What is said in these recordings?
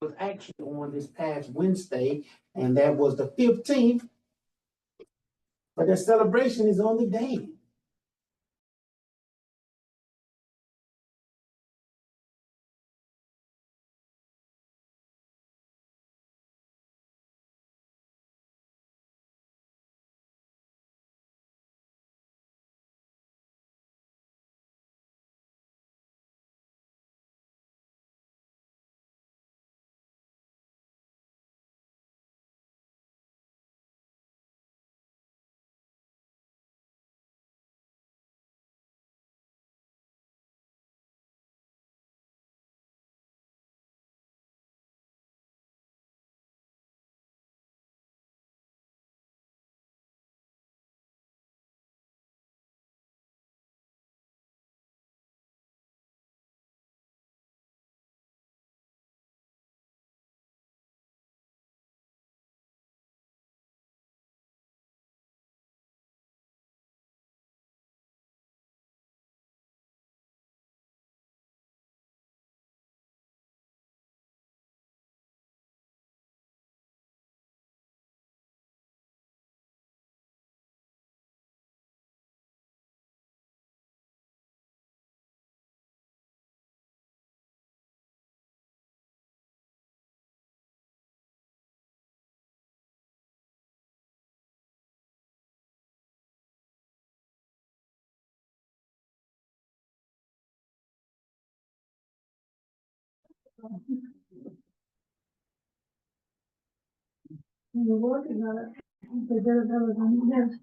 was actually on this past Wednesday, and that was the 15th. But the celebration is on the day. We're working on it. They did it better than we did.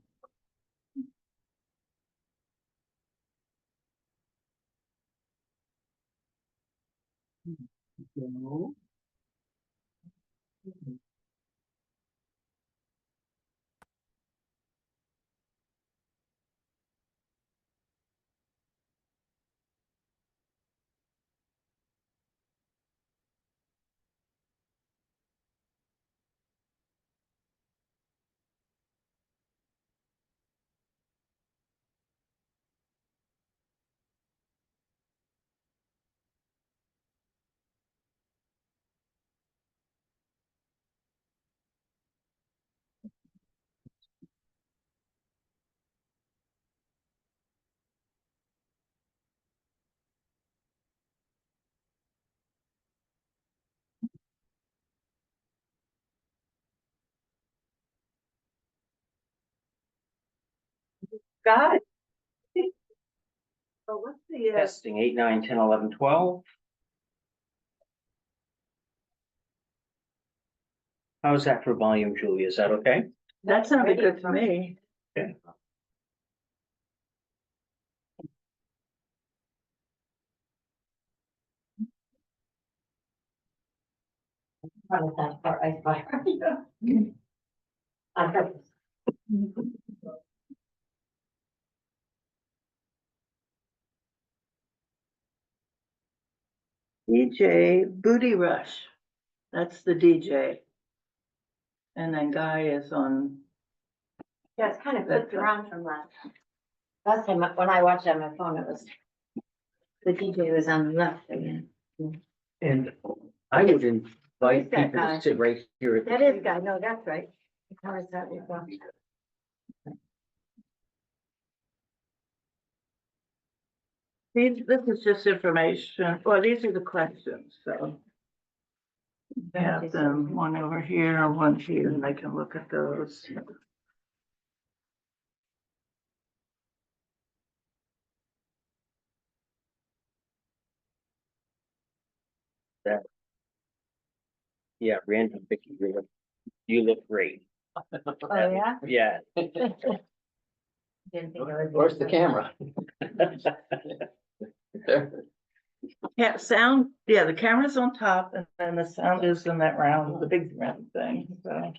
God. So what's the, Testing 8, 9, 10, 11, 12. How's that for volume, Julie? Is that okay? that sounded good to me. Okay. Probably that part I fire. On purpose. DJ Booty Rush, that's the DJ. And then Guy is on. Yeah, it's kind of flipped around from last time, when I watched it on my phone, it was, the DJ was on the left again. And I would invite that people guy? to sit right here. at the- That is Guy, no, that's right. How is that? This is just information, well, these are the questions, so. I have them, one over here, one here, and they can look at those. Yeah, random Vicky, you look great. Oh, yeah? Yeah. Didn't think I would. Where's the camera? Yeah, sound, yeah, the camera's on top and then the sound is in that round, the big round thing, so.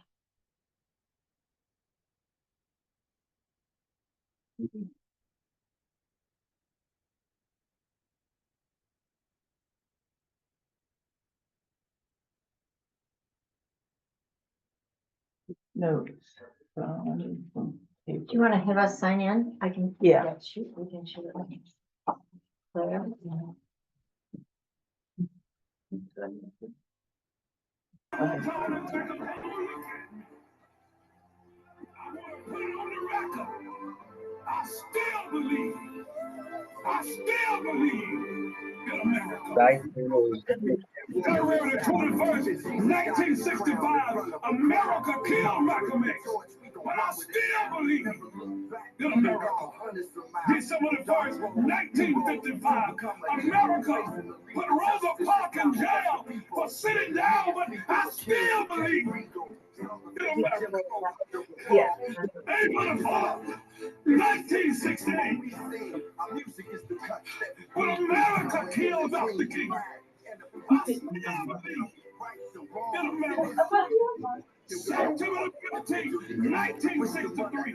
Notes. Do you wanna have us sign in? I can. Yeah. Shoot, we can shoot it. Claire? February the 21st, 1965, America killed Malcolm X. But I still believe in America. December the 1st, 1955, America put Rosa Parks in jail for sitting down, but I still believe in America. Yeah. April the 4th, 1968, when America killed Dr. King. I still believe in America. September 15th, 1963,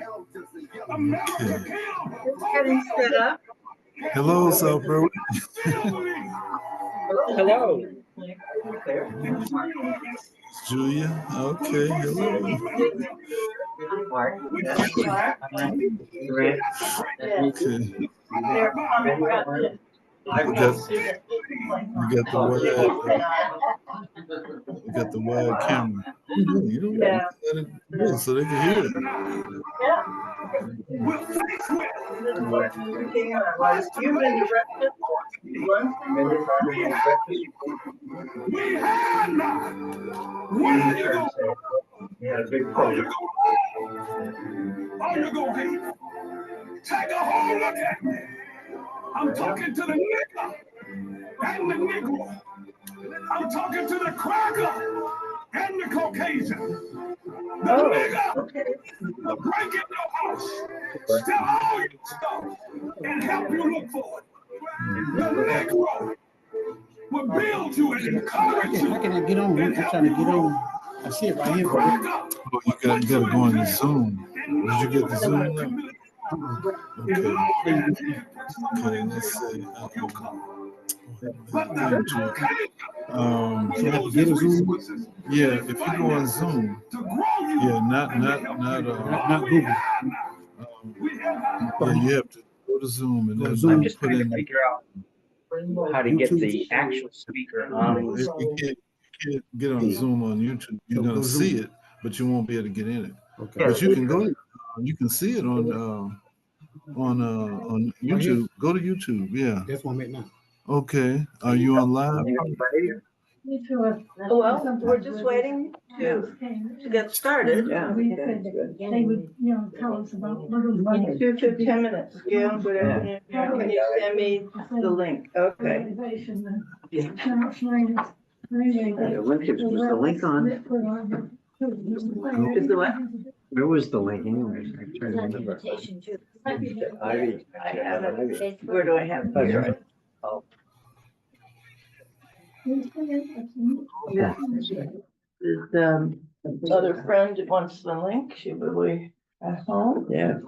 America killed. Getting set up. Hello, South Berwick. Hello. Julia. Okay, hello. Okay. We got the wide camera. You don't let it go so they can hear it. You've been directed. We have not. Where are you going? All you're going to do, take a whole look at me. I'm talking to the nigger and the negro. I'm talking to the cracker and the Caucasian. The nigger will break in your house, steal all your stuff, and help you look for it. The negro will build you and encourage you. How can I get on? I'm trying to get on. I see it right here. Oh, you gotta go on the Zoom. Did you get the Zoom link? Okay, let's see. Get a Zoom? Yeah, if you go on Zoom, yeah, not Google. Yeah, you have to go to Zoom and then I'm just put trying to in. figure out how to get the actual speaker on. If you can't get on Zoom on YouTube, you're gonna see it, but you won't be able to get in it. Okay. But you can go. You can see it on YouTube. Go to YouTube. Yeah. That's what I'm at now. Okay. Are you on live? Well, we're just waiting to get started. Yeah. They would, tell us about. 2 to 10 minutes. Gail, good afternoon. Can you send me the link? Okay. Yeah. Was the link on? Is the what? Where was the link anyways? I'm trying to remember. Invitation too. Ivy. I have it. Where do I have it? That's Here. right. Yeah. The other friend that wants the link, she will be at home. Yeah.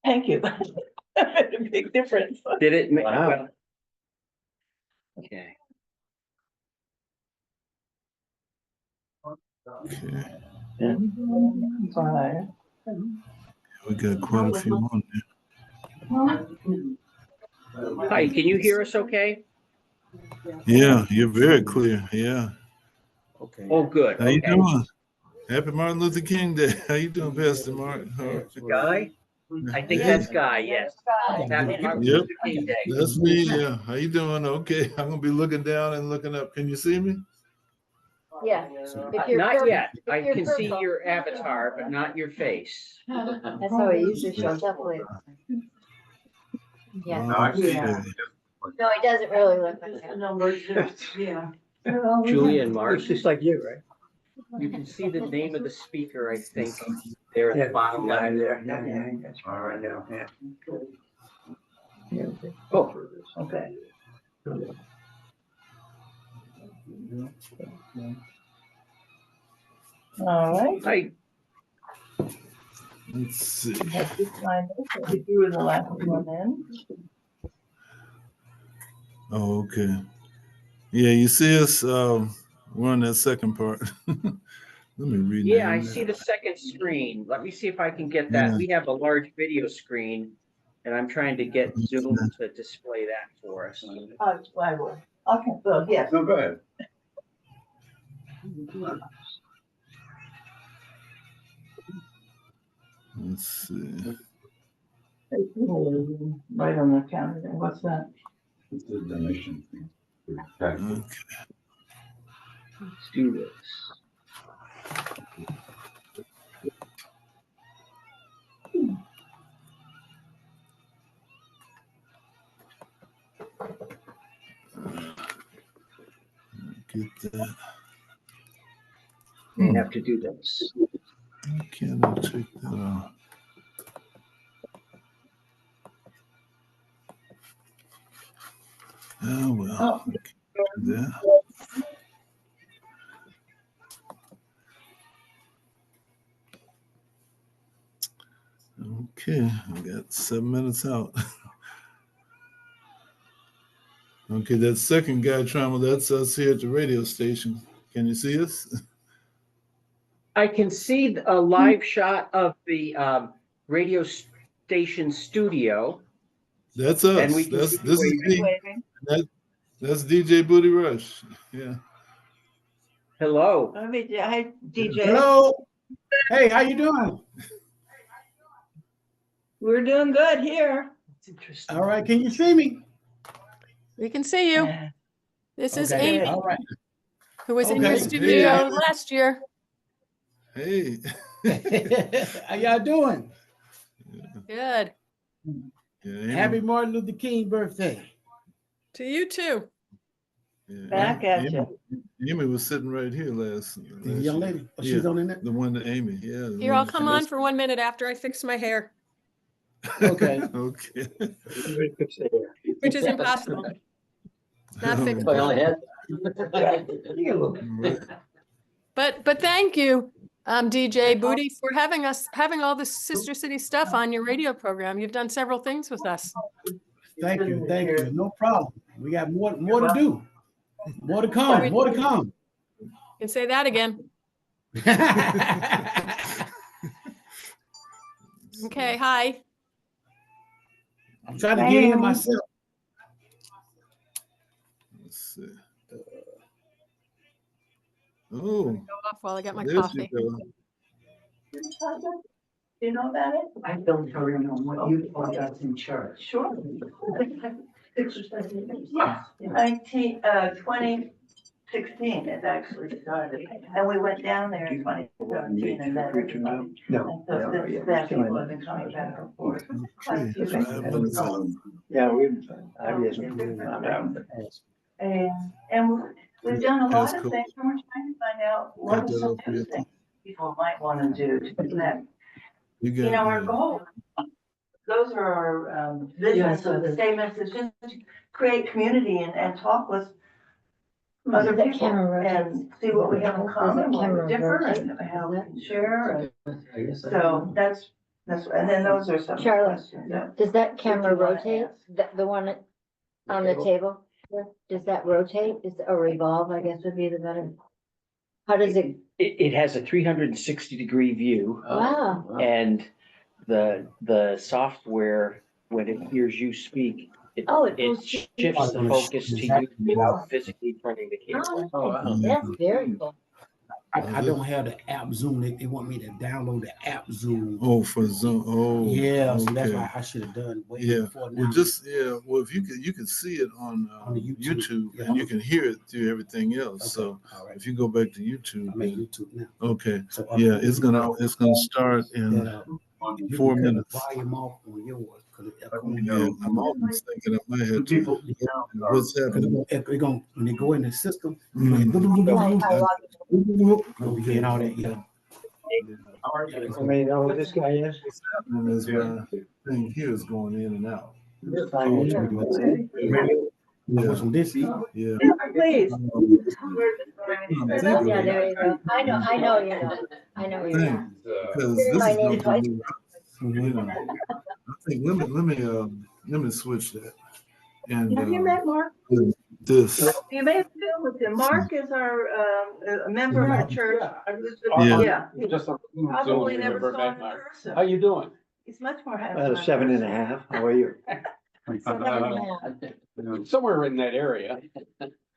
Thank you. That made a big difference. Did it? Wow. Well, okay. Okay. Fine. We got quite a few on there. Hi, can you hear us okay? Yeah, you're very clear. Yeah. Okay. Oh, good. How you Okay. doing? Happy Martin Luther King Day. How you doing, Pastor Martin? Guy? I think that's Guy, yes. Happy Martin Yep. Luther King Day. That's me. Yeah. How you doing? Okay. I'm gonna be looking down and looking up. Can you see me? Yeah. Not yet. I can see your avatar, but not your face. That's how it usually shows up with. Yeah. Okay. No, it doesn't really look like that. Numbers, yeah. Julia and Mark. It's just like you, right? You can see the name of the speaker, I think, there at the bottom left. There. Yeah, that's all right now. Yeah. Oh, Okay. All right. hi. Let's see. You were the last one in. Oh, okay. Yeah, you see us. We're on that second part. Let me rename Yeah, I that. see the second screen. Let me see if I can get that. Yeah. We have a large video screen, and I'm trying to get Zoom to display that for us. I will. Okay, well, yes. No, go ahead. Let's see. Right on the counter there. What's that? It's a donation. Okay. Let's do this. Get that. May have to do this. Why can't I take that off? Oh well. Oh. I can't do that. Okay, I got 7 minutes out. Okay, that second guy trauma, that's us here at the radio station. Can you see us? I can see a live shot of the radio station studio. That's And us. we can That's see this is waving. me. That's DJ Booty Rush. Yeah. Hello. Hi, DJ. Hello. Hey, how you doing? We're doing good here. It's interesting. All right, can you see me? We can see you. This is Okay, Amy, all right. who was in your Okay. studio Yeah. last year. Hey. How y'all doing? Good. Yeah, Amy, Happy Martin Luther King birthday. To you too. yeah, Back at Amy, you. Amy was sitting right here last The young year. lady, oh, she's Yeah. on in there? The one that Amy, yeah. the Here, one I'll that come she on for 1 minute after I fix my hair, Okay. Okay. which is impossible. Not fixed. I only had. Right. But thank you, DJ Booty, for having all this Sister City stuff on your radio program. You've done several things with us. Thank you, thank you. No problem. We got more to do. More to come, more to come. You can say that again. Okay, hi. I'm trying to get in myself. Let's see. Oh, Go off while I get my there you coffee. go. Do you know about it? I don't know what you thought that's in church. Sure. 2016 it actually started, and we went down there in 2017 and then. No. So since then, people have been coming back and forth. Okay. 5 minutes out. Yeah, I hasn't. And we've done a lot That's of cool. things, and we're trying to find out what Cut are that some off new real things people might want to do to connect. You got You know, our yeah. goal, those are our Yeah, visions so of the the- statements, is just to create community and talk with other That people camera and see what we have in common, what we differ, and how we can share. And so that's, and then those are some Charlotte, questions. that- Does that camera Did you wanna rotate? ask? The one on the table? Does that rotate? Or revolve, I guess would be the better? How does it? It has a 360-degree view, Wow. and the software, when it hears you speak, it Oh, it it goes to- shifts the focus to you without physically turning the camera. Oh, wow. that's very cool. I don't have the app Zoom. They want me to download the app Zoom. Oh, for Zoom. Oh, Yeah, so that's okay. why I should have done way Yeah. before now. Well, just well, if you could see it on On the YouTube. Yeah. and you can hear it through everything else. So Okay, all right. if you go back to YouTube, I'm at then- YouTube now. okay, So, yeah, it's gonna start in. if you 4 can cut the minutes. Volume off on yours. 'Cause it echo. Yeah, I'm always thinking I might have to. What's happening? It's gonna, when they go in the system, Mhm. you'll be hearing all that, yeah. I mean, what this guy is? And as my thing here is going in and out. Yeah. Yeah, From this, yeah. Please. I'm Yeah, thinking there you go. I know you know. I know you know. because this My is name gonna twice. be, you know, I think let me switch that. And Have you met Mark? This. You may have been with him. Mark is our, a member of the church. Yeah. Yeah. Just a. Probably never saw him in person. How you doing? He's much more handsome. 7.5. How are you? 7.5. Somewhere in that area.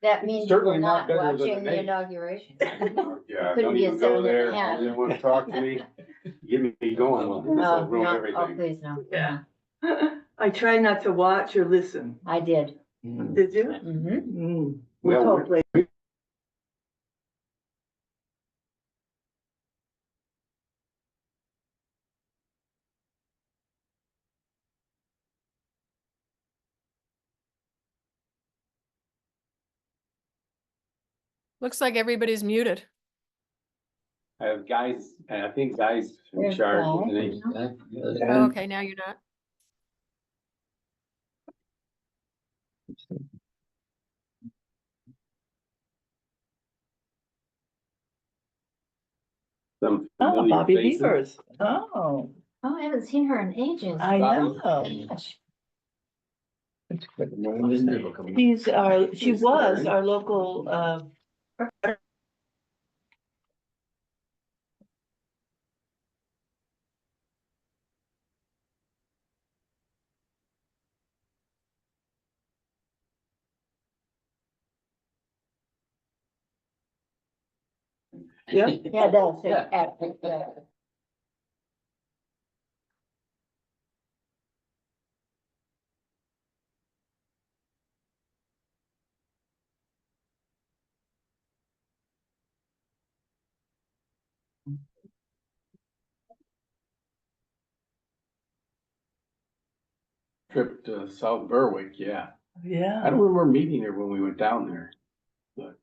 That means Certainly you're not not better than watching the the name. inauguration. Yeah, Couldn't don't be a even go there. 7.5. You didn't want to talk to me. Get me going. Oh, It'll ruin no, oh, everything. please, no. Yeah. I try not to watch or listen. I did. Did you? Mm-hmm. We'll Well, talk later. Looks like everybody's muted. I have guys, I think guys in There's charge. Guy. isn't he? Oh, okay, now you're not. Some Oh, familiar Bobby faces. Beavers. Oh, Oh, I haven't seen her in ages. I know. Gosh. She was our local, yeah. Yeah, that's it. Yeah. Trip to South Berwick, yeah. I Yeah. don't remember meeting her when we went down there. But,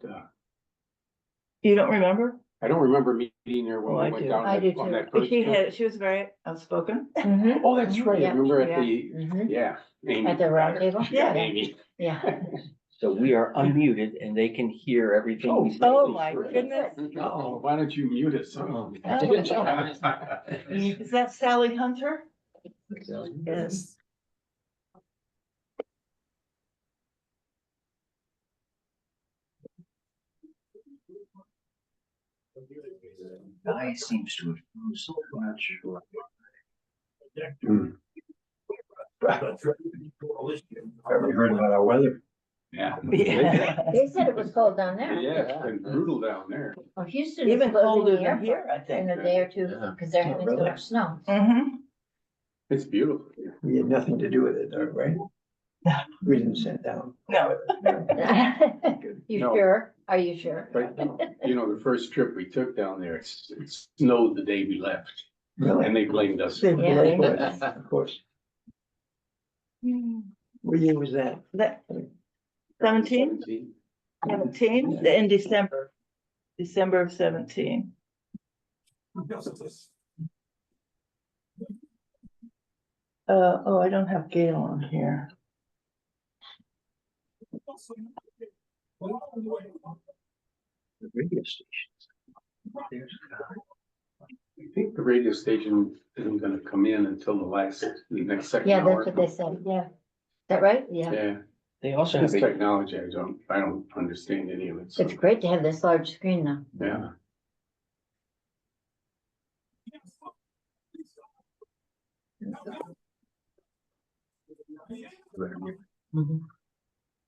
You don't remember? I don't remember meeting her when Oh, we I went do. down I do on too. that first trip. She was very outspoken. Mhm. Oh, that's right. I Yeah, remember at yeah, the, mhm. yeah. Amy. At the round table? Yeah, Yeah. Amy. Yeah. So we are unmuted and they can hear everything. we say. Oh, my goodness. Oh, why don't you mute us? Oh. Is that Sally Hunter? Yes. Guy seems to have frozen. I'm not sure. Haven't heard about our weather. Yeah. Yeah. They said it was cold down there. Yeah, it's been brutal down there. Well, Houston is Even closing colder the than airport here, I in think. a day or two, because they're having so Really? much snow. Mm-hmm. It's beautiful. here. We had nothing to do with it, though, right? We didn't send down. No. You No. sure? Are you sure? But, you know, the first trip we took down there, it snowed the day we left Really? and they blamed us. They Yeah. blamed us. Of course. What year was that? That, 17? 17, in December of 17. Oh, I don't have Gail on here. The radio stations. There's a guy. I think the radio station isn't gonna come in until the next second Yeah, hour. that's what they said, yeah. Is that right? Yeah. Yeah, They also this have a, technology, I don't understand any of it. So, It's great to have this large screen now. yeah.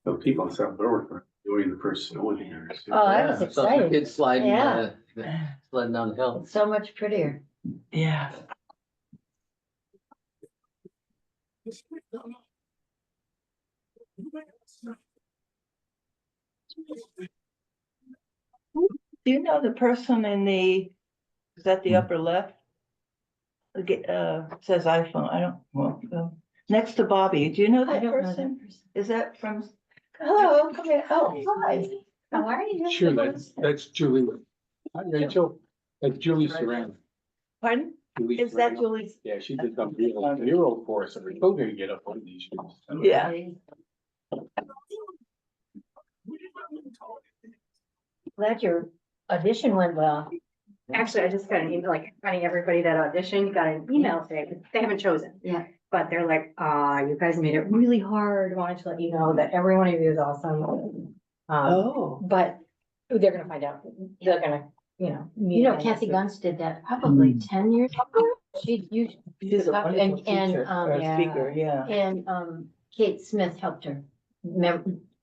So people in South Berwick are doing the first snow here. Oh, I was excited. Kids sliding, Yeah. sliding down the hill. It's so much prettier. Yeah. Do you know the person in is that the upper left? Says iPhone, I don't, well, next to Bobby, do you know I that don't know that person? person. Is that from, hello, come here, oh, hi. How are you? Sure, that's Julie. Hi, Rachel. That's Julie Saran. Pardon? Julie Is that Serrano. Julie's? Yeah, she did some mural for us, and we're still gonna get up one of these years. Yeah. Glad your audition went well. Actually, I just got an email, like, finding everybody that auditioned, got an email today, but they haven't chosen. Yeah. but they're like, you guys made it really hard. Wanted to let you know that every one of you is awesome. But they're gonna find out. They're gonna, You know, Kathy Gunst did that probably 10 years ago. She's a wonderful teacher or a yeah. speaker, yeah. And Kate Smith helped her,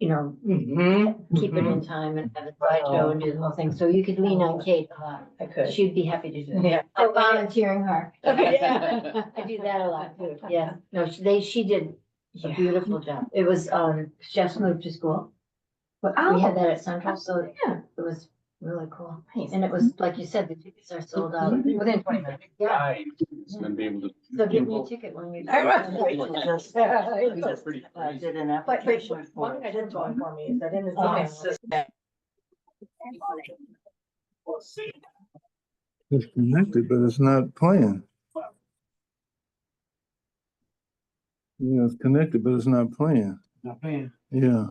keep it in time and have a slideshow and do the whole thing. So you could lean on Kate a lot. I could. She'd be happy to do it. Yeah. I'm volunteering her. Yeah. I do that a lot too. Yeah. No, she did a beautiful job. It was, Jeff's moved to school. But we had that at Central, so Yeah. it was really cool. Nice. And it was, like you said, the tickets are sold out Within 20 minutes. Yeah. Guy is gonna be able to. So give me a ticket when you. Just Pretty did an But application for one thing I didn't go for me is that in this it. email. It's connected, but it's not playing. Yeah, it's connected, but it's not playing. Not paying. Yeah.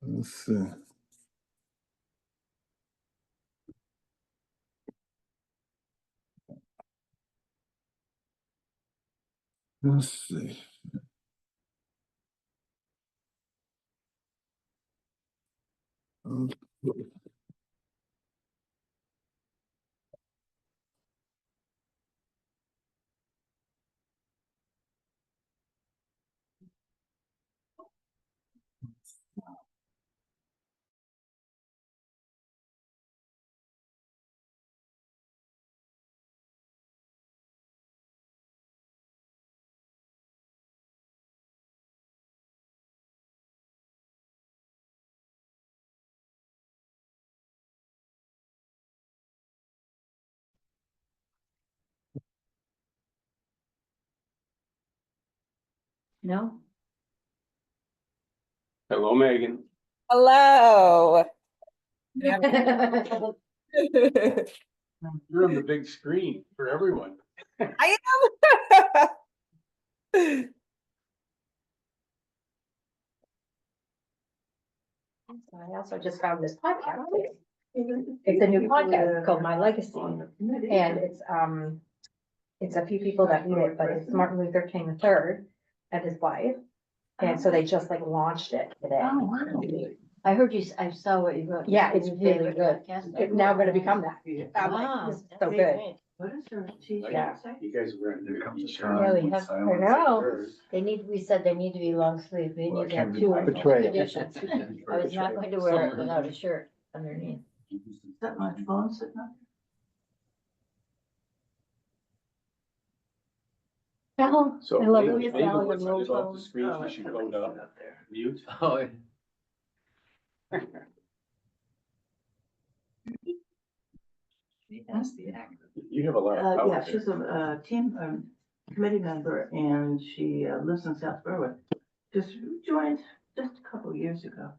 Let's see. Let's see. Okay. No? Hello, Megan. Hello. You're on the big screen for everyone. I am. I also just found this podcast. It's a new podcast called My Legacy. And it's a few people that do it, but it's Martin Luther King III and his wife. And so they just like launched it today. Oh, wow. I heard I saw what you wrote. Yeah, it's really good. It's now gonna become that. I'm like, Wow, this is that's so really good. great. What is her teacher Yeah. say? You guys were in there. Yeah, we have, I know. We said they need to be long sleeve. We need to have two editions. I was not going to wear it without a shirt underneath. Is that my phone sitting up? Oh, So I love maybe it. maybe Sally what's and roll off the phone. screen, Oh, you I should put load my up, phone up there. mute. Oh, You have a lot of power Yeah, there. she's a team, committee member and she lives in South Berwick. Just joined just a couple of years ago.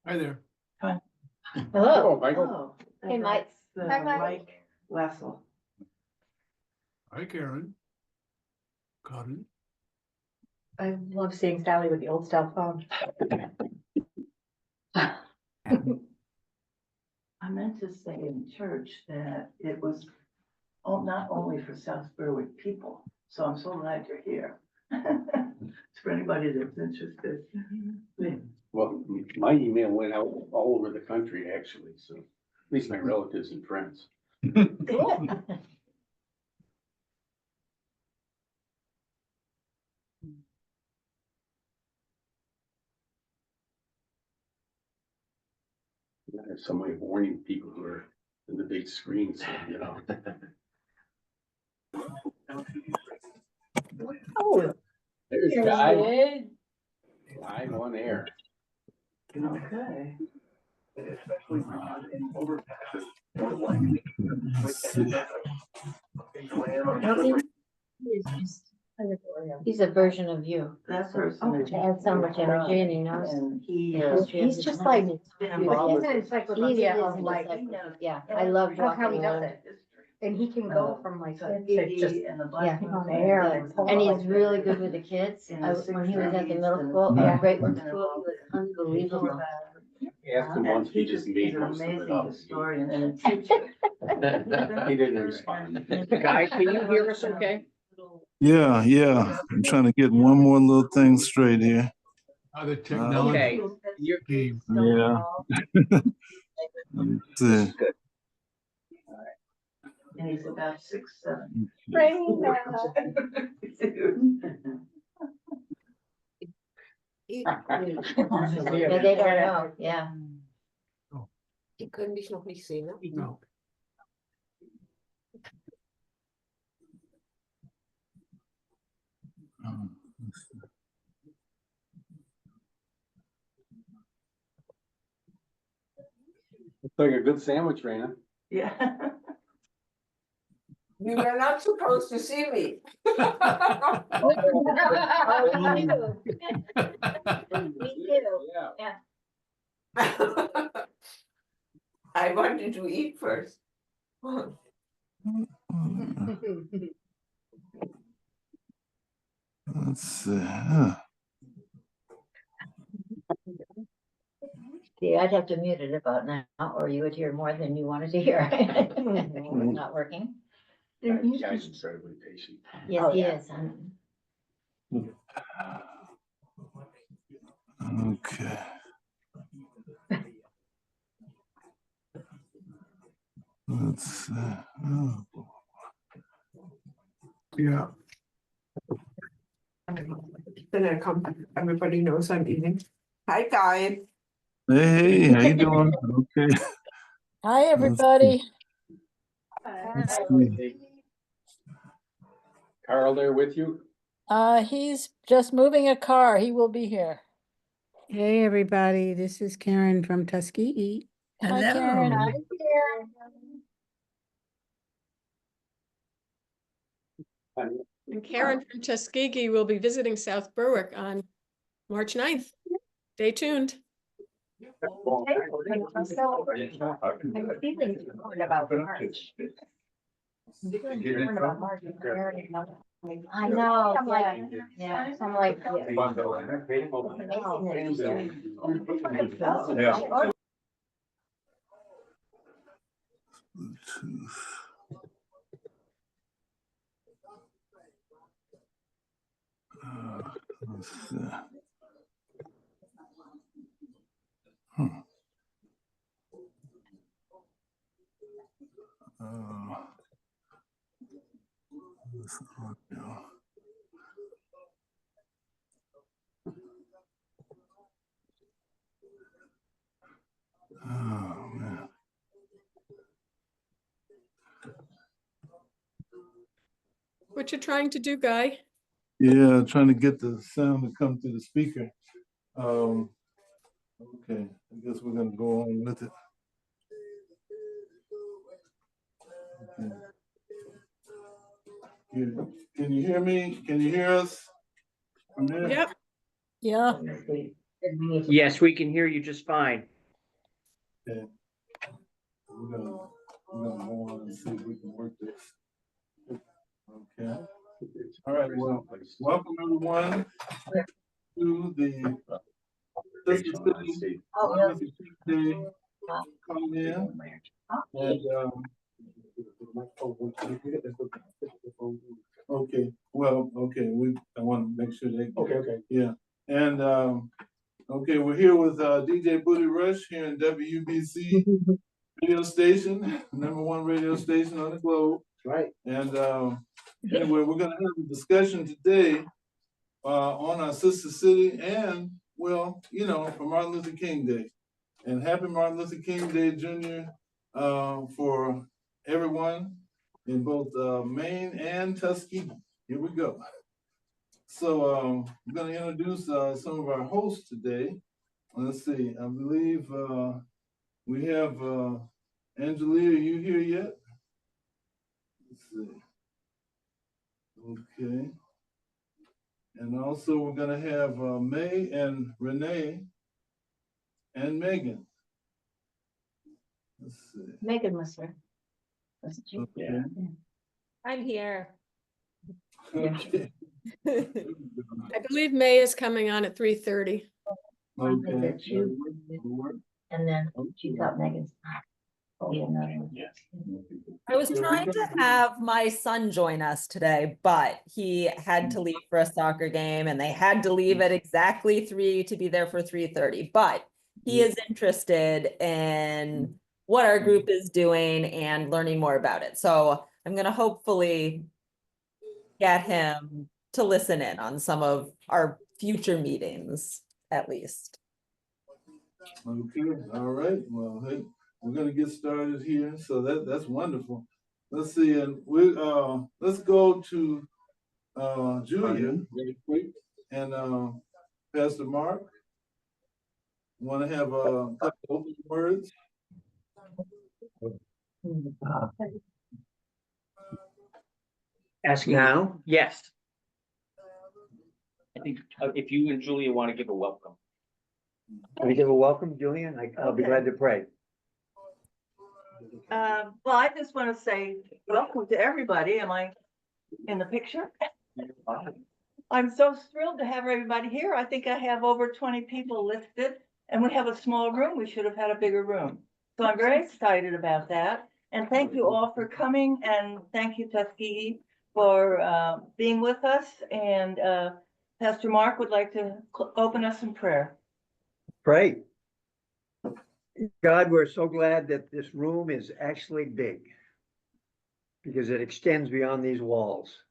Hi there. Hello. Oh, Michael. Oh, Hey, and Mike. that's, Hi, Mike. Mike Wessel. Hi, Karen. Karen. I love seeing Sally with the old style phone. I meant to say in church that it was not only for South Berwick people, so I'm so glad you're here. It's for anybody that's interested. Well, my email went out all over the country, actually, so at least my relatives and friends. Good. I have somebody warning people who are in the big screen, so, you know. Oh. There's Guy. Live on air. Okay. He's a version of you. That person. He has so much energy and he knows. And he, the history of He's his just town. like, been involved with he's an this. encyclopedia He of is like, Yeah, I love that's how he walking does around. it. And he can go from like this to Tuskegee just, and the yeah, Black on air and pull And out he's really good with the kids. When he was at the middle school, Yeah. Great Work School, he was unbelievable. asked him once, he just made He's an most of it amazing up. historian and a teacher. He didn't respond. Guy, can you hear us okay? Yeah, yeah. I'm trying to get one more little thing straight here. Other Okay. You're, Yeah. Let's see. And he's about 6'7". Yeah, they don't know, yeah. Die können dich noch nicht sehen, ne? No. Looks like a good sandwich, Raina. Yeah. You are not supposed to see me. Oh, me too. Me too. Yeah. I wanted to eat first. Let's see. See, I'd have to mute it about now, or you would hear more than you wanted to hear. It's not working. Guy's incredibly patient. Yes, Oh, he yeah. is. Okay. Let's see. Oh. Yeah. Then I come, everybody knows I'm eating. Hi, guys. Hey, how you doing? Okay. Hi, everybody. Let's see. Carl there with you? He's just moving a car. He will be here. Hey, everybody, this is Karen from Tuskegee. Hi, Karen. And Karen from Tuskegee will be visiting South Berwick on March 9th. Stay tuned. I'm feeling torn about March. Torn about March. I know, I'm like, yeah. yeah, I'm like, yeah. Bluetooth. Let's see. This audio. Oh man. What you trying to do, Guy? Yeah, trying to get the sound to come through the speaker. Okay, I guess we're gonna go on with it. Okay. Can you hear me? Can you hear us? from there? Yep. Yeah. yes, we can hear you just fine. Okay. We're gonna go on and see if we can work this. Okay. All right. Well, welcome everyone to the City Day come in. And okay. Well, okay. I want to make sure they. Okay. Yeah. And okay, we're here with DJ Booty Rush here in WUBZ radio station, #1 radio station on the globe. Right. And anyway, we're gonna have a discussion today on our sister city and, well, you know, for Martin Luther King Day. And happy Martin Luther King Day, Jr. For everyone in both Maine and Tuskegee. Here we go. So I'm gonna introduce some of our hosts today. Let's see, I believe we have Angelia, are you here yet? Let's see. Okay. And also we're gonna have May and Renee and Megan. Let's see. Megan was here. Okay. I'm here. Okay. I believe May is coming on at 3:30. Okay. And then she thought Megan's. I was trying to have my son join us today, but he had to leave for a soccer game and they had to leave at exactly 3 to be there for 3:30. But he is interested in what our group is doing and learning more about it. So I'm going to hopefully get him to listen in on some of our future meetings, at least. Okay, all right, well, hey, we're gonna get started here, so that's wonderful. Let's see, and let's go to Julia really quick, and Pastor Mark, want to have a couple opening words? Asking now? Yes. I think if you and Julia want to give a welcome. Can we give a welcome, Julian? I'll be glad to pray. Well, I just want to say welcome to everybody. Am I in the picture? I'm so thrilled to have everybody here. I think I have over 20 people listed, and we have a small room. We should have had a bigger room. So I'm very excited about that. And thank you all for coming, and thank you, Tuskegee, for being with us. And Pastor Mark would like to open us in prayer. Pray. God, we're so glad that this room is actually big because it extends beyond these walls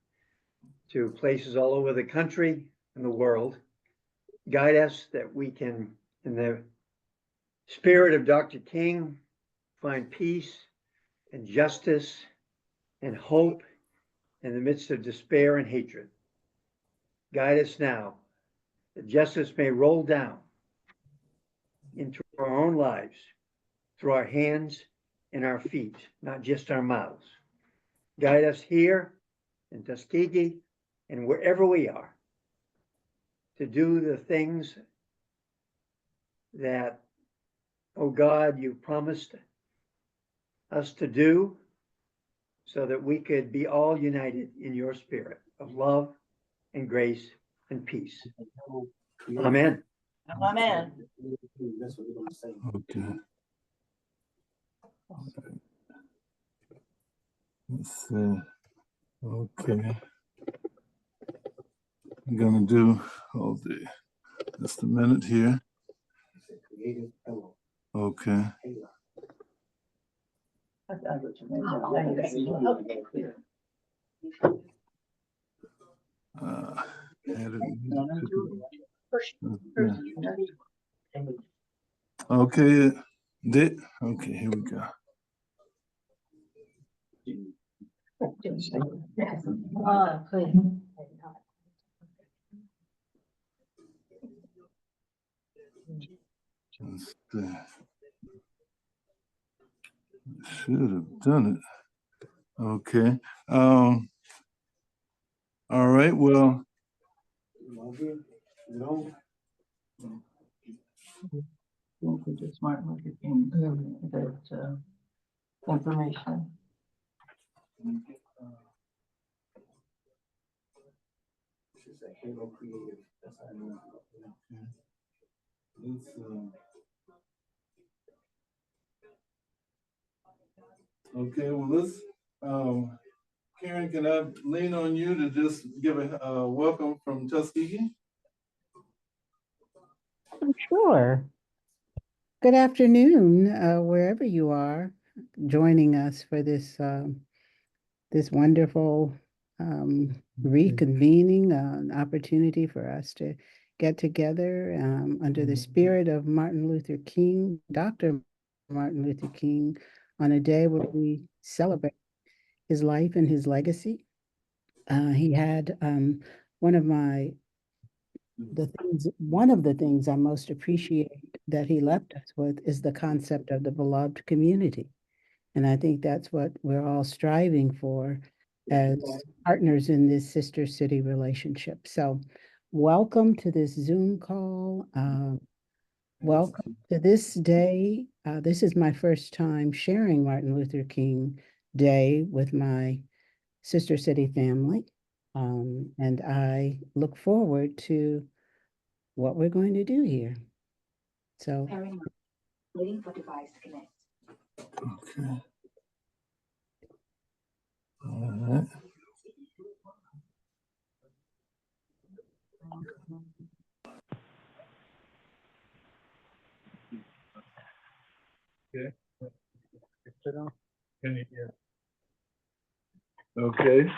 to places all over the country and the world. Guide us that we can, in the spirit of Dr. King, find peace and justice and hope in the midst of despair and hatred. Guide us now that justice may roll down into our own lives through our hands and our feet, not just our mouths. Guide us here in Tuskegee and wherever we are to do the things that, oh God, you promised us to do so that we could be all united in your spirit of love and grace and peace. Amen. Amen. That's what we're gonna say. Okay. Let's see. Okay. I'm gonna do, hold the, just a minute here. Okay. Okay, okay, here we go. Oh, please. Should have done it. Okay. All right, well. Just Martin Luther King, that information. Okay, well, let's, Karen, can I lean on you to just give a welcome from Tuskegee? Sure. Good afternoon, wherever you are joining us for this this wonderful reconvening, an opportunity for us to get together under the spirit of Martin Luther King, Dr. Martin Luther King, on a day where we celebrate his life and his legacy. He had one of the things I most appreciate that he left us with is the concept of the beloved community. And I think that's what we're all striving for as partners in this sister city relationship. So welcome to this Zoom call. Welcome to this day. This is my first time sharing Martin Luther King Day with my sister city family. And I look forward to what we're going to do here. So Waiting for device to connect. Okay. All right. Okay. Can you hear? Okay.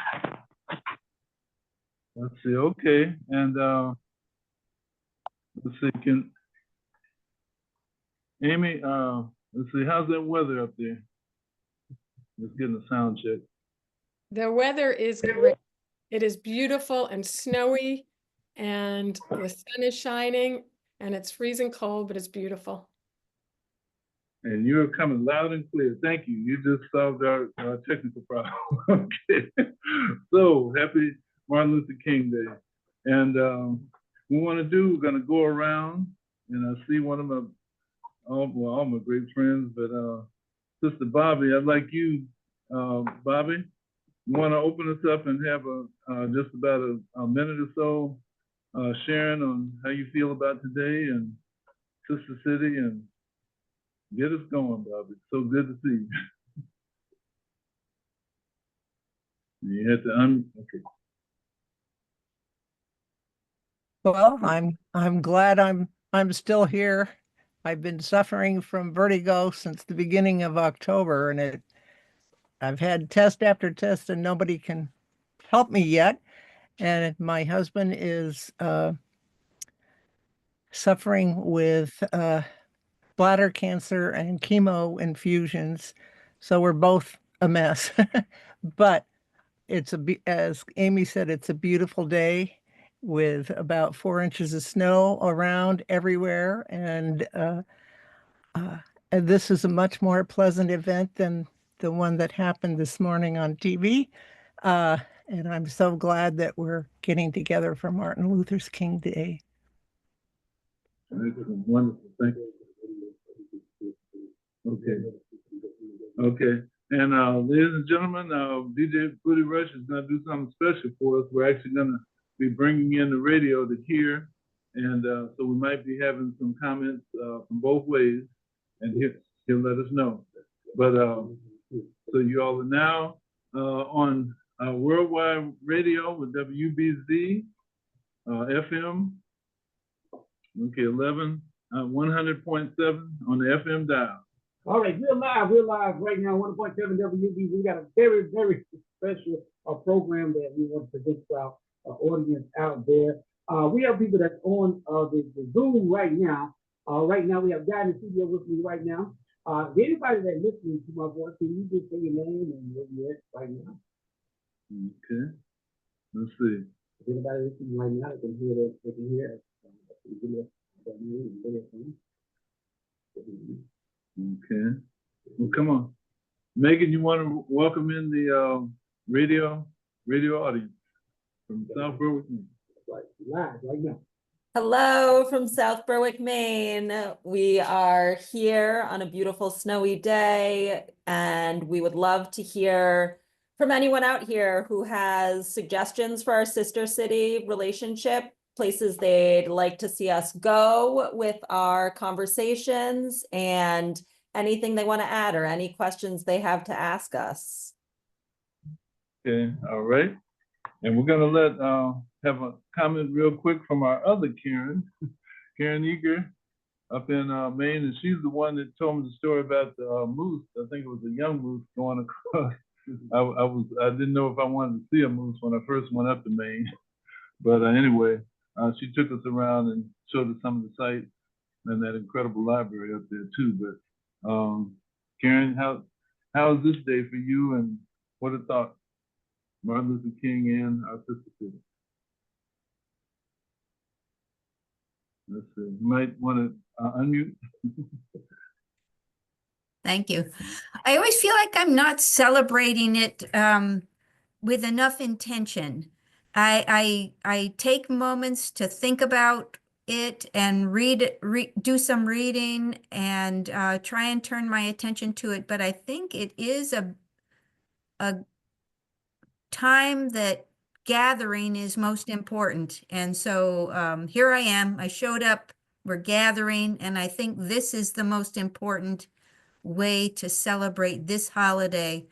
Let's see. Okay. And let's see. Can Amy? Let's see. How's that weather up there? Let's get a sound check. The weather is great. It is beautiful and snowy, and the sun is shining, and it's freezing cold, but it's beautiful. And you're coming loud and clear. Thank you. You just solved our technical problem. Okay. So happy Martin Luther King Day. And we're going to go around, and I see one of my, all my great friends, but Sister Bobby, I'd like you, Bobby, you want to open us up and have just about a minute or so sharing on how you feel about today and Sister City, and get us going, Bobby. So good to see you. You had to okay. Well, I'm glad I'm still here. I've been suffering from vertigo since the beginning of October, and I've had test after test, and nobody can help me yet. And my husband is suffering with bladder cancer and chemo infusions, so we're both a mess. But as Amy said, it's a beautiful day with about 4 inches of snow around everywhere, and this is a much more pleasant event than the one that happened this morning on TV. And I'm so glad that we're getting together for Martin Luther King Day. Wonderful. Thank you. Okay. Okay. And ladies and gentlemen, DJ Booty Rush is going to do something special for us. We're actually going to be bringing in the radio to hear. And so we might be having some comments from both ways, and he'll let us know. But so you all are now on worldwide radio with WUBZ FM. Okay, 100.7 on the FM dial. All right, we're live right now, 1.7 WUBZ. We got a very, very special program that we want to present to our audience out there. We have people that's on the Zoom right now. Right now, we have guys in the studio with me right now. Anybody that's listening to my voice, can you just say your name and where you're at right now? Okay, let's see. If anybody listening right now, they can hear that. They can hear it. Okay. Well, come on. Megan, you want to welcome in the radio audience from South Berwick, Maine. Live right now. Hello from South Berwick, Maine. We are here on a beautiful snowy day, and we would love to hear from anyone out here who has suggestions for our sister city relationship, places they'd like to see us go with our conversations, and anything they want to add or any questions they have to ask us. Okay, all right. And we're gonna let have a comment real quick from our other Karen, Karen Eager up in Maine, and she's the one that told me the story about the moose. I think it was a young moose going across. I didn't know if I wanted to see a moose when I first went up to Maine, but anyway, she took us around and showed us some of the sites and that incredible library up there too. But Karen, how is this day for you, and what are thoughts? Martin Luther King and our sister city. Let's see. You might want to unmute. Thank you. I always feel like I'm not celebrating it with enough intention. I take moments to think about it and do some reading and try and turn my attention to it. But I think it is a time that gathering is most important. And so here I am. I showed up we're gathering, and I think this is the most important way to celebrate this holiday,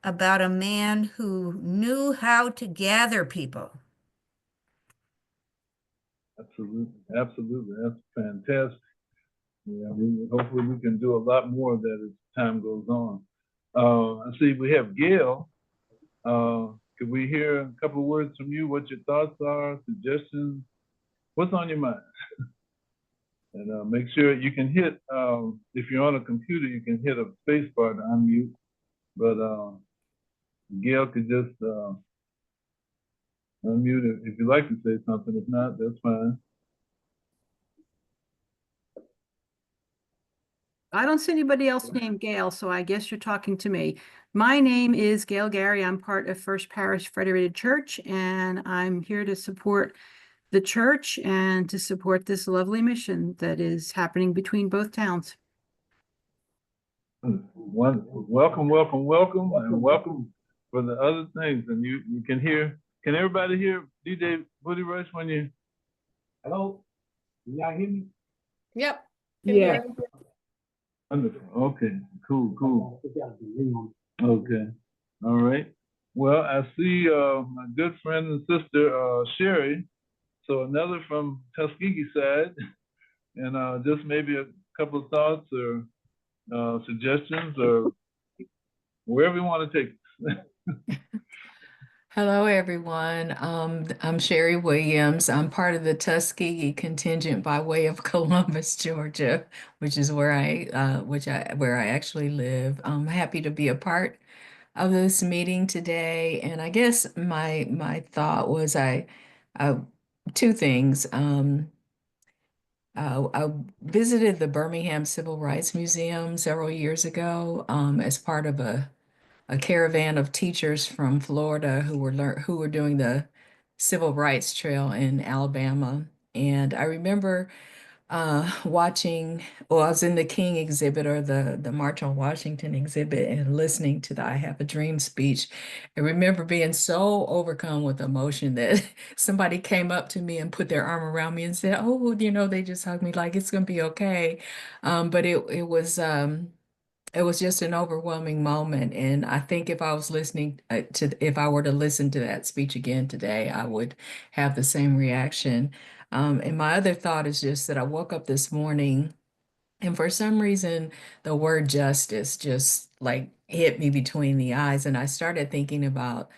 about a man who knew how to gather people. Absolutely, absolutely. That's fantastic. Yeah, hopefully we can do a lot more of that as time goes on. I see we have Gail. Could we hear a couple of words from you? What your thoughts are, suggestions? What's on your mind? And make sure you can hit, if you're on a computer, you can hit a space bar to unmute. But Gail could just unmute if you'd like to say something. If not, that's fine. I don't see anybody else named Gail, so I guess you're talking to me. My name is Gail Gary. I'm part of First Parish Federated Church, and I'm here to support the church and to support this lovely mission that is happening between both towns. Wonderful. Welcome, welcome, welcome, and welcome for the other things. And you can hear, can everybody hear DJ Woody Rush when you? Hello? Can y'all hear me? Yep. Yeah. Wonderful. Okay, cool. Okay, all right. Well, I see my good friend and sister, Sherry. So another from Tuskegee side, and just maybe a couple of thoughts or suggestions or wherever you want to take us. Hello, everyone. I'm Sherry Williams. I'm part of the Tuskegee contingent by way of Columbus, Georgia, which is where I actually live. I'm happy to be a part of this meeting today, and I guess my thought was two things. I visited the Birmingham Civil Rights Museum several years ago as part of a caravan of teachers from Florida who were doing the Civil Rights Trail in Alabama. And I remember watching, well, I was in the King exhibit or the March on Washington exhibit and listening to the I Have a Dream speech. I remember being so overcome with emotion that somebody came up to me and put their arm around me and said, "Oh, they just hugged me like it's gonna be okay." But it was just an overwhelming moment. And I think if I was listening if I were to listen to that speech again today, I would have the same reaction. And my other thought is just that I woke up this morning and for some reason, the word justice just like hit me between the eyes. And I started thinking about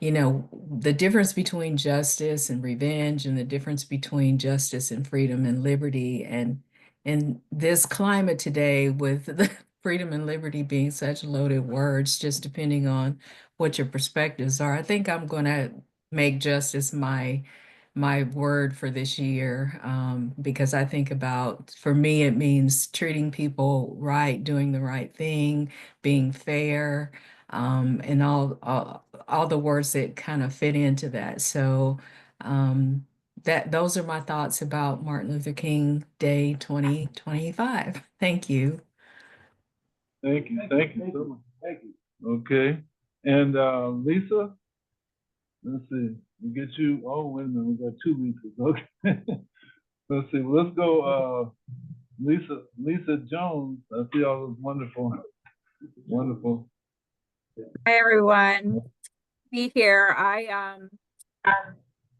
the difference between justice and revenge and the difference between justice and freedom and liberty. And in this climate today with the freedom and liberty being such loaded words, just depending on what your perspectives are, I think I'm going to make justice my word for this year, because I think about, for me, it means treating people right, doing the right thing, being fair, and all the words that kind of fit into that. So those are my thoughts about Martin Luther King Day 2025. Thank you. Thank you so much. Thank you. Okay, and Lisa, let's see. We get you. Oh, wait a minute. We got two Lisas. Okay. Let's see. Let's go. Lisa Jones. I see all those wonderful. Hi everyone. Be here.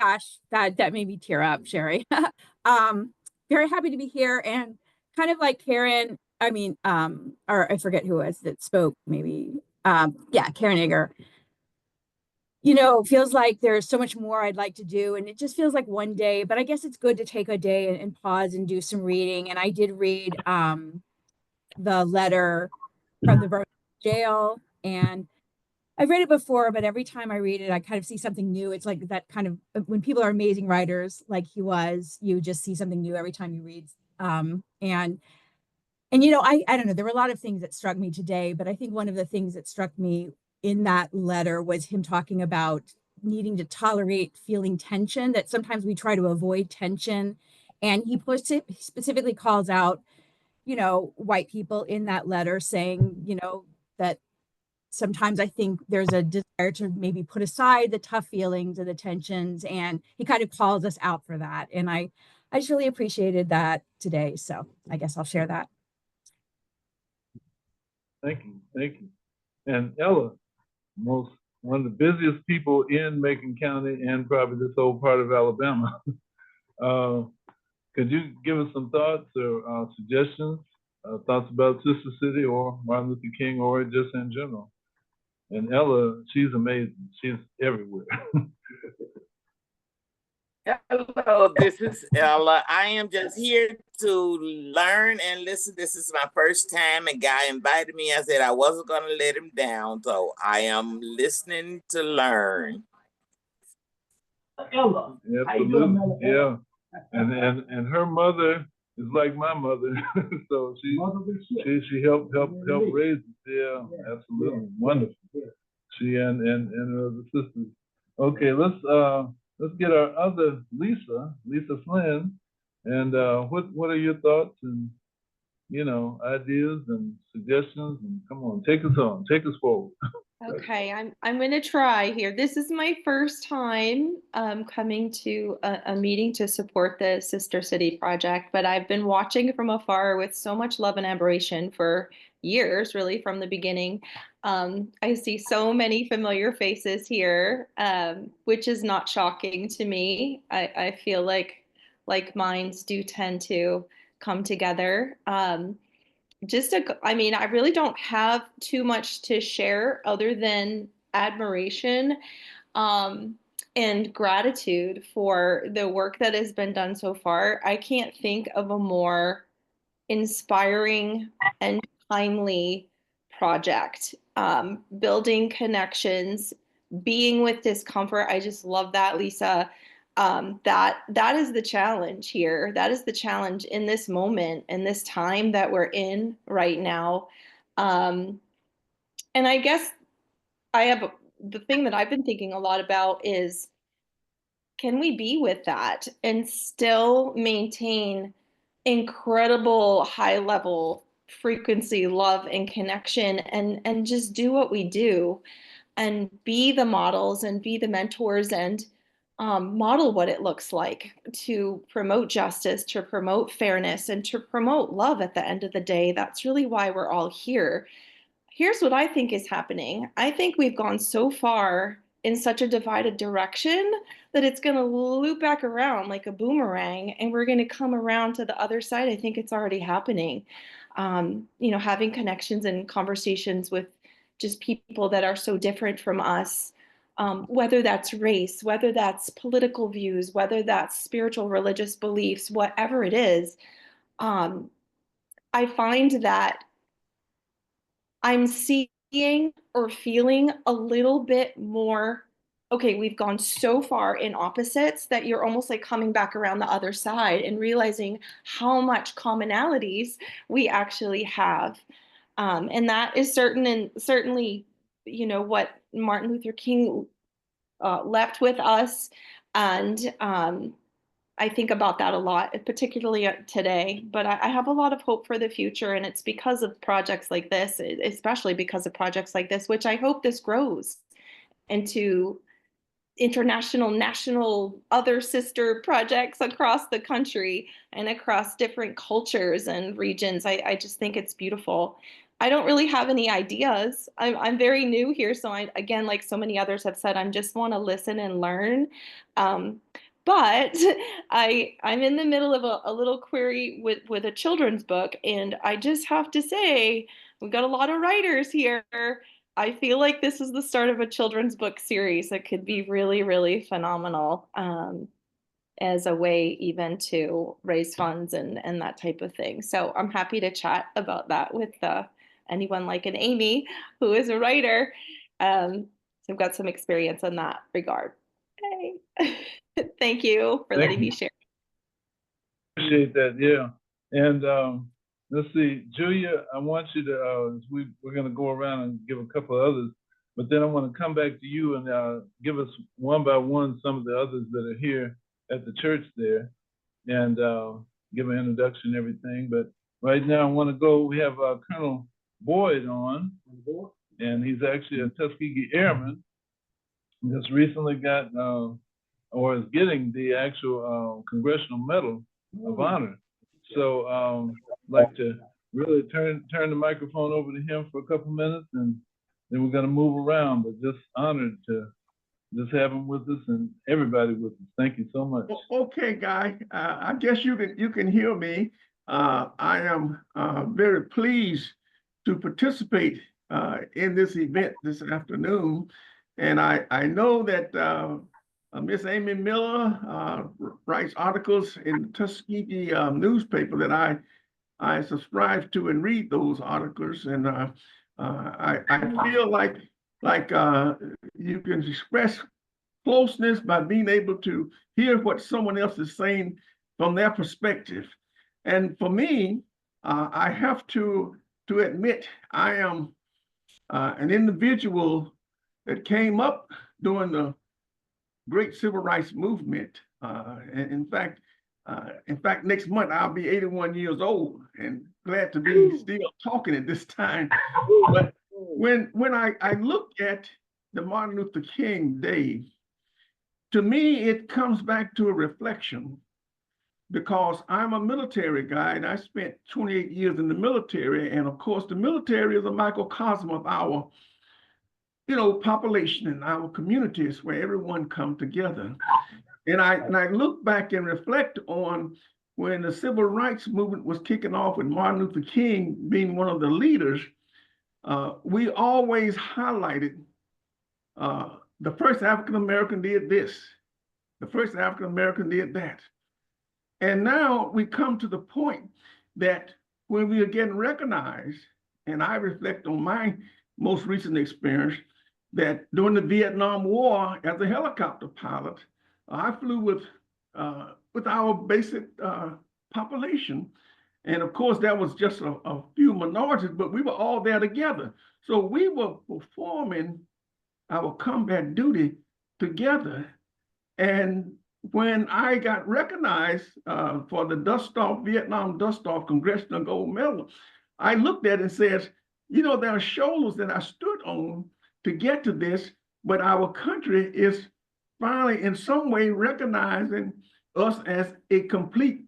Gosh, that made me tear up, Sherry. Very happy to be here, and kind of like Karen, or I forget who it was that spoke, maybe Karen Egger. Feels like there's so much more I'd like to do, and it just feels like one day, but I guess it's good to take a day and pause and do some reading. And I did read the letter from the Birmingham jail, and I've read it before, but every time I read it, I kind of see something new. It's like that kind of, when people are amazing writers like he was, you just see something new every time you read. I don't know, there were a lot of things that struck me today, but I think one of the things that struck me in that letter was him talking about needing to tolerate feeling tension, that sometimes we try to avoid tension. And he specifically calls out, white people in that letter, saying, that sometimes I think there's a desire to maybe put aside the tough feelings and the tensions, and he kind of calls us out for that. And I I just really appreciated that today. So I guess I'll share that. Thank you, thank you. And Ella, one of the busiest people in Macon County and probably this whole part of Alabama. Could you give us some thoughts or suggestions, thoughts about Sister City or Martin Luther King or just in general? And Ella, she's amazing. She's everywhere. Hello, this is Ella. I am just here to learn and listen. This is my first time. A guy invited me. I said I wasn't going to let him down. So I am listening to learn. Ella. Absolutely. Yeah. And her mother is like my mother. So she helped raise us. Yeah, absolutely. Wonderful. She and her other sisters. Okay, let's get our other Lisa Flynn. And what are your thoughts and ideas and suggestions? And come on, take us forward. Okay, I'm gonna try here. This is my first time coming to a meeting to support the Sister City project, but I've been watching from afar with so much love and admiration for years, really from the beginning. I see so many familiar faces here, which is not shocking to me. I feel like minds do tend to come together. I mean, I really don't have too much to share other than admiration and gratitude for the work that has been done so far. I can't think of a more inspiring and timely project. Building connections, being with discomfort. I just love that, Lisa. That is the challenge here. That is the challenge in this moment, in this time that we're in right now. And I guess the thing that I've been thinking a lot about is, can we be with that and still maintain incredible high level frequency, love, and connection, and just do what we do and be the models and be the mentors and model what it looks like to promote justice, to promote fairness, and to promote love at the end of the day. That's really why we're all here. Here's what I think is happening. I think we've gone so far in such a divided direction that it's going to loop back around like a boomerang, and we're going to come around to the other side. I think it's already happening. Having connections and conversations with just people that are so different from us, whether that's race, whether that's political views, whether that's spiritual, religious beliefs, whatever it is, I find that I'm seeing or feeling a little bit more, okay, we've gone so far in opposites that you're almost like coming back around the other side and realizing how much commonalities we actually have. And that is certainly, what Martin Luther King left with us. And I think about that a lot, particularly today, but I have a lot of hope for the future. And it's because of projects like this, especially because of projects like this, which I hope this grows into international, national, other sister projects across the country and across different cultures and regions. I just think it's beautiful. I don't really have any ideas. I'm very new here. So again, like so many others have said, I just want to listen and learn. But I'm in the middle of a little query with a children's book, and I just have to say, we've got a lot of writers here. I feel like this is the start of a children's book series that could be really, really phenomenal as a way even to raise funds and that type of thing. So I'm happy to chat about that with anyone like an Amy, who is a writer. So I've got some experience in that regard. Okay. Thank you for letting me share. Appreciate that, yeah. And let's see, Julia, I want you to, we're going to go around and give a couple of others, but then I want to come back to you and give us one by one some of the others that are here at the church there and give an introduction and everything. But right now I want to go, we have Colonel Boyd on, and he's actually a Tuskegee Airman. Just recently got, or is getting the actual Congressional Medal of honor. So like to really turn the microphone over to him for a couple minutes, and then we're gonna move around, but just honored to just have him with us and everybody with us. Thank you so much. Okay, Guy, I guess you can hear me. I am very pleased to participate in this event this afternoon. And I know that Miss Amy Miller writes articles in the Tuskegee newspaper that I subscribe to and read those articles. And I feel like you can express closeness by being able to hear what someone else is saying from their perspective. And for me, I have to admit, I am an individual that came up during the great civil rights movement. And in fact, next month I'll be 81 years old and glad to be still talking at this time. But when I look at the Martin Luther King Day, to me, it comes back to a reflection, because I'm a military guy and I spent 28 years in the military. And of course, the military is a microcosm of our, population and our communities where everyone come together. And I look back and reflect on when the civil rights movement was kicking off with Martin Luther King being one of the leaders. We always highlighted the first African-American did this. The first African-American did that. And now we come to the point that when we are getting recognized, and I reflect on my most recent experience, that during the Vietnam War as a helicopter pilot, I flew with our basic population. And of course, that was just a few minorities, but we were all there together. So we were performing our combat duty together. And when I got recognized for the Vietnam Dust-Off Congressional Gold Medal, I looked at it and said, there are shoulders that I stood on to get to this, but our country is finally in some way recognizing us as a complete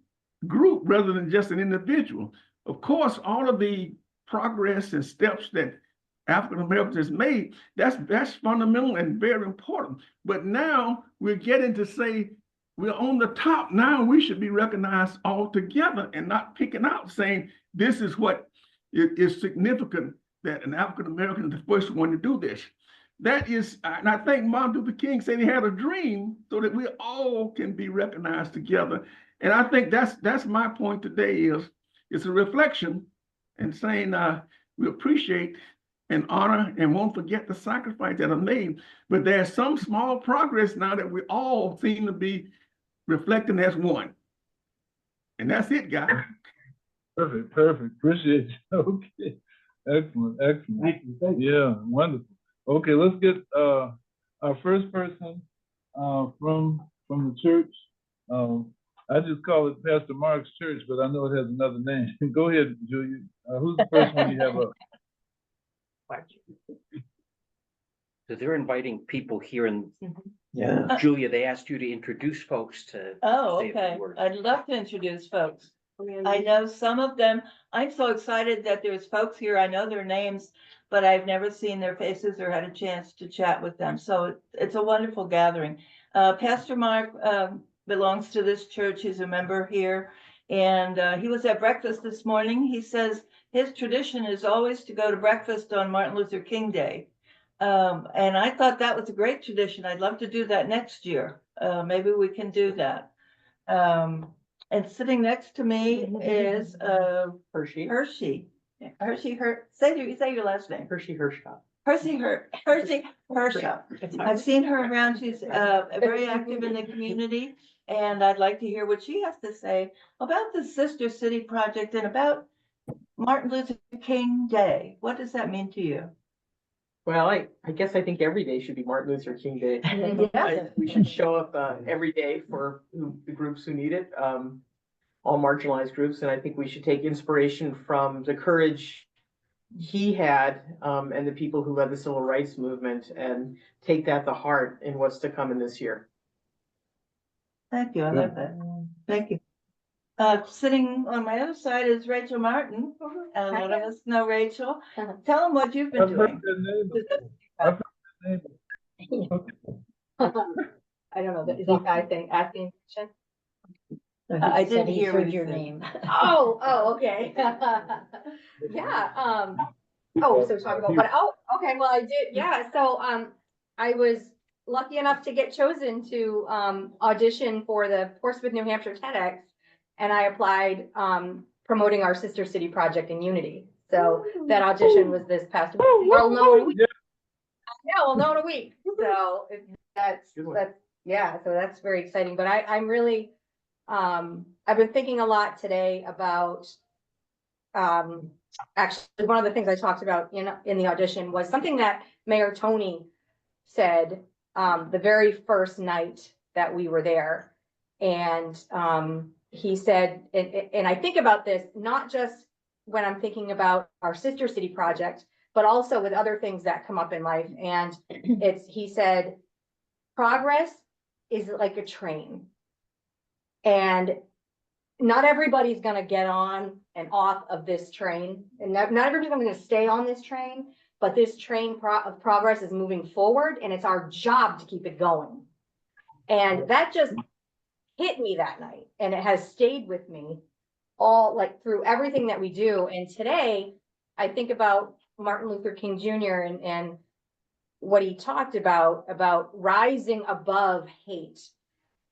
group rather than just an individual. Of course, all of the progress and steps that African Americans has made, that's fundamental and very important. But now we're getting to say we're on the top. Now we should be recognized all together and not picking out saying this is what is significant, that an African American is the first one to do this. That is, and I think Martin Luther King said he had a dream so that we all can be recognized together. And I think that's my point today is it's a reflection and saying we appreciate and honor and won't forget the sacrifice that are made. But there's some small progress now that we all seem to be reflecting as one. And that's it, guys. Perfect. Appreciate you. Okay. Excellent. Thank you. Yeah, wonderful. Okay, let's get our first person from the church. I just call it Pastor Mark's church, but I know it has another name. Go ahead, Julia. Who's the first one you have up? So they're inviting people here, and Yeah. Julia, they asked you to introduce folks to. Oh, say a few okay. words. I'd love to introduce folks. I know some of them. I'm so excited that there's folks here. I know their names, but I've never seen their faces or had a chance to chat with them. So it's a wonderful gathering. Pastor Mark belongs to this church. He's a member here. And he was at breakfast this morning. He says his tradition is always to go to breakfast on Martin Luther King Day. And I thought that was a great tradition. I'd love to do that next year. Maybe we can do that. And sitting next to me is Hershey. Say your last name. Hershey Hershaw. Hershey Hershaw. I've seen her around. She's very active in the community, and I'd like to hear what she has to say about the Sister City Project and about Martin Luther King Day. What does that mean to you? Well, I guess I think every day should be Martin Luther King Day. Yes. We should show up every day for the groups who need it, all marginalized groups. And I think we should take inspiration from the courage he had and the people who led the civil rights movement and take that to heart in what's to come in this year. Thank you. I love that. Thank you. Sitting on my other side is Rachel Martin. A lot of us know Rachel. Tell them what you've been I've heard doing. that name before. I've heard that name before. I don't know, is that guy thing asking a question? I He said didn't he hear what heard he your said. name. Oh, okay. Yeah, so talk about what, okay, well, I did, yeah, so, I was lucky enough to get chosen to, audition for the Portsmouth, New Hampshire TEDx. And I applied, promoting our sister city project in Unity. So that audition was this past week. Well, no, in a week. Yeah, well, no, in a week. So that's, yeah, so that's very exciting. But I'm really, I've been thinking a lot today about, actually, one of the things I talked about in the audition was something that Mayor Tony said, the very first night that we were there. And, he said, and I think about this, not just when I'm thinking about our sister city project, but also with other things that come up in life. And he said, progress is like a train. And not everybody's going to get on and off of this train. And not everybody's going to stay on this train, but this train of progress is moving forward, and it's our job to keep it going. And that just hit me that night, and it has stayed with me all, like, through everything that we do. And today I think about Martin Luther King Jr. and what he talked about rising above hate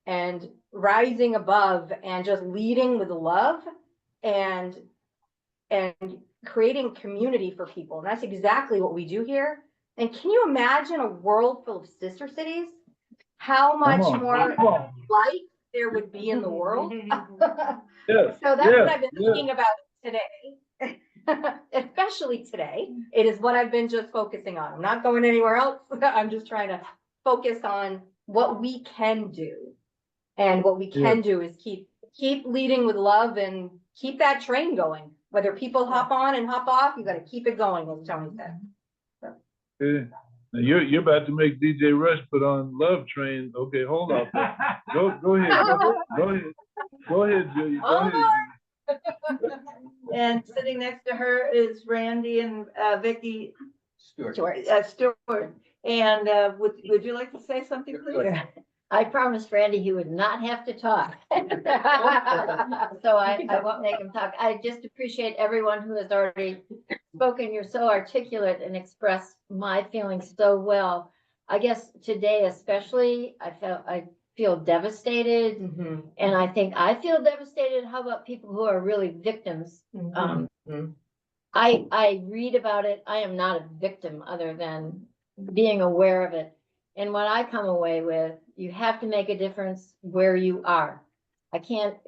and rising above and just leading with love and creating community for people. And that's exactly what we do here. And can you imagine a world full of sister cities? How much more light there would be in the world? Yes, So that's what I've been thinking about today. Especially today. It is what I've been just focusing on. I'm not going anywhere else. I'm just trying to focus on what we can do. And what we can do is keep leading with love and keep that train going. Whether people hop on and hop off, you got to keep it going, as Tony said. Okay. Now you're about to make DJ Rush put on Love Train. Okay, hold on. Go ahead. Go ahead, Julia. Go ahead. And sitting next to her is Randy and Vicky Stewart. And would you like to say something, please? I promised Randy he would not have to talk. So I won't make him talk. I just appreciate everyone who has already spoken. You're so articulate and express my feelings so well. I guess today especially, I feel devastated. And I think I feel devastated. How about people who are really victims? I read about it. I am not a victim other than being aware of it. And what I come away with, you have to make a difference where you are. I can't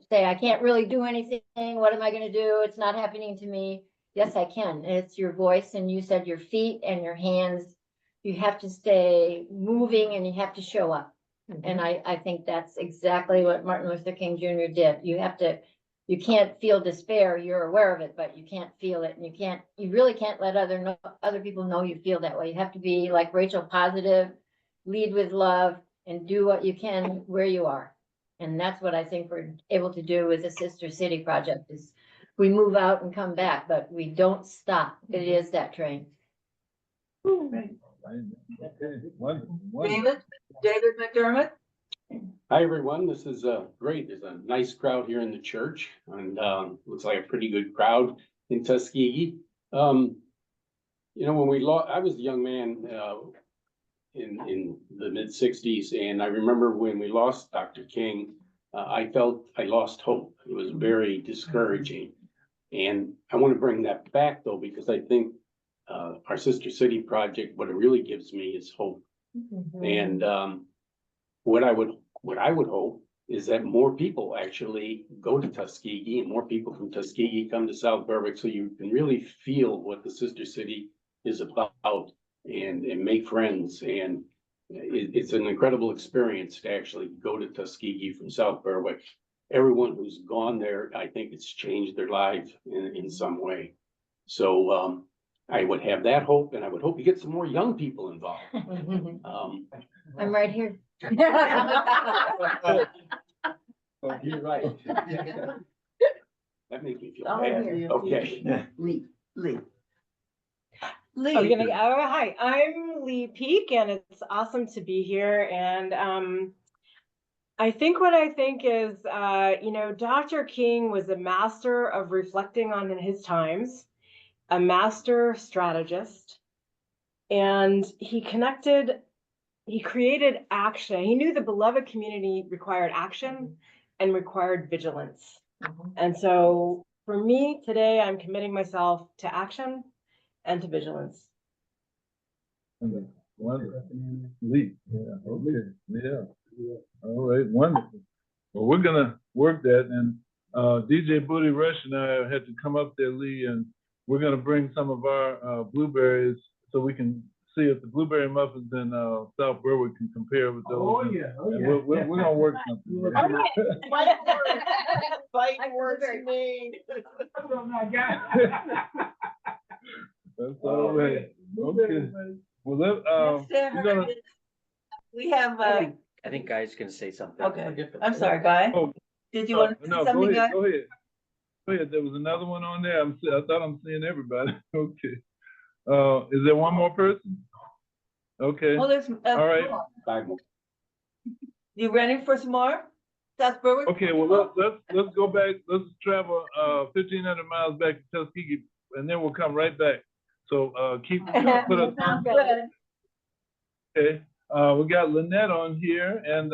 say I can't really do anything. What am I going to do? It's not happening to me. Yes, I can. It's your voice, and you said your feet and your hands. You have to stay moving, and you have to show up. And I think that's exactly what Martin Luther King Jr. did. You can't feel despair. You're aware of it, but you can't feel it. And you really can't let other people know you feel that way. You have to be like Rachel, positive, lead with love, and do what you can where you are. And that's what I think we're able to do with the Sister City Project is we move out and come back, but we don't stop. It is that train. David McDermott. Hi, everyone. This is great. There's a nice crowd here in the church, and looks like a pretty good crowd in Tuskegee. When we lost, I was a young man in the mid '60s, and I remember when we lost Dr. King, I felt I lost hope. It was very discouraging, and I want to bring that back though, because I think our Sister City project, what it really gives me is hope. And what I would hope is that more people actually go to Tuskegee and more people from Tuskegee come to South Berwick, so you can really feel what the Sister City is about and make friends. And it's an incredible experience to actually go to Tuskegee from South Berwick. Everyone who's gone there, I think it's changed their lives in some way. So I would have that hope, and I would hope you get some more young people involved. I'm right here. Oh, you're right. That makes me feel I'll bad. hear you. Okay. Lee. Oh, you're gonna, oh, hi, I'm Lee Peak, and it's awesome to be here. And I think what I think is, Dr. King was a master of reflecting on his times, a master strategist, and he created action. He knew the beloved community required action and required vigilance. And so for me today, I'm committing myself to action and to vigilance. Wonderful. Lee, yeah, okay, yeah. All right, wonderful. Well, we're gonna work that, and DJ Booty Rush and I had to come up there, Lee, and we're gonna bring some of our blueberries so we can see if the blueberry muffins in South Berwick can compare with those. Oh, yeah, oh, And yeah. we're gonna work something. Fighting words made. That's all right. Okay. Well, we're gonna. We have, I think Guy's gonna say something. okay, I'm sorry, Guy. Oh, Did you want to say no, something, go Guy? ahead, go ahead. Go ahead. There was another one on there. I thought I'm seeing everybody. Okay. Is there one more person? Okay. Oh, there's, all right. You ready for some more? South Berwick? Okay. Well, let's go back. Let's travel 1,500 miles back to Tuskegee, and then we'll come right back. So put us on. Okay. We got Lynette on here, and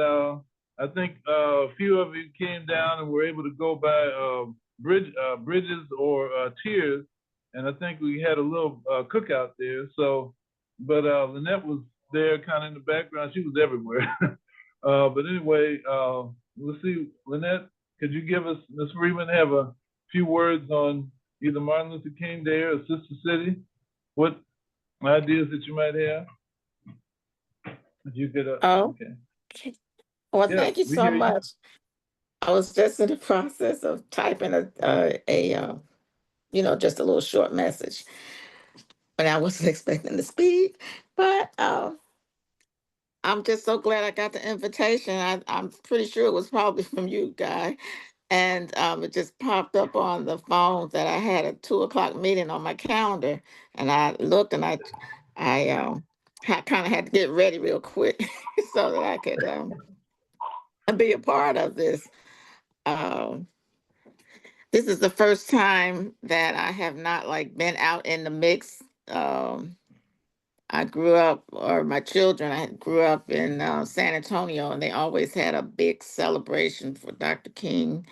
I think a few of you came down and were able to go by Bridges or Tears, and I think we had a little cookout there. So, but Lynette was there kind of in the background. She was everywhere. But anyway, we'll see. Lynette, could you give us, Ms. Freeman, have a few words on either Martin Luther King Day or Sister City? What ideas that you might have? If you could, okay. Well, Yeah, thank you we so hear you. much. I was just in the process of typing just a little short message, but I wasn't expecting to speak. But I'm just so glad I got the invitation. I'm pretty sure it was probably from you, Guy. And it just popped up on the phone that I had a 2:00 meeting on my calendar, and I looked and I kind of had to get ready real quick so that I could be a part of this. This is the first time that I have not been out in the mix. I grew up, or my children, I grew up in San Antonio, and they always had a big celebration for Dr. King,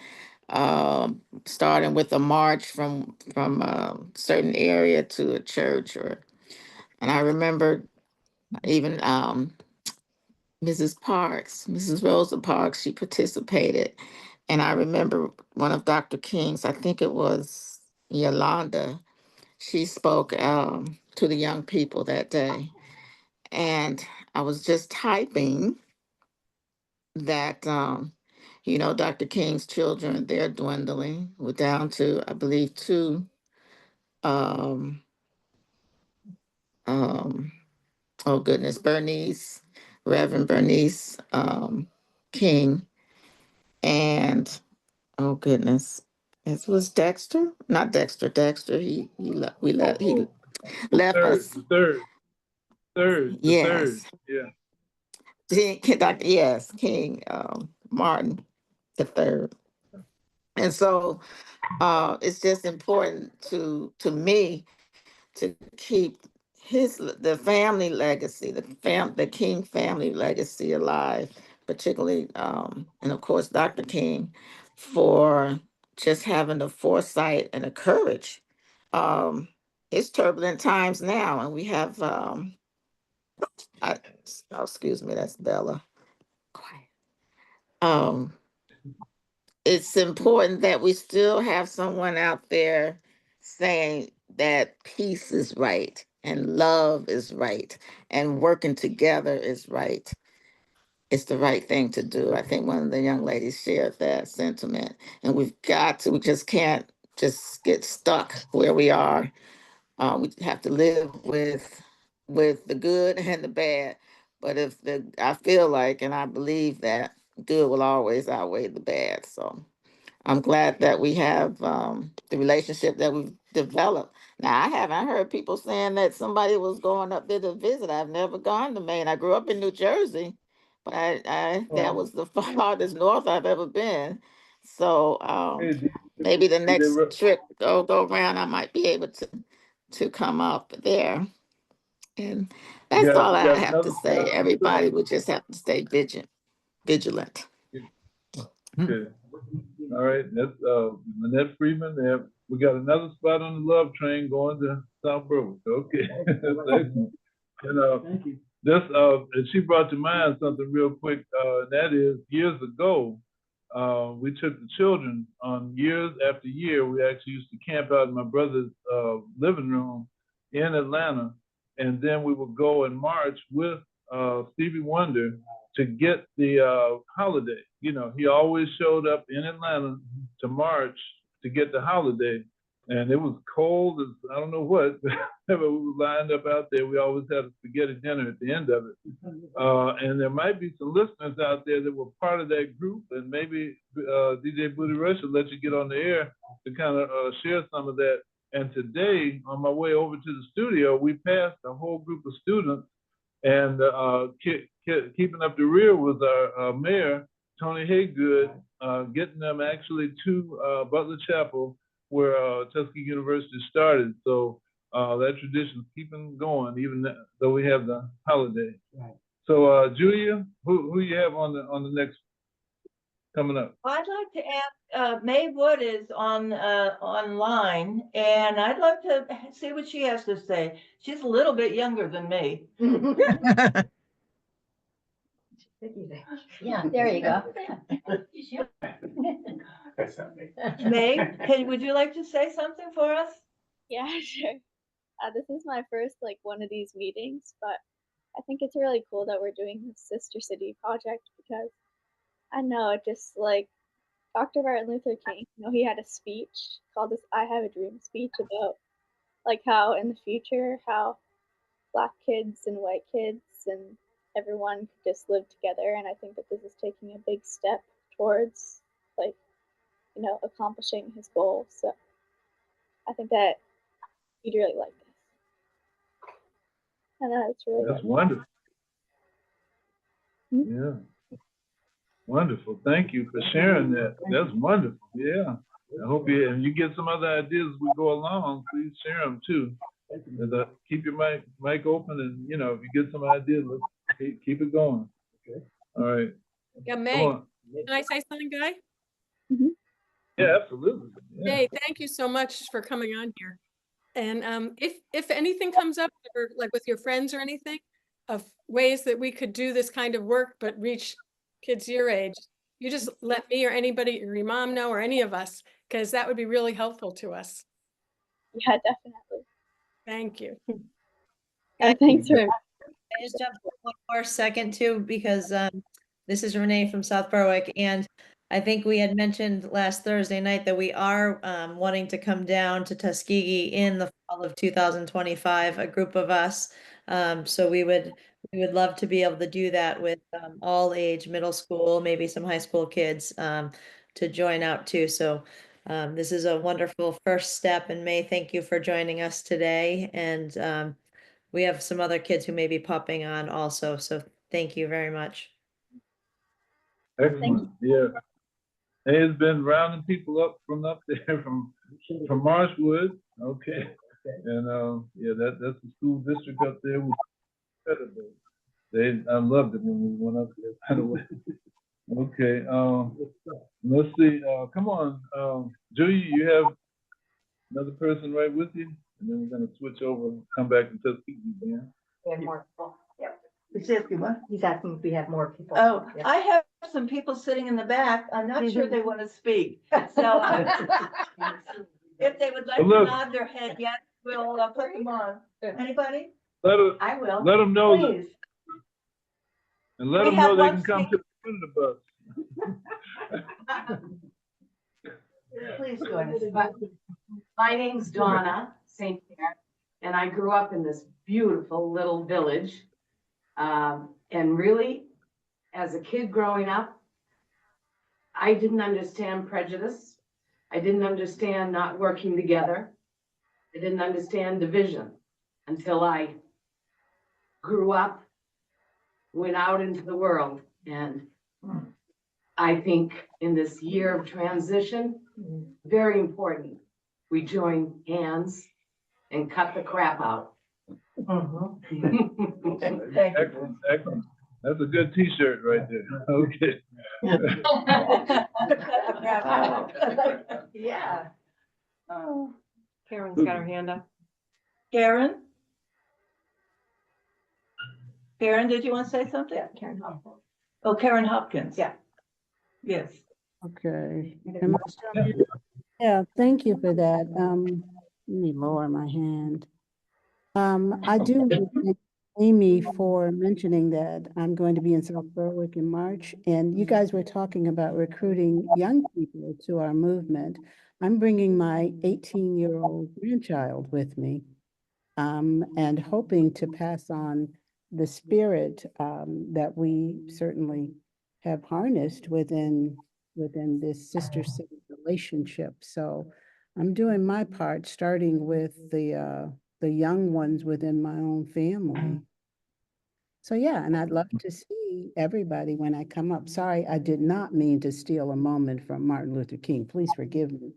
starting with a march from a certain area to a church. And I remember even Mrs. Rosa Parks, she participated. And I remember one of Dr. King's, I think it was Yolanda, she spoke to the young people that day. And I was just typing that, Dr. King's children, they're dwindling. We're down to, I believe, two. Um, oh goodness, Reverend Bernice King, and oh goodness, it was Dexter, not Dexter. Dexter, he left us. The third, Yes. yeah. Yes, King Martin the third. And so it's just important to me to keep the family legacy, the King family legacy alive, particularly and of course Dr. King, for just having the foresight and the courage. It's turbulent times now, and we have excuse me, that's Bella. Quiet. It's important that we still have someone out there saying that peace is right and love is right and working together is right. It's the right thing to do. I think one of the young ladies shared that sentiment, and we just can't just get stuck where we are. We have to live with the good and the bad. But I feel like, and I believe that good will always outweigh the bad. So I'm glad that we have the relationship that we've developed. Now, I haven't heard people saying that somebody was going up there to visit. I've never gone to Maine. I grew up in New Jersey, but that was the farthest north I've ever been. So maybe the next trip go around, I might be able to come up there. And that's all I have to say. Everybody would just have to stay vigilant. Okay. All right, that's Manette Freeman. We got another spot on the love train going to South Berwick. Okay. That's excellent. And Thank you. this and she brought to mind something real quick. That is years ago, we took the children on years after year. We actually used to camp out in my brother's living room in Atlanta, and then we would go and march with Stevie Wonder to get the holiday. You know, he always showed up in Atlanta to march to get the holiday. And it was cold as I don't know what, but we were lined up out there. We always had a spaghetti dinner at the end of it. And there might be some listeners out there that were part of that group, and maybe DJ Booty Rush will let you get on the air to kind of share some of that. And today, on my way over to the studio, we passed a whole group of students, and keeping up the rear was our mayor, Tony Haygood, getting them actually to Butler Chapel, where Tuskegee University started. So that tradition is keeping going, even though we have the holiday. Right. So Julia, who you have on the next coming up? I'd like to ask, May Wood is online, and I'd like to see what she has to say. She's a little bit younger than me. Yeah, there you go. May, would you like to say something for us? Yeah, sure. This is my first one of these meetings, but I think it's really cool that we're doing this Sister City project because I know it just Dr. Martin Luther King, he had a speech called this I Have a Dream speech about how in the future, how Black kids and white kids and everyone could just live together. And I think that this is taking a big step towards accomplishing his goal. So I think that you'd really like this. And it's really That's wonderful. Yeah. Wonderful. Thank you for sharing that. That's wonderful. Yeah. I hope you get some other ideas as we go along. Please share them too. Keep your mic open, and if you get some ideas, let's keep it going. Okay. All right. Yeah, May. Can I say something, Guy? Mm-hmm. Yeah, absolutely. Yeah. May, thank you so much for coming on here. And if anything comes up, or with your friends or anything, of ways that we could do this kind of work but reach kids your age, you just let me or anybody or your mom know, or any of us, because that would be really helpful to us. Yeah, definitely. Thank you. Thanks for. Can I just jump one more second too, because this is Renee from South Berwick, and I think we had mentioned last Thursday night that we are wanting to come down to Tuskegee in the fall of 2025, a group of us. So we would love to be able to do that with all age middle school, maybe some high school kids to join out too. So this is a wonderful first step, and May, thank you for joining us today. And we have some other kids who may be popping on also. So thank you very much. Excellent. Yeah. It's been rounding people up from up there from Marshwood. Okay. And yeah, that's the school district up there. I loved it when we went up there, by the way. Okay. Let's see. Come on. Julia, you have another person right with you? And then we're gonna switch over and come back and Tuskegee again. We have more people. Yep. He's asking what? He's asking if we have more people. Oh, Yeah. I have some people sitting in the back. I'm not sure they want to speak. So if they would like to nod their head, yes, we'll put them on. Anybody? I will. Let them know. Please. And let them know they can come to the front of the bus. Please join us. My name's Donna St. Pierre, and I grew up in this beautiful little village. And really, as a kid growing up, I didn't understand prejudice. I didn't understand not working together. I didn't understand division until I grew up, went out into the world. And I think in this year of transition, very important, we join hands and cut the crap out. Excellent, excellent. That's a good T-shirt right there. Okay. Yeah. Oh, Karen's got her hand up. Karen? Karen, did you want to say something? Yeah, Karen Hopkins. Oh, Karen Hopkins. Yeah. Yes. Okay. Am I still here? Yeah, thank you for that. Let me lower my hand. I do want to thank Amy for mentioning that I'm going to be in South Berwick in March, and you guys were talking about recruiting young people to our movement. I'm bringing my 18-year-old grandchild with me, and hoping to pass on the spirit that we certainly have harnessed within this sister city relationship. So I'm doing my part, starting with the young ones within my own family. So yeah, and I'd love to see everybody when I come up. Sorry, I did not mean to steal a moment from Martin Luther King. Please forgive me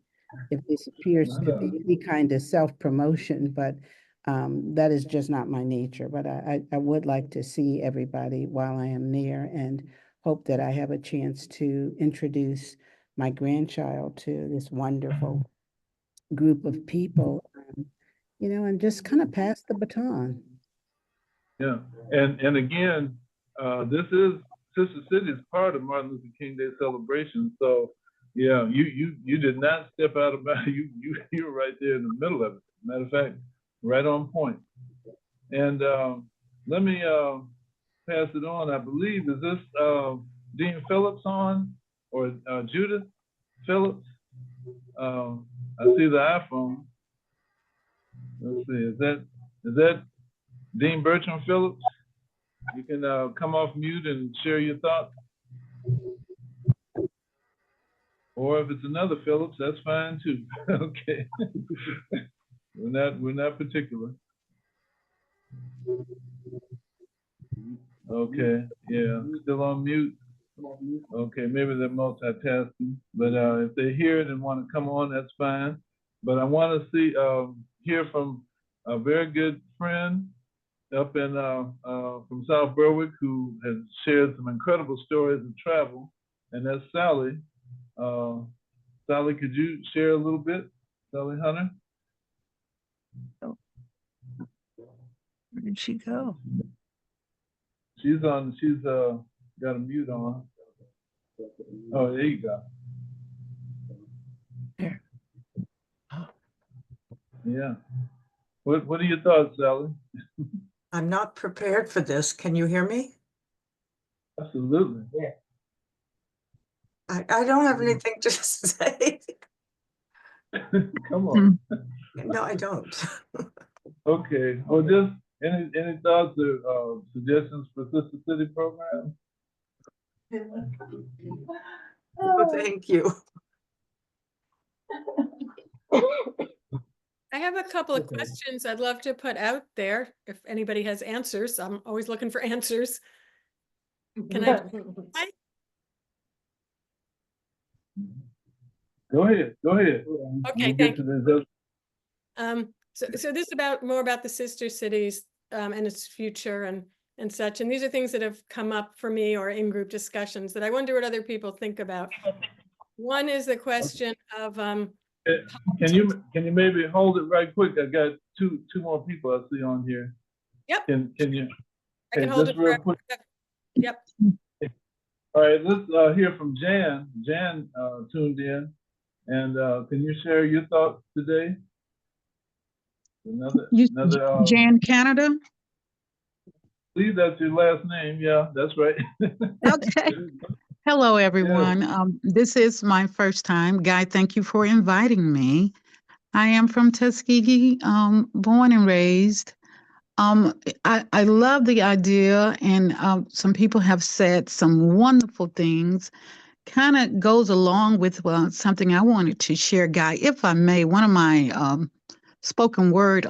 if this appears to be any kind of self-promotion, but that is just not my nature. But I would like to see everybody while I am near, and hope that I have a chance to introduce my grandchild to this wonderful group of people, and just kind of pass the baton. Yeah, and again, this is Sister City is part of Martin Luther King Day celebration. So yeah, you did not step out of bounds. You were right there in the middle of it. Matter of fact, right on point. And let me pass it on. I believe, is this Dean Phillips on, or Judith Phillips? I see the iPhone. Let's see, is that Dean Bertram Phillips? You can come off mute and share your thoughts. Or if it's another Phillips, that's fine too. Okay. We're not particular. Okay, yeah, still on mute. Okay, maybe they're multitasking, but if they hear it and want to come on, that's fine. But I want to hear from a very good friend up in from South Berwick, who has shared some incredible stories of travel, and that's Sally. Sally, could you share a little bit? Sally Hunter? Where did she go? She's got a mute on. Oh, there you go. There. Yeah. What are your thoughts, Sally? I'm not prepared for this. Can you hear me? Absolutely. Yeah. I don't have anything to say. Come on. No, I don't. Okay. Well, just any thoughts or suggestions for Sister City program? Oh, thank you. I have a couple of questions I'd love to put out there if anybody has answers. I'm always looking for answers. Can I? Go ahead. Okay, thank you. So this is more about the sister cities and its future and such. And these are things that have come up for me or in group discussions that I wonder what other people think about. One is the question of can you maybe hold it right quick? I got two more people I see on here. Yep. Can you? I can hold it real quick. Yep. All right, let's hear from Jan. Jan tuned in, and can you share your thoughts today? Jan Canada? I believe that's your last name. Yeah, that's right. Okay. Hello, everyone. This is my first time. Guy, thank you for inviting me. I am from Tuskegee, born and raised. I love the idea, and some people have said some wonderful things. kind of goes along with something I wanted to share, Guy, if I may. One of my spoken word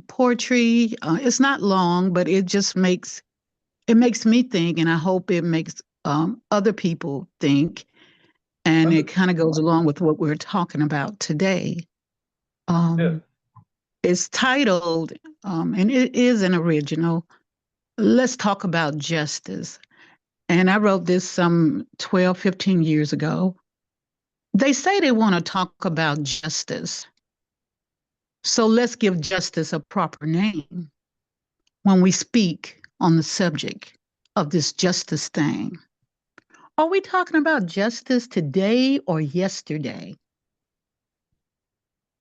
poetry. It's not long, but it makes me think, and I hope it makes other people think. And it kind of goes along with what we're talking about today. It's titled, and it is an original, Let's Talk About Justice. And I wrote this some 12, 15 years ago. They say they want to talk about justice. So let's give justice a proper name when we speak on the subject of this justice thing. Are we talking about justice today or yesterday?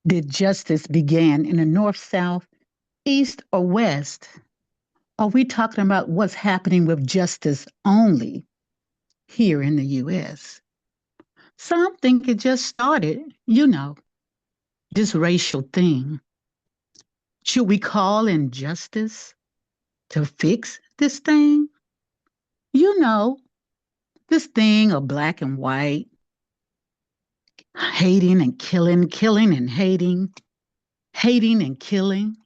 Did justice begin in the north, south, east, or west? Are we talking about what's happening with justice only here in the U.S.? Some think it just started, this racial thing. Should we call in justice to fix this thing? This thing of black and white, hating and killing, killing and hating, hating and killing,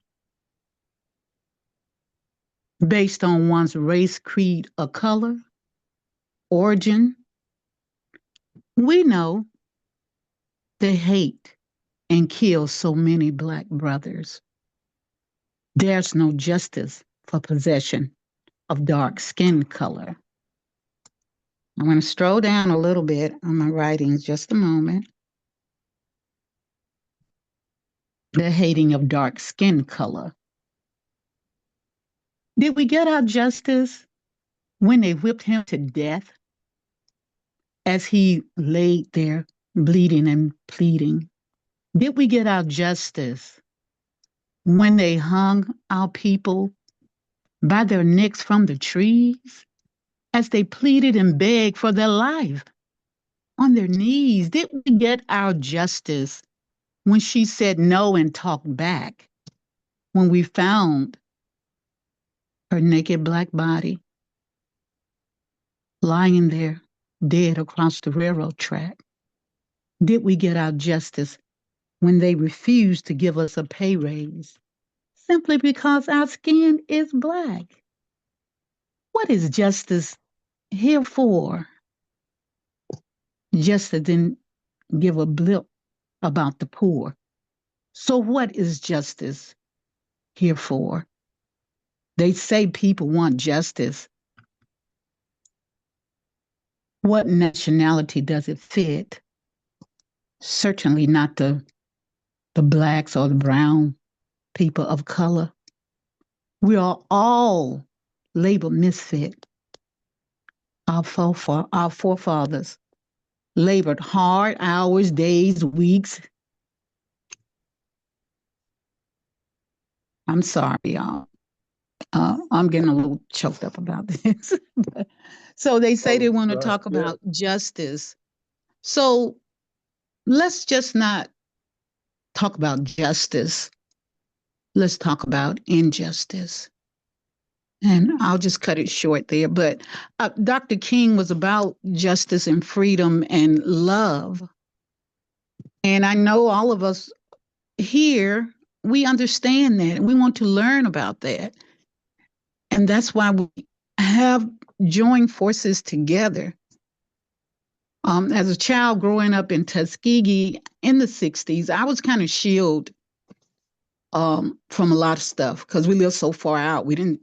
based on one's race, creed, or color, origin. We know they hate and kill so many Black brothers. There's no justice for possession of dark skin color. I'm going to stroll down a little bit on my writings just a moment. The hating of dark skin color. Did we get our justice when they whipped him to death as he laid there bleeding and pleading? Did we get our justice when they hung our people by their necks from the trees as they pleaded and begged for their life on their knees? Did we get our justice when she said no and talked back, when we found her naked Black body lying there dead across the railroad track? Did we get our justice when they refused to give us a pay raise simply because our skin is Black? What is justice here for? Justice didn't give a blip about the poor. So what is justice here for? They say people want justice. What nationality does it fit? Certainly not the Blacks or the brown people of color. We are all labeled misfit. Our forefathers labored hard hours, days, weeks. I'm sorry, y'all. I'm getting a little choked up about this. So they say they want to talk about justice. So let's just not talk about justice. Let's talk about injustice. And I'll just cut it short there. But Dr. King was about justice and freedom and love. And I know all of us here, we understand that. And we want to learn about that. And that's why we have joined forces together. As a child growing up in Tuskegee in the 60s, I was kind of shielded from a lot of stuff because we lived so far out. We didn't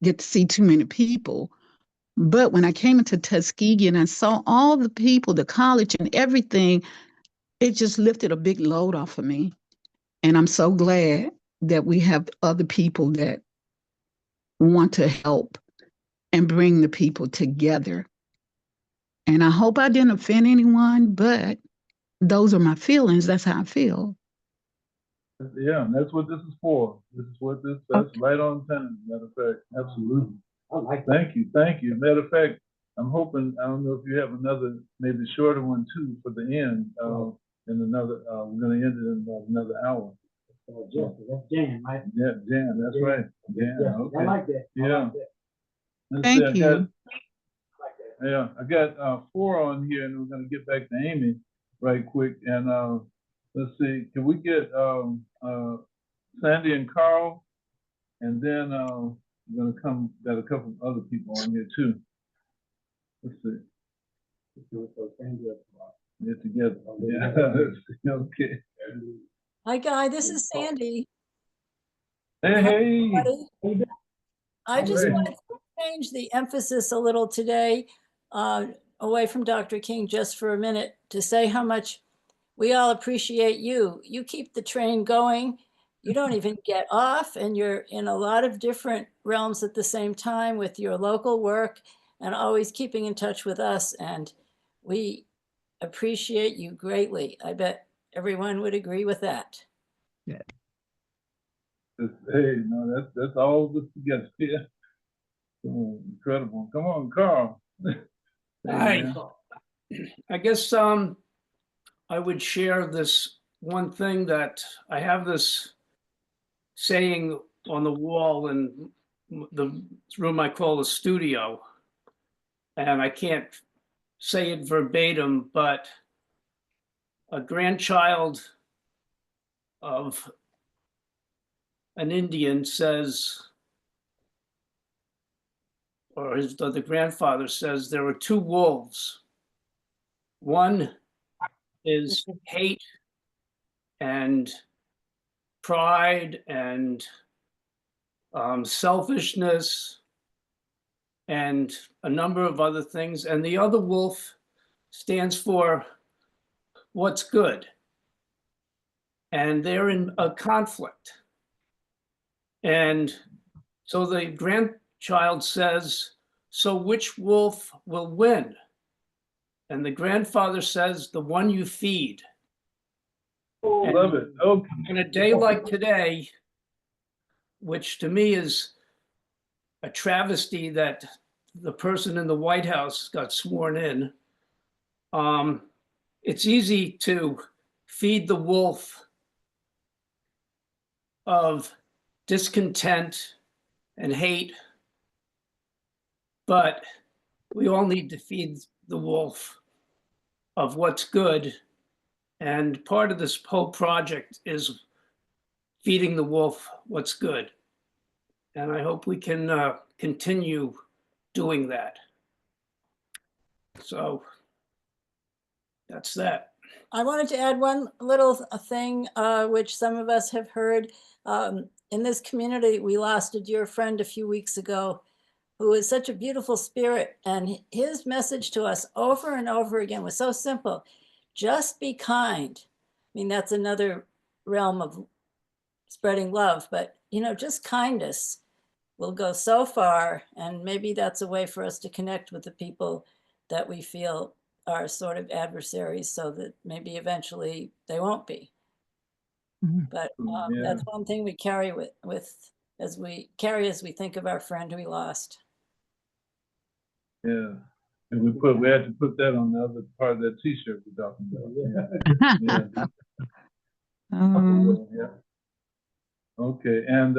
get to see too many people. But when I came into Tuskegee and I saw all the people, the college and everything, it just lifted a big load off of me. And I'm so glad that we have other people that want to help and bring the people together. And I hope I didn't offend anyone, but those are my feelings. That's how I feel. Yeah, and that's what this is for. That's right on time, matter of fact. Absolutely. Thank you. Matter of fact, I'm hoping, I don't know if you have another, maybe shorter one too for the end. In another, we're going to end it in another hour. That's Jan, right? Yeah, Jan, that's right. Jan, Yeah, okay. I like that. Yeah. Thank you. Yeah, I got 4 on here, and we're gonna get back to Amy right quick. And let's see, can we get Sandy and Carl, and then we're gonna got a couple of other people on here too. Let's see. Get together. Yeah. Okay. Hi, Guy. This is Sandy. Hey, hey. Everybody. I just Hey. wanted to change the emphasis a little today, away from Dr. King just for a minute, to say how much we all appreciate you. You keep the train going. You don't even get off, and you're in a lot of different realms at the same time with your local work and always keeping in touch with us. And we appreciate you greatly. I bet everyone would agree with that. Hey, no, that's all this together. Yeah. Oh, incredible. Come on, Carl. Hey, Hi. man. I guess I would share this one thing that I have this saying on the wall in the room I call the studio. And I can't say it verbatim, but a grandchild of an Indian says, or the grandfather says, there are 2 wolves. One is hate and pride and selfishness and a number of other things. And the other wolf stands for what's good. And they're in a conflict. And so the grandchild says, so which wolf will win? And the grandfather says, the one you feed. Oh, love it. Okay. On a day like today, which to me is a travesty that the person in the White House got sworn in, it's easy to feed the wolf of discontent and hate, but we all need to feed the wolf of what's good. And part of this whole project is feeding the wolf what's good. And I hope we can continue doing that. So that's that. I wanted to add one little thing, which some of us have heard. In this community, we lost a dear friend a few weeks ago who is such a beautiful spirit. And his message to us over and over again was so simple: just be kind. I mean, that's another realm of spreading love, but just kindness will go so far. And maybe that's a way for us to connect with the people that we feel are sort of adversaries, so that maybe eventually they won't be. But that's one thing we carry as we think of our friend we lost. Yeah. And we had to put that on the other part of that T-shirt we're talking about. Yeah. Okay. And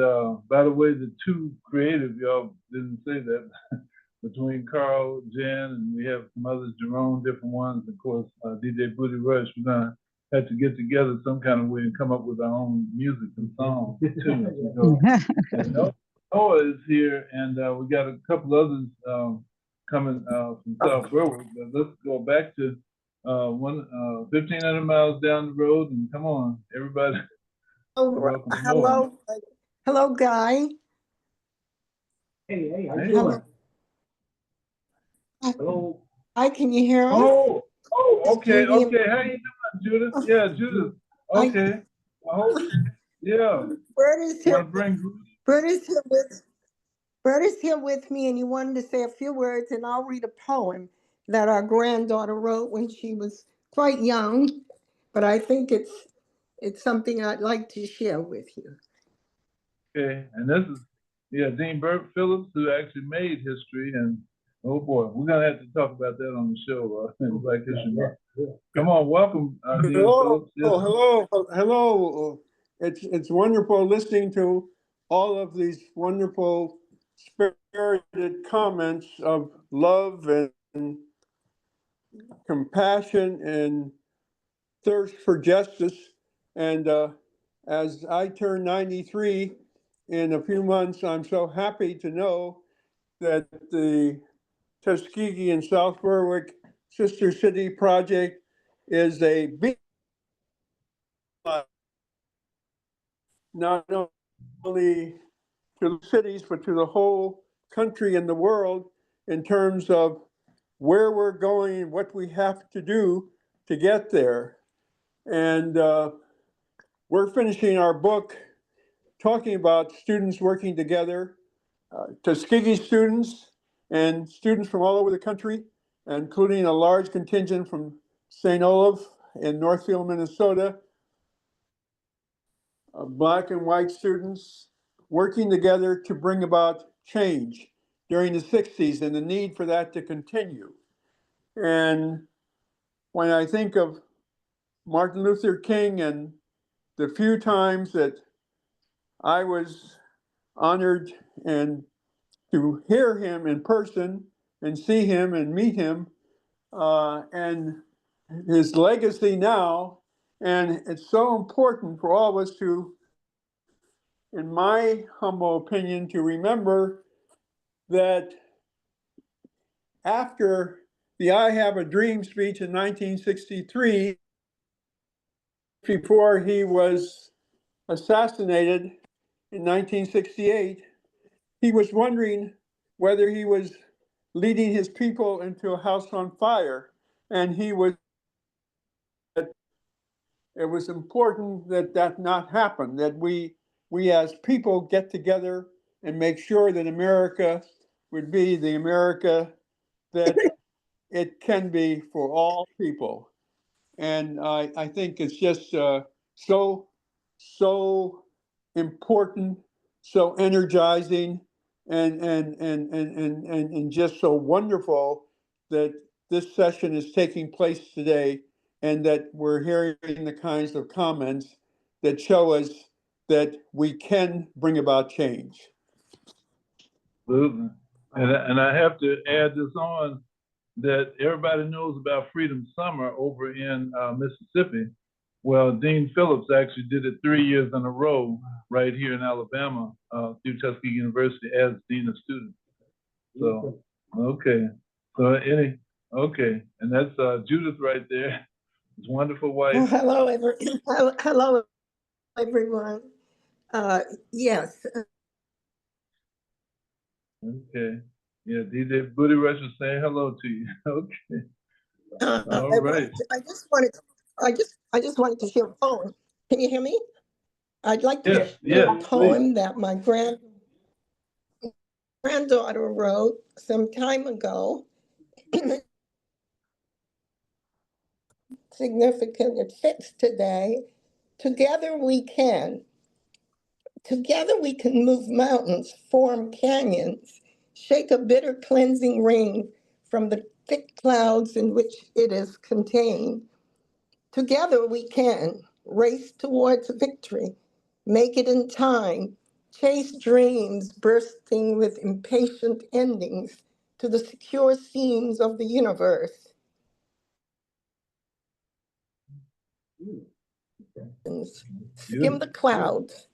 by the way, the 2 creative, y'all didn't say that, between Carl, Jen, and we have some others, Jerome, different ones, of course, DJ Booty Rush. We're gonna have to get together some kind of way and come up with our own music and songs too. And Noah is here, and we got a couple others coming from South Berwick. But let's go back to 1,500 miles down the road, and come on, everybody. Hello, Guy. Hey, how you Hello. doing? Hello. Hi, can you hear us? Oh, okay. Judy and- How you doing, Judith? Yeah, Judith. Okay. Yeah. Bert is here. Wanna bring Bert is here with me, and he wanted to say a few words, and I'll read a poem that our granddaughter wrote when she was quite young, but I think it's something I'd like to share with you. Okay, and this is Dean Burt Phillips, who actually made history, and oh boy, we're gonna have to talk about that on the show in Black History Month. Come on, welcome, Dean Phillips. Yes. Hello. It's wonderful listening to all of these wonderful spirited comments of love compassion and thirst for justice. And as I turn 93 in a few months, I'm so happy to know that the Tuskegee and South Berwick Sister City project is a big, not only to the cities, but to the whole country and the world in terms of where we're going and what we have to do to get there. And we're finishing our book talking about students working together, Tuskegee students and students from all over the country, including a large contingent from St. Olaf in Northfield, Minnesota, Black and white students working together to bring about change during the 60s and the need for that to continue. And when I think of Martin Luther King and the few times that I was honored and to hear him in person and see him and meet him, and his legacy now, and it's so important for all of us to, in my humble opinion, to remember that after the I Have a Dream speech in 1963, before he was assassinated in 1968, he was wondering whether he was leading his people into a house on fire. And it was important that that not happen, that we as people get together and make sure that America would be the America that it can be for all people. And I think it's just so important, so energizing, and just so wonderful that this session is taking place today, and that we're hearing the kinds of comments that show us that we can bring about change. Absolutely. And I have to add this on, that everybody knows about Freedom Summer over in Mississippi. Well, Dean Phillips actually did it 3 years in a row right here in Alabama through Tuskegee University as Dean of Students. So, okay. So okay. And that's Judith right there. His wonderful wife. Hello, hello, everyone. Yes. Okay. Yeah, DJ Booty Rush is saying hello to you. Okay. All right. I just wanted to share a poem. Can you hear me? I'd like to share a poem that my granddaughter wrote some time ago. Significant, it fits today. Together we can. Together we can move mountains, form canyons, shake a bitter cleansing rain from the thick clouds in which it is contained. Together we can race towards victory, make it in time, chase dreams bursting with impatient endings to the secure seams of the universe. Skim the clouds.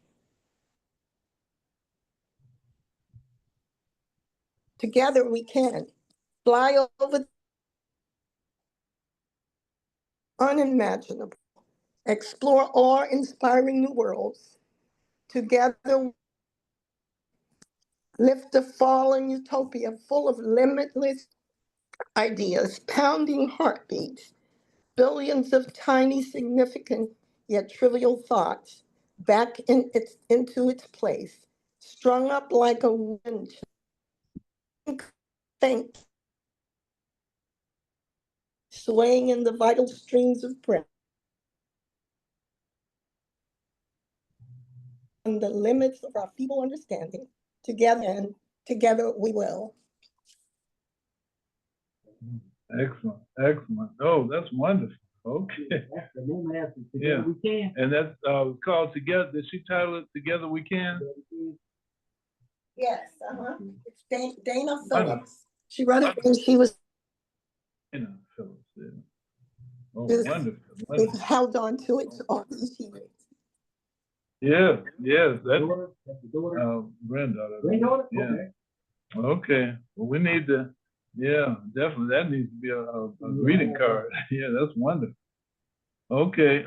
Together we can fly over unimaginable, explore awe-inspiring new worlds. Together, lift a fallen utopia full of limitless ideas, pounding heartbeats, billions of tiny, significant, yet trivial thoughts back into its place, strung up like a wind. Think, swaying in the vital streams of breath. On the limits of our feeble understanding, together and together we will. Excellent, excellent. Oh, that's wonderful. Okay. Yeah. We can. And that's called Together. Did she title it Together We Can? Yes, it's Dana Phillips. She wrote it when she was Phillips, yeah. Oh, It's, wonderful, it's wonderful. held on to it all these years. Yeah, yes, that, granddaughter. Granddaughter? Yeah. Okay. Okay, well, we need to, yeah, definitely, that needs to be a greeting card. Yeah, that's wonderful. Okay,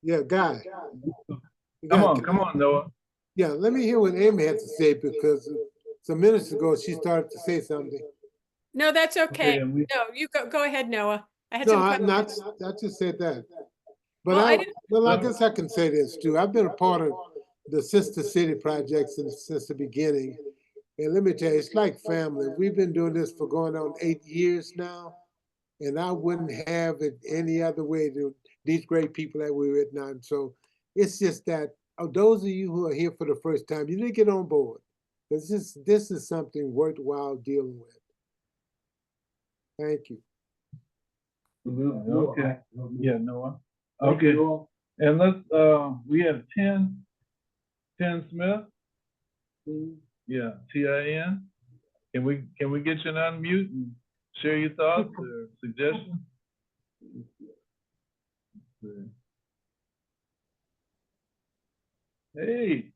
Yeah, Guy. come on, Noah. Yeah, let me hear what Amy had to say because some minutes ago she started to say something. No, that's okay. and we- No, you go ahead, Noah. I had No, some I questions. just said that. But Well, I didn't. I guess I can say this too. I've been a part of the Sister City project since the beginning. And let me tell you, it's like family. We've been doing this for going on 8 years now. And I wouldn't have it any other way than these great people that we're with now. And so it's just that those of you who are here for the first time, you need to get on board. This is something worthwhile dealing with. Thank you. Okay, yeah, Noah. Okay, and let's, we have Tin Smith. Yeah, TIN. Can we get you to unmute and share your thoughts or suggestions? Hey.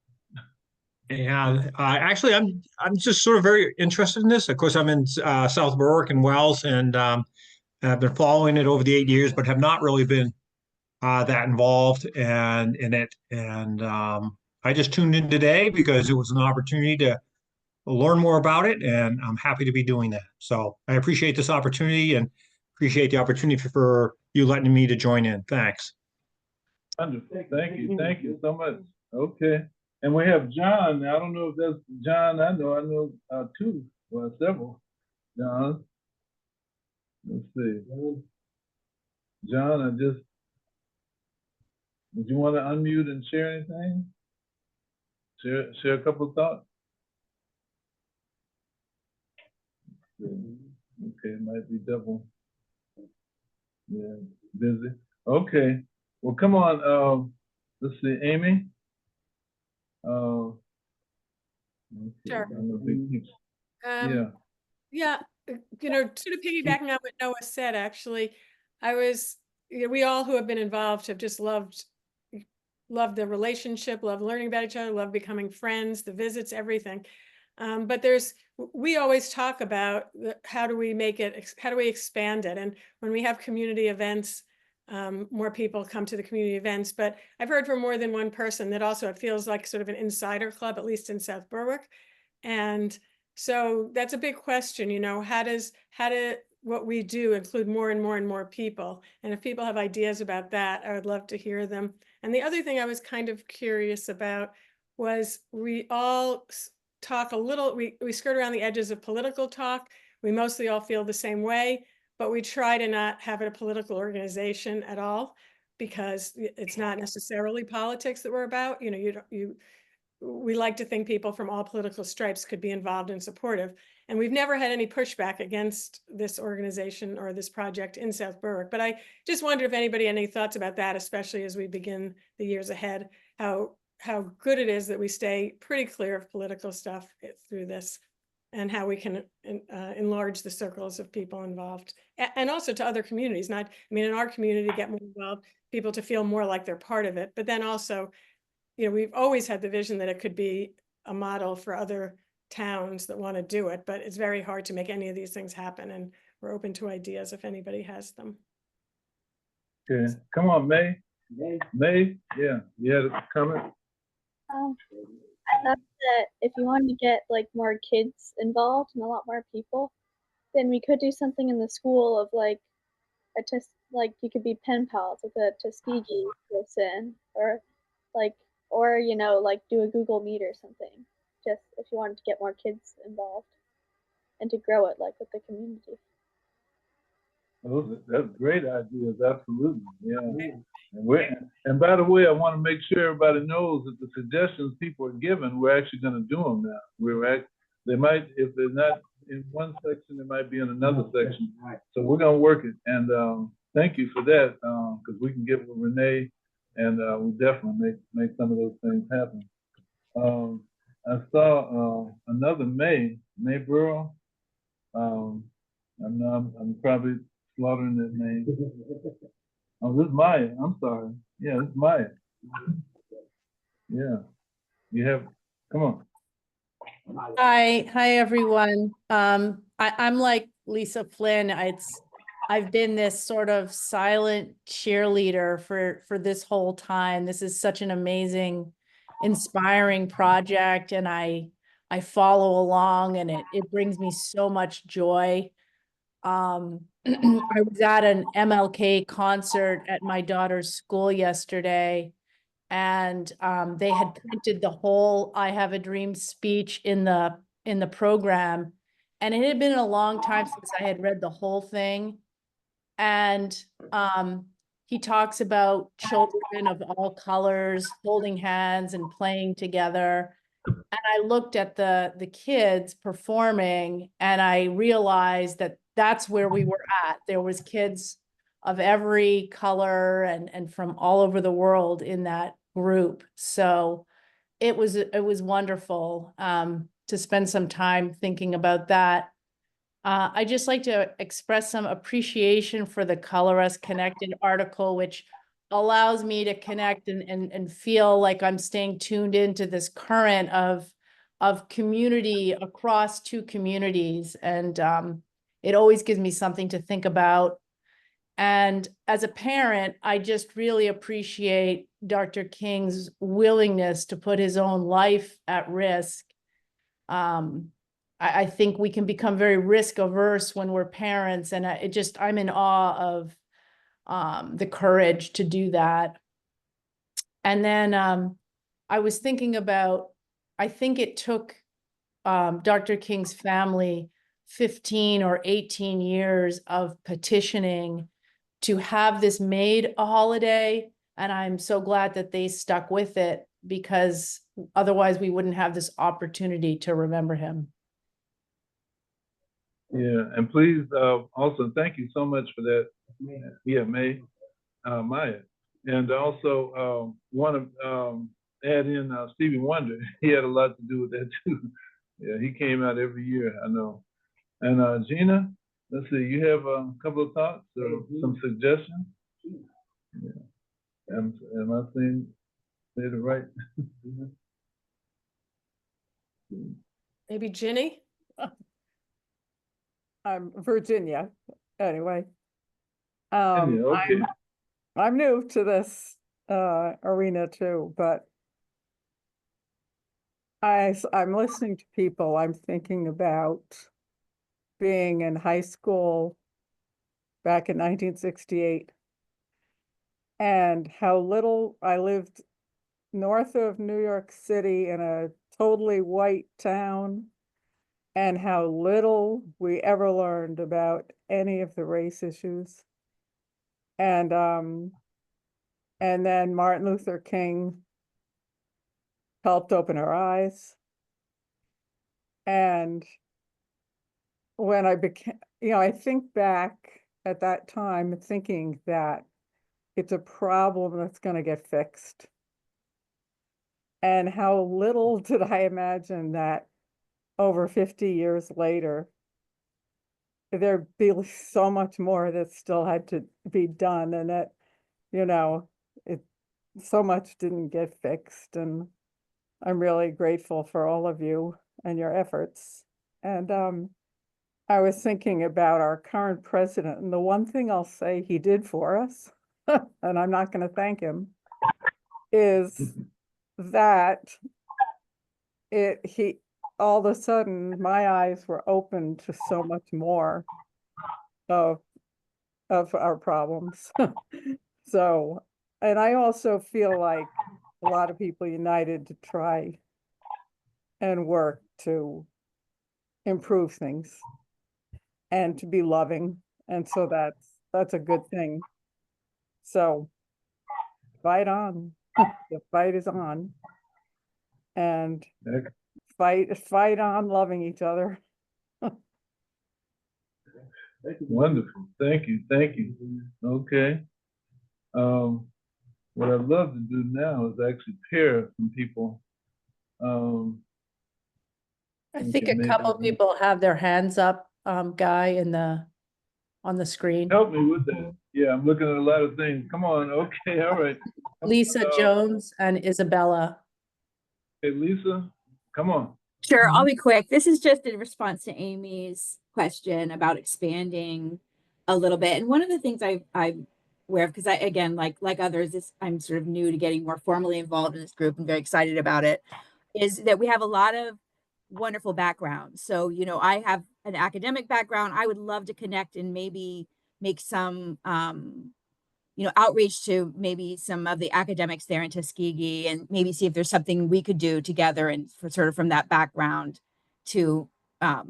And actually, I'm just sort of very interested in this. Of course, I'm in South Berwick and Wells, and I've been following it over the 8 years, but have not really been that involved and in it. And I just tuned in today because it was an opportunity to learn more about it, and I'm happy to be doing that. So I appreciate this opportunity and appreciate the opportunity for you letting me to join in. Thanks. Wonderful. Thank you so much. Okay. And we have John. I don't know if that's John. I know two, well, several Johns. Let's see. John, would you want to unmute and share anything? Share a couple of thoughts? Okay, it might be double. Yeah, busy. Okay. Well, come on. Let's see, Amy. Okay. Sure. Yeah. Yeah, sort of piggybacking on what Noah said, actually, we all who have been involved have just loved the relationship, love learning about each other, love becoming friends, the visits, everything. But we always talk about how do we expand it? And when we have community events, more people come to the community events. But I've heard from more than one person that also it feels like sort of an insider club, at least in South Berwick. And so that's a big question, how do what we do include more and more and more people? And if people have ideas about that, I would love to hear them. And the other thing I was kind of curious about was we all talk a little, we skirt around the edges of political talk. We mostly all feel the same way, but we try to not have it a political organization at all because it's not necessarily politics that we're about. We like to think people from all political stripes could be involved and supportive. And we've never had any pushback against this organization or this project in South Berwick. But I just wondered if anybody had any thoughts about that, especially as we begin the years ahead, how good it is that we stay pretty clear of political stuff through this and how we can enlarge the circles of people involved and also to other communities, in our community, get more involved, people to feel more like they're part of it, but then also we've always had the vision that it could be a model for other towns that want to do it, but it's very hard to make any of these things happen. And we're open to ideas if anybody has them. Okay, come on, May. May, yeah, you had a comment? I thought that if you wanted to get like more kids involved and a lot more people, then we could do something in the school of like you could be pen pals with a Tuskegee person or do a Google Meet or something, just if you wanted to get more kids involved and to grow it like with the community. That's great ideas, absolutely. Yeah. And by the way, I want to make sure everybody knows that the suggestions people are giving, we're actually going to do them now. They might, if they're not in one section, they might be in another section. So we're going to work it. And thank you for that, because we can get with Renee, and we definitely make some of those things happen. I saw another May Burrow. I'm probably slaughtering that name. Oh, this is Maya. I'm sorry. Yeah, this is Maya. Yeah. You have, come on. Hi everyone. I'm like Lisa Flynn. I've been this sort of silent cheerleader for this whole time. This is such an amazing, inspiring project, and I follow along, and it brings me so much joy. I was at an MLK concert at my daughter's school yesterday, and they had printed the whole I Have a Dream speech in the program, and it had been a long time since I had read the whole thing. And he talks about children of all colors holding hands and playing together. And I looked at the kids performing, and I realized that that's where we were at. There was kids of every color and from all over the world in that group. So it was wonderful to spend some time thinking about that. I just like to express some appreciation for the Color Us Connected article, which allows me to connect and feel like I'm staying tuned into this current of community across two communities. And it always gives me something to think about. And as a parent, I just really appreciate Dr. King's willingness to put his own life at risk. I think we can become very risk averse when we're parents, and I'm in awe of the courage to do that. And then I was thinking about, I think it took Dr. King's family 15 or 18 years of petitioning to have this made a holiday. And I'm so glad that they stuck with it, because otherwise we wouldn't have this opportunity to remember him. Yeah, and please also thank you so much for that. Yeah, Maya. And also want to add in Stevie Wonder. He had a lot to do with that too. Yeah, he came out every year, I know. And Gina, let's see, you have a couple of thoughts or some suggestions? Yeah. Am I saying it right? Maybe Ginny? I'm Virginia, anyway. Okay. I'm new to this arena too, but I'm listening to people. I'm thinking about being in high school back in 1968 and how little I lived north of New York City in a totally white town, and how little we ever learned about any of the race issues. And then Martin Luther King helped open our eyes. And when I became, I think back at that time thinking that it's a problem that's going to get fixed. And how little did I imagine that over 50 years later, there'd be so much more that still had to be done, and that, it so much didn't get fixed. And I'm really grateful for all of you and your efforts. And I was thinking about our current president, and the one thing I'll say he did for us, and I'm not going to thank him, is that he all of a sudden my eyes were open to so much more of our problems. So, and I also feel like a lot of people united to try and work to improve things and to be loving. And so that's a good thing. So fight on. The fight is on. And fight on loving each other. Wonderful. Thank you. Thank you. Okay. What I'd love to do now is actually pair some people. I think a couple people have their hands up, Guy, on the screen. Help me with that. Yeah, I'm looking at a lot of things. Come on. Okay, all right. Lisa Jones and Isabella. Hey, Lisa, come on. Sure, I'll be quick. This is just in response to Amy's question about expanding a little bit. And one of the things I'm aware of, because I, again, like others, I'm sort of new to getting more formally involved in this group and very excited about it, is that we have a lot of wonderful backgrounds. So, you know, I have an academic background. I would love to connect and maybe make some you know, outreach to maybe some of the academics there in Tuskegee and maybe see if there's something we could do together and for sort of from that background to, I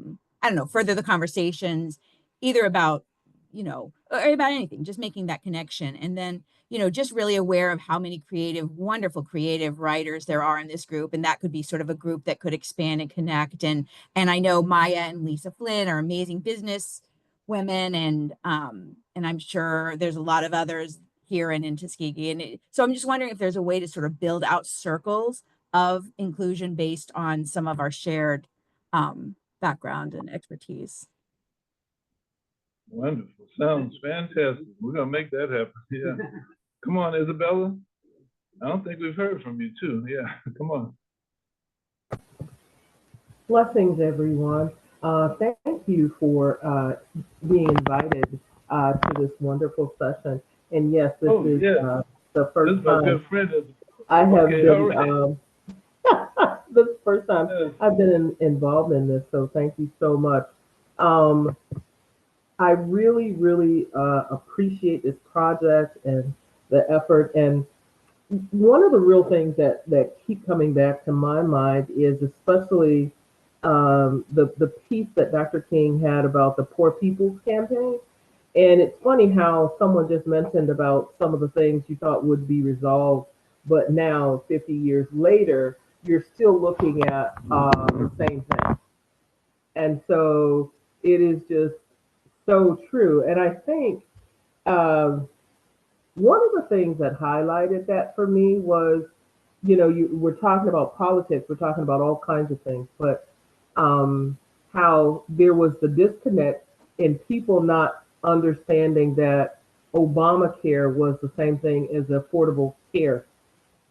don't know, further the conversations either about, you know, or about anything, just making that connection. And then, you know, just really aware of how many creative, wonderful creative writers there are in this group. And that could be sort of a group that could expand and connect. And I know Maya and Lisa Flynn are amazing business women, and I'm sure there's a lot of others here and in Tuskegee. And so I'm just wondering if there's a way to sort of build out circles of inclusion based on some of our shared background and expertise. Wonderful. Sounds fantastic. We're gonna make that happen. Yeah. Come on, Isabella. I don't think we've heard from you too. Yeah, come on. Blessings, everyone. Thank you for being invited to this wonderful session. And yes, this is the first This is my time good friend. I have Okay, all been. right. This is the first time I've been involved in this, so thank you so much. I really, really appreciate this project and the effort. And one of the real things that keep coming back to my mind is especially the piece that Dr. King had about the Poor People's Campaign. And it's funny how someone just mentioned about some of the things you thought would be resolved, but now 50 years later, you're still looking at the same thing. And so it is just so true. And I think one of the things that highlighted that for me was, you know, we're talking about politics, we're talking about all kinds of things, but how there was the disconnect in people not understanding that Obamacare was the same thing as affordable care.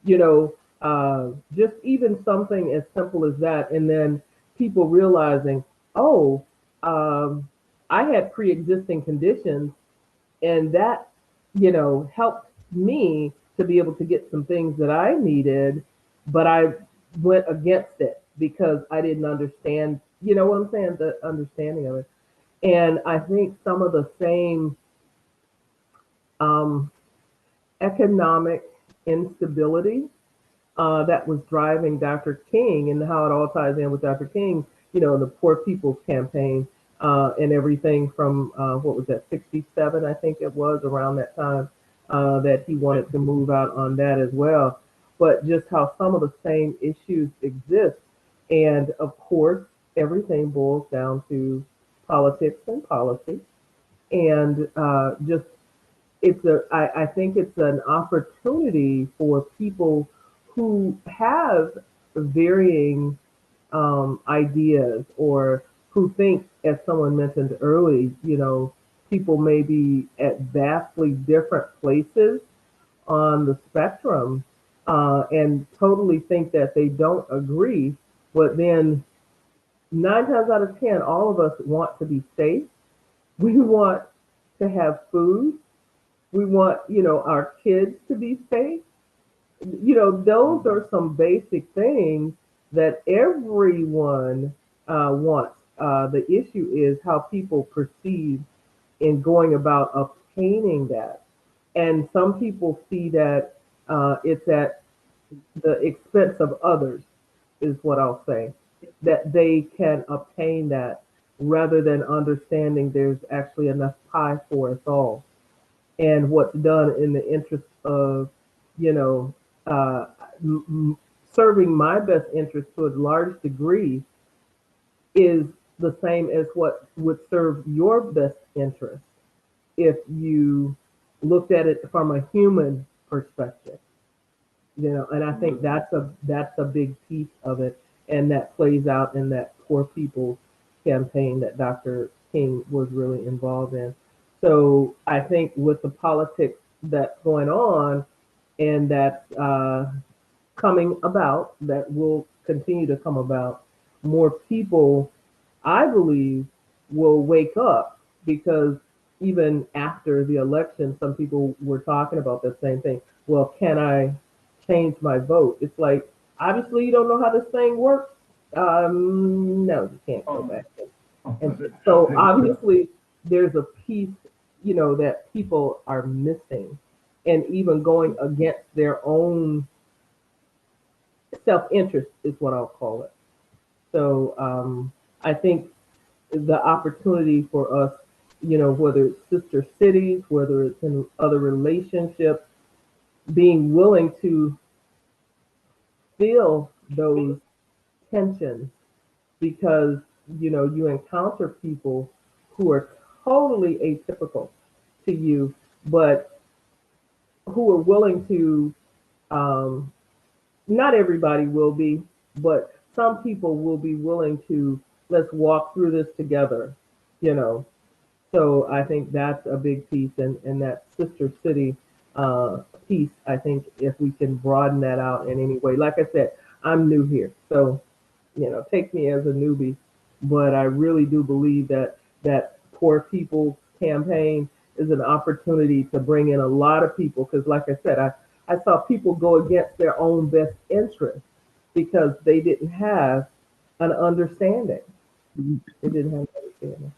You know, just even something as simple as that. And then people realizing, oh, I had pre-existing conditions, and that, you know, helped me to be able to get some things that I needed, but I went against it because I didn't understand, you know what I'm saying, the understanding of it. And I think some of the same economic instability that was driving Dr. King, and how it all ties in with Dr. King, you know, the Poor People's Campaign and everything from, what was that, 67, I think it was, around that time, that he wanted to move out on that as well. But just how some of the same issues exist. And of course, everything boils down to politics and policy. And just, I think it's an opportunity for people who have varying ideas, or who think, as someone mentioned early, you know, people may be at vastly different places on the spectrum and totally think that they don't agree, but then 9 times out of 10, all of us want to be safe. We want to have food. We want, you know, our kids to be safe. You know, those are some basic things that everyone wants. The issue is how people perceive in going about obtaining that. And some people see that it's at the expense of others, is what I'll say, that they can obtain that, rather than understanding there's actually enough pie for us all. And what's done in the interest of, you know, serving my best interest to a large degree is the same as what would serve your best interest if you looked at it from a human perspective. You know, and I think that's a big piece of it, and that plays out in that Poor People's Campaign that Dr. King was really involved in. So I think with the politics that's going on and that's coming about, that will continue to come about, more people, I believe, will wake up, because even after the election, some people were talking about the same thing. Well, can I change my vote? It's like, obviously you don't know how this thing works. No, you can't go back. And so obviously there's a piece, that people are missing, and even going against their own self-interest is what I'll call it. So I think the opportunity for us, whether it's sister cities, whether it's in other relationships, being willing to feel those tensions, because you encounter people who are totally atypical to you, but who are willing to, not everybody will be, but some people will be willing to, let's walk through this together, you know. So I think that's a big piece, and that sister city piece, I think if we can broaden that out in any way. Like I said, I'm new here, so take me as a newbie, but I really do believe that that Poor People's Campaign is an opportunity to bring in a lot of people, because like I said, I saw people go against their own best interest because they didn't have an understanding. They didn't have an understanding.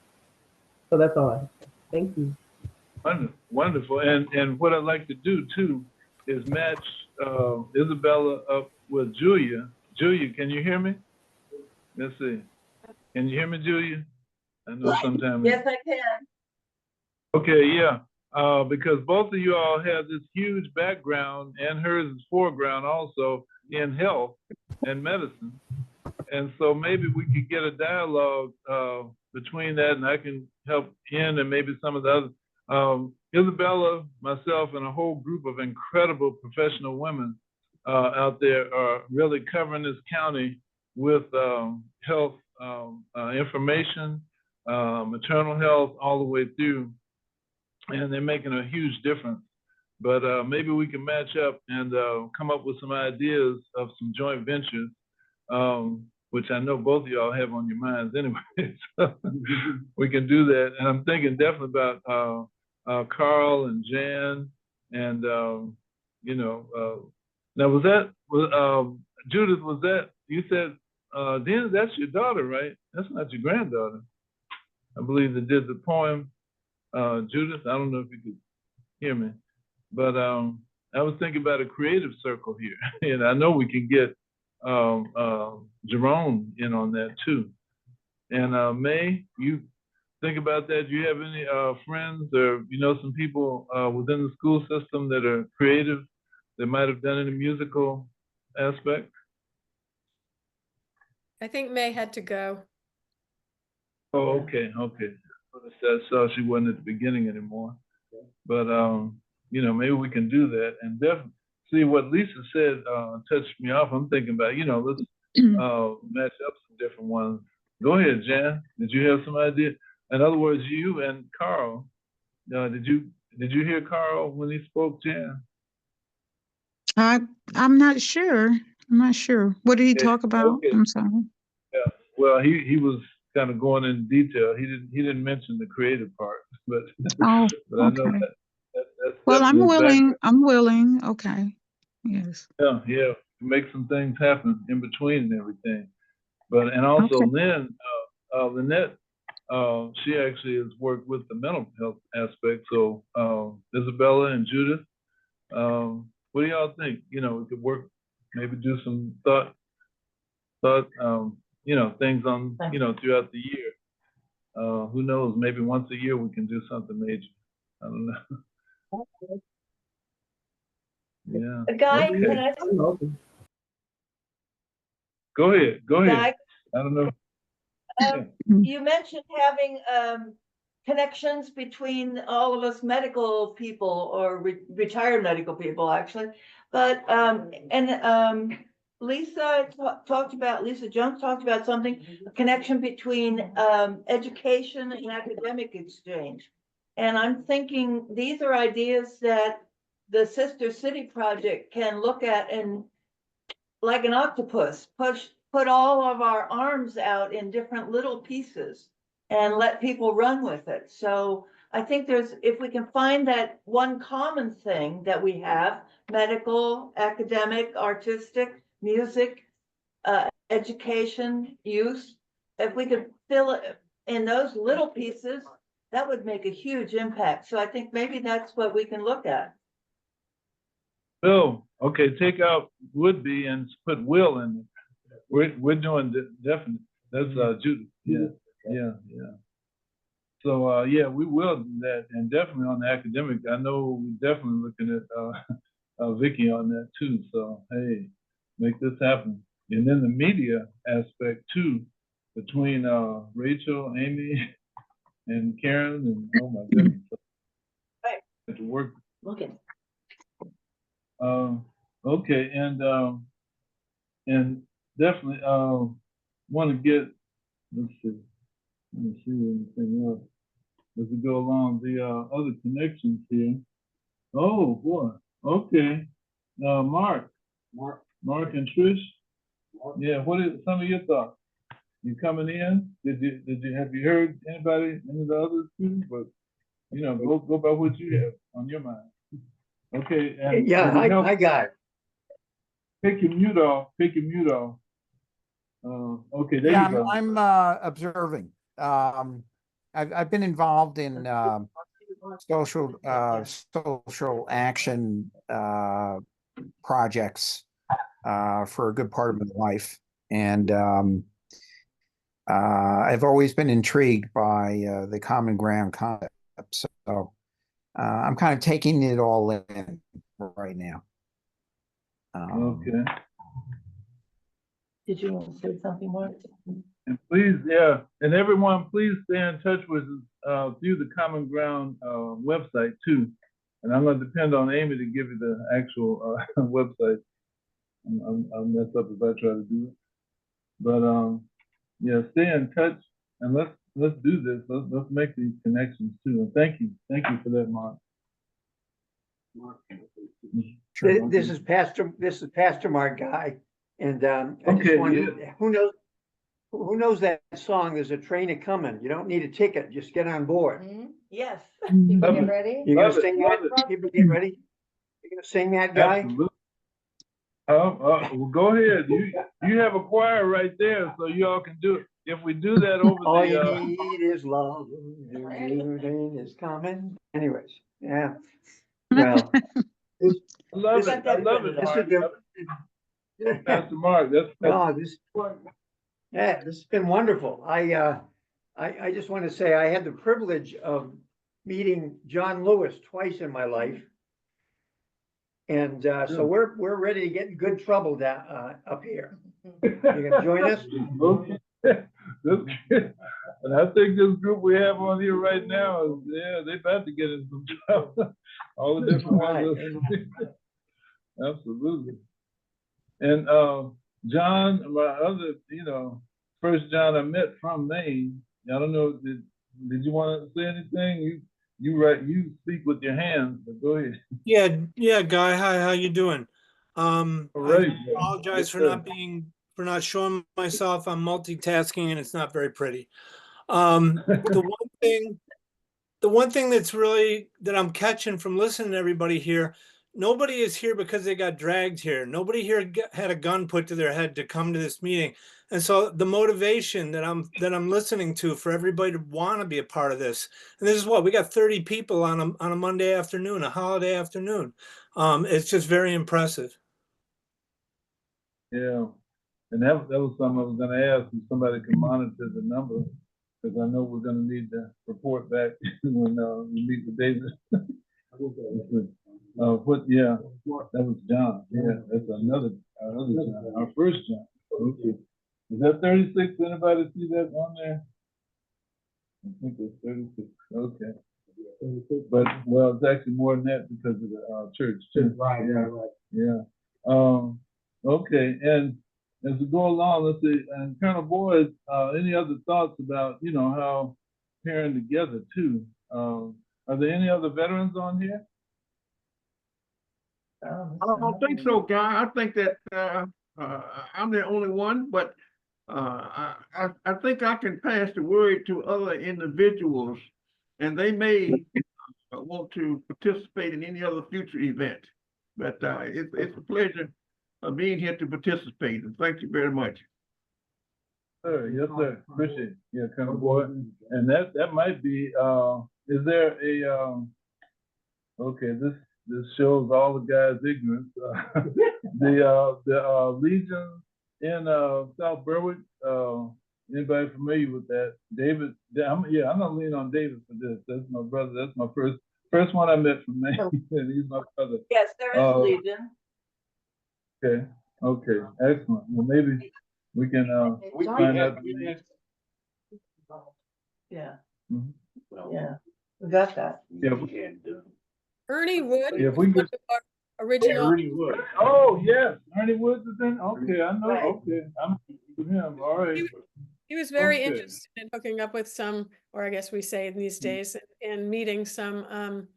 So that's all I have. Thank you. Wonderful. And what I'd like to do too is match Isabella up with Julia. Julia, can you hear me? Let's see. Can you hear me, Julia? I know sometimes. Yes, I can. Okay, yeah. Because both of you all have this huge background, and hers is foreground also in health and medicine. And so maybe we could get a dialogue between that, and I can help in, and maybe some of the others. Isabella, myself, and a whole group of incredible professional women out there are really covering this county with health information, maternal health, all the way through, and they're making a huge difference. But maybe we can match up and come up with some ideas of some joint ventures, which I know both of y'all have on your minds anyway. So we can do that. And I'm thinking definitely about Carl and Jan, and now Judith, was that, you said, Dina, that's your daughter, right? That's not your granddaughter. I believe that did the poem, Judith. I don't know if you could hear me, but I was thinking about a creative circle here, and I know we can get Jerome in on that too. And May, you think about that. Do you have any friends or some people within the school system that are creative, that might have done any musical aspect? I think May had to go. Oh, okay. So she wasn't at the beginning anymore. But maybe we can do that, and definitely see what Lisa said touched me off. I'm thinking about, let's match up some different ones. Go ahead, Jan. Did you have some idea? In other words, you and Carl, did you hear Carl when he spoke, Jan? I'm not sure. What did he talk about? Okay. I'm sorry. Yeah. Well, he was kind of going into detail. He didn't mention the creative part, but Oh, but I know okay. that's Well, I'm definitely willing. I'm willing. Okay. Yes. Yeah, make some things happen in between and everything. But and also Okay. Lynn, Lynette, she actually has worked with the mental health aspect. So Isabella and Judith, what do y'all think? We could work, maybe do some thought, things on, throughout the year. Who knows? Maybe once a year we can do something major. I don't know. Yeah. Guy, Okay. can I? Go ahead. Guy, I don't know. you mentioned having connections between all of us medical people, or retired medical people, actually. But Lisa Jones talked about something, a connection between education and academic exchange. And I'm thinking these are ideas that the Sister City Project can look at and like an octopus, put all of our arms out in different little pieces and let people run with it. So I think if we can find that one common thing that we have, medical, academic, artistic, music, education, youth, if we could fill it in those little pieces, that would make a huge impact. So I think maybe that's what we can look at. Bill, okay, take out would be and put will in it. We're doing definitely. That's Judith. Yeah. So yeah, we will do that, and definitely on the academic. I know we're definitely looking at Vicky on that too. So hey, make this happen. And then the media aspect too, between Rachel, Amy, and Karen, and oh my goodness, right. To work. Looking. Okay, and definitely want to get. Let's see anything else as we go along. The other connections here. Oh boy. Okay. Mark and Trish. Yeah. What is some of your thoughts? You coming in? Have you heard any of the others too? But go by what you have on your mind. Okay. And yeah. Hi guys. Take your mute off. Okay. There you go. I'm observing. I've been involved in social action projects for a good part of my life, and I've always been intrigued by the common ground concept. So I'm kind of taking it all in right now. Okay. Did you want to say something more? And please, yeah, and everyone, please stay in touch with us through the Common Ground website too. And I'm going to depend on Amy to give you the actual website. I'll mess up if I try to do it. But yeah, stay in touch and let's do this. Let's make these connections too. And thank you for that, Mark. Sure. This is Pastor Mark Guy, and I just wondered, who knows that song? There's a train a coming. You don't need a ticket. Just get on board. Yes. People get ready. You're gonna sing that? People get ready. You're gonna sing that, Guy? Absolutely. Well, go ahead. You have a choir right there, so y'all can do it. If we do that over all you need is love. Everything is coming. Anyways, yeah. Well, I love it. Pastor Mark, this has been wonderful. I just want to say I had the privilege of meeting John Lewis twice in my life. And so we're ready to get in good trouble down up here. You gonna join us? And I think this group we have on here right now is they about to get in some trouble. All the different ones. Absolutely. And John, my other, first John I met from Maine. I don't know, did you want to say anything? You speak with your hands, but go ahead. Yeah, Guy. Hi, how you doing? I apologize for not showing myself. I'm multitasking and it's not very pretty. The one thing that I'm catching from listening to everybody here, nobody is here because they got dragged here. Nobody here had a gun put to their head to come to this meeting. And so the motivation that I'm listening to for everybody to want to be a part of this, and this is what we got 30 people on a Monday afternoon, a holiday afternoon. It's just very impressive. Yeah, and that was something I was going to ask if somebody can monitor the number, because I know we're going to need to report back when we meet with David. Yeah, that was John. Yeah, that's our other John, our first John. Okay. Is that 36? Anybody see that on there? I think it's 36. Okay. But well, it's actually more than that because of the church. Right. Yeah. Okay. And as we go along, let's see. And Colonel Boyd, any other thoughts about how pairing together too? Are there any other veterans on here? I don't think so, Guy. I think that I'm the only one, but I think I can pass the word to other individuals, and they may want to participate in any other future event. But it's a pleasure of being here to participate, and thank you very much. Sir, yes, sir. Appreciate it. Yeah, come aboard. And that might be, is there a, okay, this shows all the guys' ignorance. The Legion in South Berwick, anybody familiar with that? David, I'm not leaning on David for this. That's my brother. That's my first one I met from Maine. He's my brother. Yes, there is Legion. Okay, excellent. Well, maybe we can find out. Yeah. Mhm. Yeah, we got that. Yeah, Ernie Wood. Yeah, if we was could- one of our original. Ernie Wood. Oh, yes, Ernie Woods is in. Okay, I know. Okay, I'm with him. All right. He was very Okay. interested in hooking up with some, or I guess we say these days, and meeting some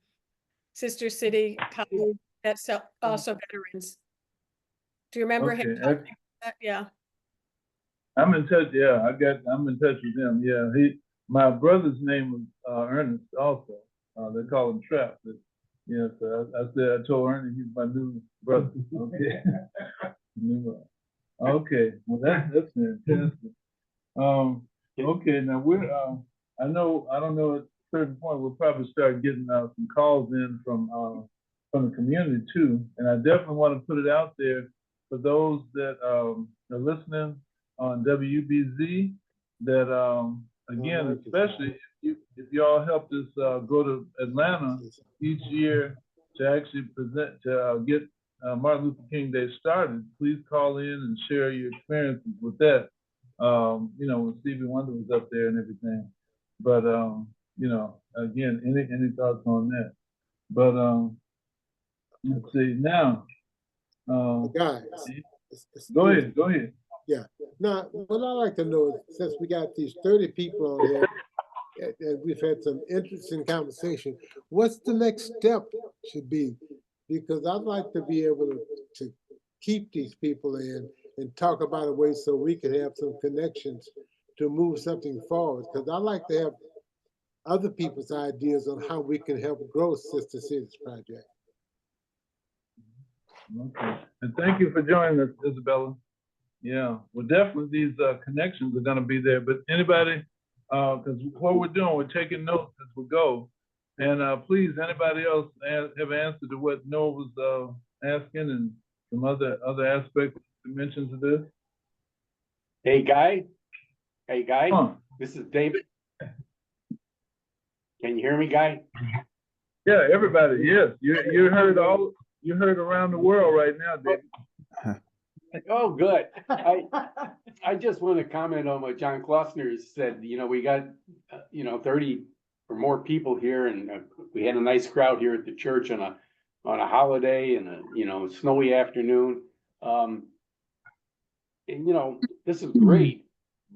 sister city colleagues that's also veterans. Do you remember him? Okay, talking about that? Yeah. I'm in touch. Yeah, I'm in touch with him. Yeah, my brother's name was Ernest. Also, they call him Trap. But, yeah, so I told Ernie he's my new brother. Okay. Okay. Well, that's fantastic. Okay. Now I don't know at a certain point we'll probably start getting some calls in from the community too, and I definitely want to put it out there for those that are listening on WUBZ, that again, especially if y'all helped us go to Atlanta each year to actually get Martin Luther King Day started, please call in and share your experiences with that. When Stevie Wonder was up there and everything. But again, any thoughts on that? But let's see now. Guys, Go ahead. Yeah. Now, what I like to know is, since we got these 30 people on here, and we've had some interesting conversation, what's the next step should be? Because I'd like to be able to keep these people in and talk about a way so we can have some connections to move something forward. Because I like to have other people's ideas on how we can help grow Sister Cities Project. Okay. And thank you for joining us, Isabella. Yeah, well, definitely these connections are going to be there. But anybody, because what we're doing, we're taking notes as we go. And please, anybody else have answered to what Noah was asking and some other aspects, dimensions of this? Hey, Guy. Huh. This is David. Can you hear me, Guy? Yeah, everybody. Yes, you heard around the world right now, David. Oh, good. I just want to comment on what John Klossner said. We got 30 or more people here, and we had a nice crowd here at the church on a holiday and a snowy afternoon. And this is great,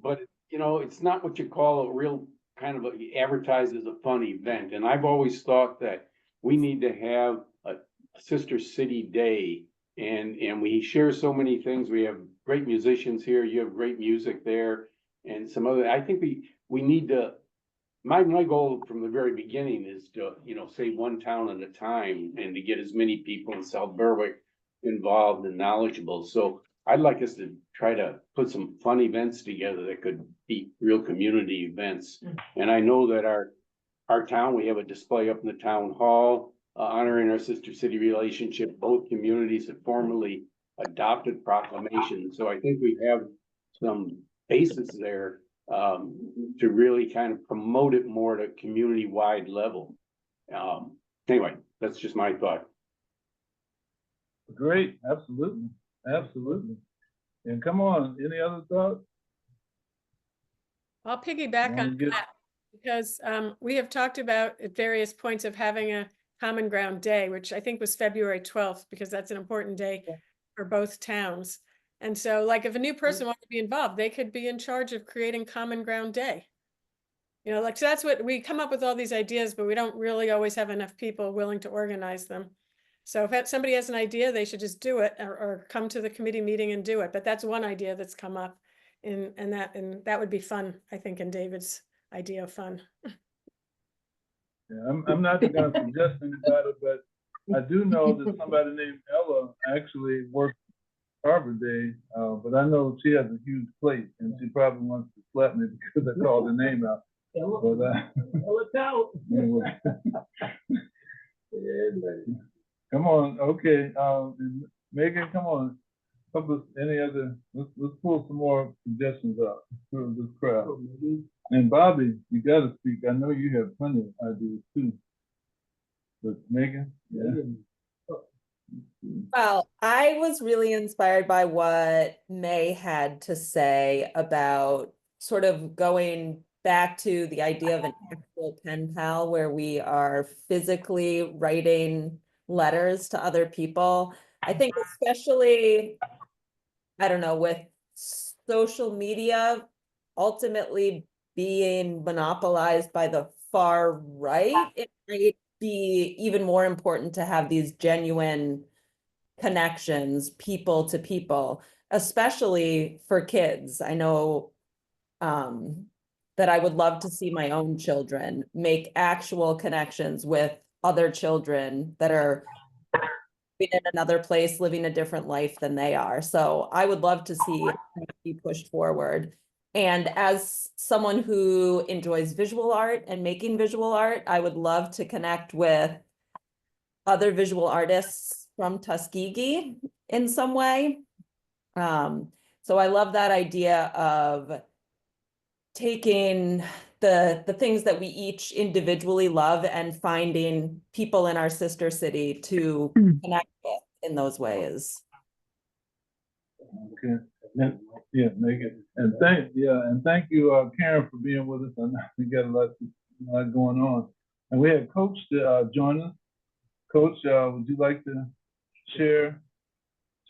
but it's not what you call a real kind of advertised as a fun event. And I've always thought that we need to have a Sister City Day. And we share so many things. We have great musicians here. You have great music there, and some other. I think we need to. My goal from the very beginning is to say one town at a time, and to get as many people in South Berwick involved and knowledgeable. So I'd like us to try to put some fun events together that could be real community events. And I know that our town, we have a display up in the town hall. Honoring our sister city relationship. Both communities have formally adopted proclamations. So I think we have some basis there to really kind of promote it more at a community-wide level. Anyway, that's just my thought. Great, absolutely. And come on, any other thoughts? I'll piggyback on that because we have talked about at various points of having a Common Ground Day, which I think was February 12th, because that's an important day for both towns. And so, like, if a new person wanted to be involved, they could be in charge of creating Common Ground Day. You know, like, so that's what we come up with, all these ideas, but we don't really always have enough people willing to organize them. So if somebody has an idea, they should just do it, or come to the committee meeting and do it. But that's one idea that's come up, and that would be fun, I think, in David's idea of fun. Yeah, I'm not gonna suggest anybody, but I do know that somebody named Ella actually worked Arbor Day, but I know she has a huge plate and she probably wants to slap me because I called her name out. But anyway. Come on, okay, Megan, come on. Help us, any other, let's pull some more suggestions out through this crowd. And Bobby, you gotta speak. I know you have plenty of ideas too. But Megan, yeah. Well, I was really inspired by what May had to say about sort of going back to the idea of an actual pen pal where we are physically writing letters to other people. I think especially, I don't know, with social media ultimately being monopolized by the far right, it might be even more important to have these genuine connections, people to people, especially for kids. I know that I would love to see my own children make actual connections with other children that are in another place, living a different life than they are. So I would love to see it be pushed forward. And as someone who enjoys visual art and making visual art, I would love to connect with other visual artists from Tuskegee in some way. So I love that idea of taking the things that we each individually love and finding people in our sister city to connect with in those ways. Okay, yeah, Megan, and thank you, Karen, for being with us. I know we got a lot going on, and we had Coach join us. Coach, would you like to share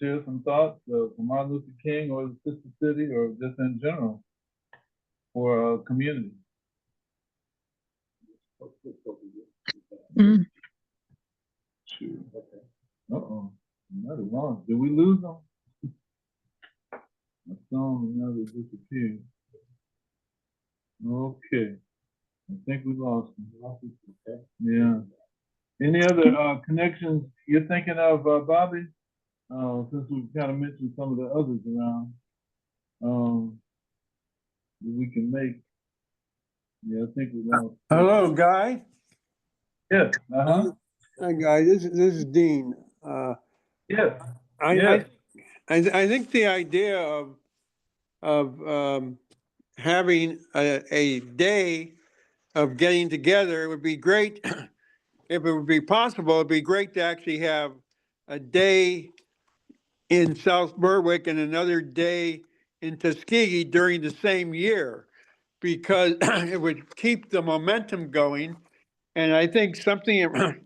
some thoughts from Martin Luther King or the sister city, or just in general for our community? Sure. Uh-oh, another one. Did we lose them? I saw them, now they disappeared. Okay, I think we lost them. Yeah. Any other connections you're thinking of, Bobby? Since we kind of mentioned some of the others around, that we can make. Yeah, I think we lost. Hello, Guy. Yes. Hi, Guy. This is Dean. Yes. I think the idea of having a day of getting together would be great. If it would be possible, it'd be great to actually have a day in South Berwick and another day in Tuskegee during the same year, because it would keep the momentum going. And I think something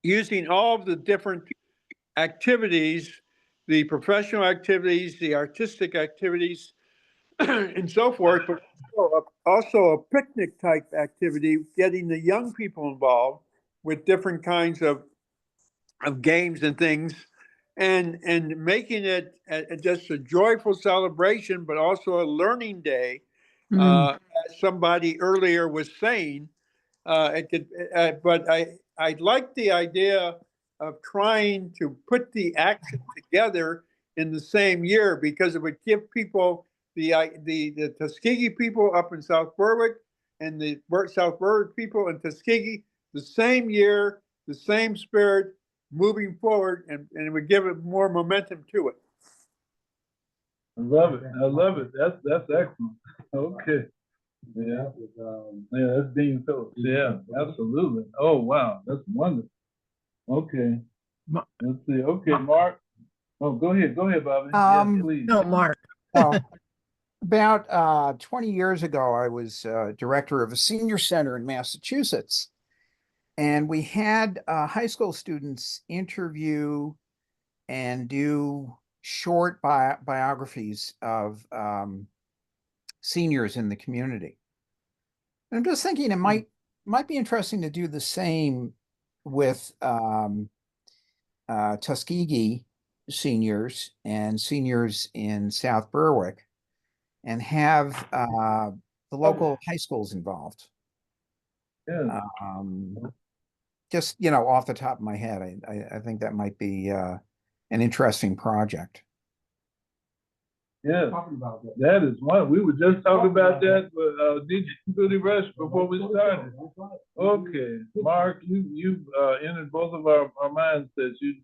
using all of the different activities, the professional activities, the artistic activities, and so forth, but also a picnic type activity, getting the young people involved with different kinds of games and things, and making it just a joyful celebration, but also a learning day. As somebody earlier was saying, it could, but I like the idea of trying to put the action together in the same year, because it would give people the Tuskegee people up in South Berwick and the South Berwick people in Tuskegee the same year, the same spirit, moving forward, and it would give it more momentum to it. I love it. I love it. That's excellent. Okay. Yeah. Yeah, that's Dean Phillips. Yeah, absolutely. Oh wow, that's wonderful. Okay. Let's see. Okay, Mark. Oh, go ahead, Bobby. Yes, please. No, Mark. About 20 years ago, I was director of a senior center in Massachusetts. And we had high school students interview and do short biographies of seniors in the community. I'm just thinking it might be interesting to do the same with Tuskegee seniors and seniors in South Berwick, and have the local high schools involved. Yeah. Just, you know, off the top of my head, I think that might be an interesting project. Yeah, that is one. We were just talking about that with DJ Booty Rush before we started. Okay, Mark, you entered both of our mindsets. You've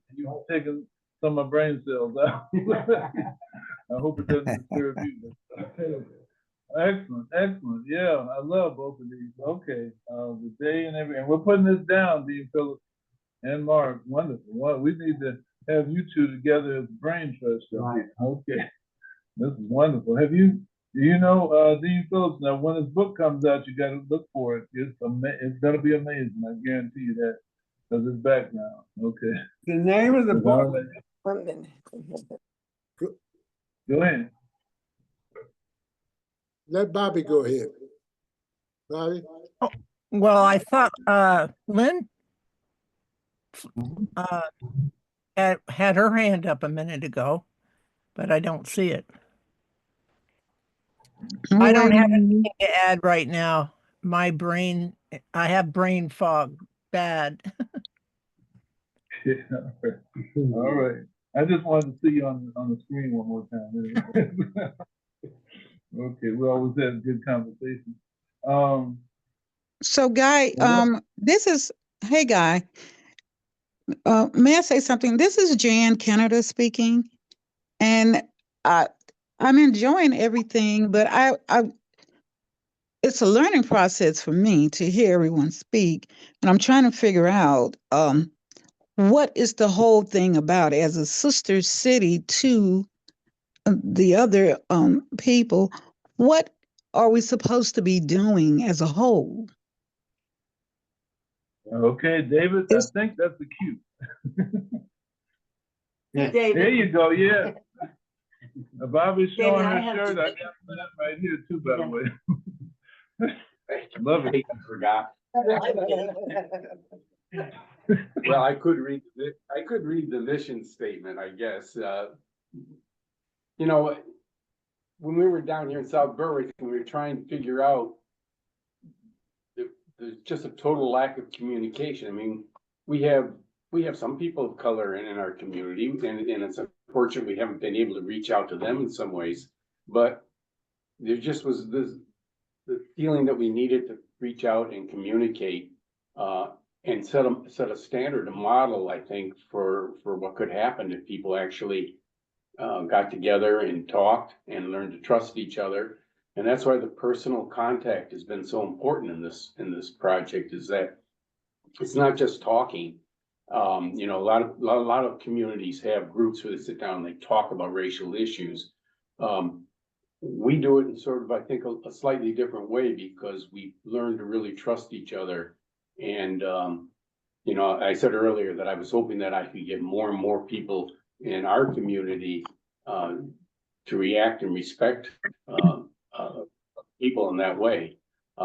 taken some of my brain cells out. I hope it doesn't disturb you. Excellent, excellent. Yeah, I love both of these. Okay, the day and everything. And we're putting this down, Dean Phillips and Mark. Wonderful. Well, we need to have you two together as brain trust. Okay. This is wonderful. Do you know Dean Phillips? Now, when his book comes out, you got to look for it. It's going to be amazing. I guarantee you that, because it's back now. Okay. The name of the book. Go ahead. Let Bobby go ahead. Bobby? Well, I thought Lynn had her hand up a minute ago, but I don't see it. I don't have anything to add right now. I have brain fog bad. Yeah, all right. I just wanted to see you on the screen one more time. Okay, we always have a good conversation. So Guy, hey Guy, may I say something? This is Jan Canada speaking, and I'm enjoying everything, but it's a learning process for me to hear everyone speak, and I'm trying to figure out what is the whole thing about as a sister city to the other people. What are we supposed to be doing as a whole? Okay, David, I think that's the cue. David. There you go, yeah. Bobby's showing David, her shirt. I got that right here too, by the way. Love it. I forgot. Well, I could read the mission statement, I guess. You know, when we were down here in South Berwick and we were trying to figure out, there's just a total lack of communication. I mean, we have some people of color in our community, and it's unfortunate we haven't been able to reach out to them in some ways. But there just was the feeling that we needed to reach out and communicate and set a standard, a model, I think, for what could happen if people actually got together and talked and learned to trust each other. And that's why the personal contact has been so important in this project, is that it's not just talking. You know, a lot of communities have groups where they sit down and they talk about racial issues. We do it in sort of, I think, a slightly different way, because we learn to really trust each other. And you know, I said earlier that I was hoping that I could get more and more people in our community to react and respect people in that way.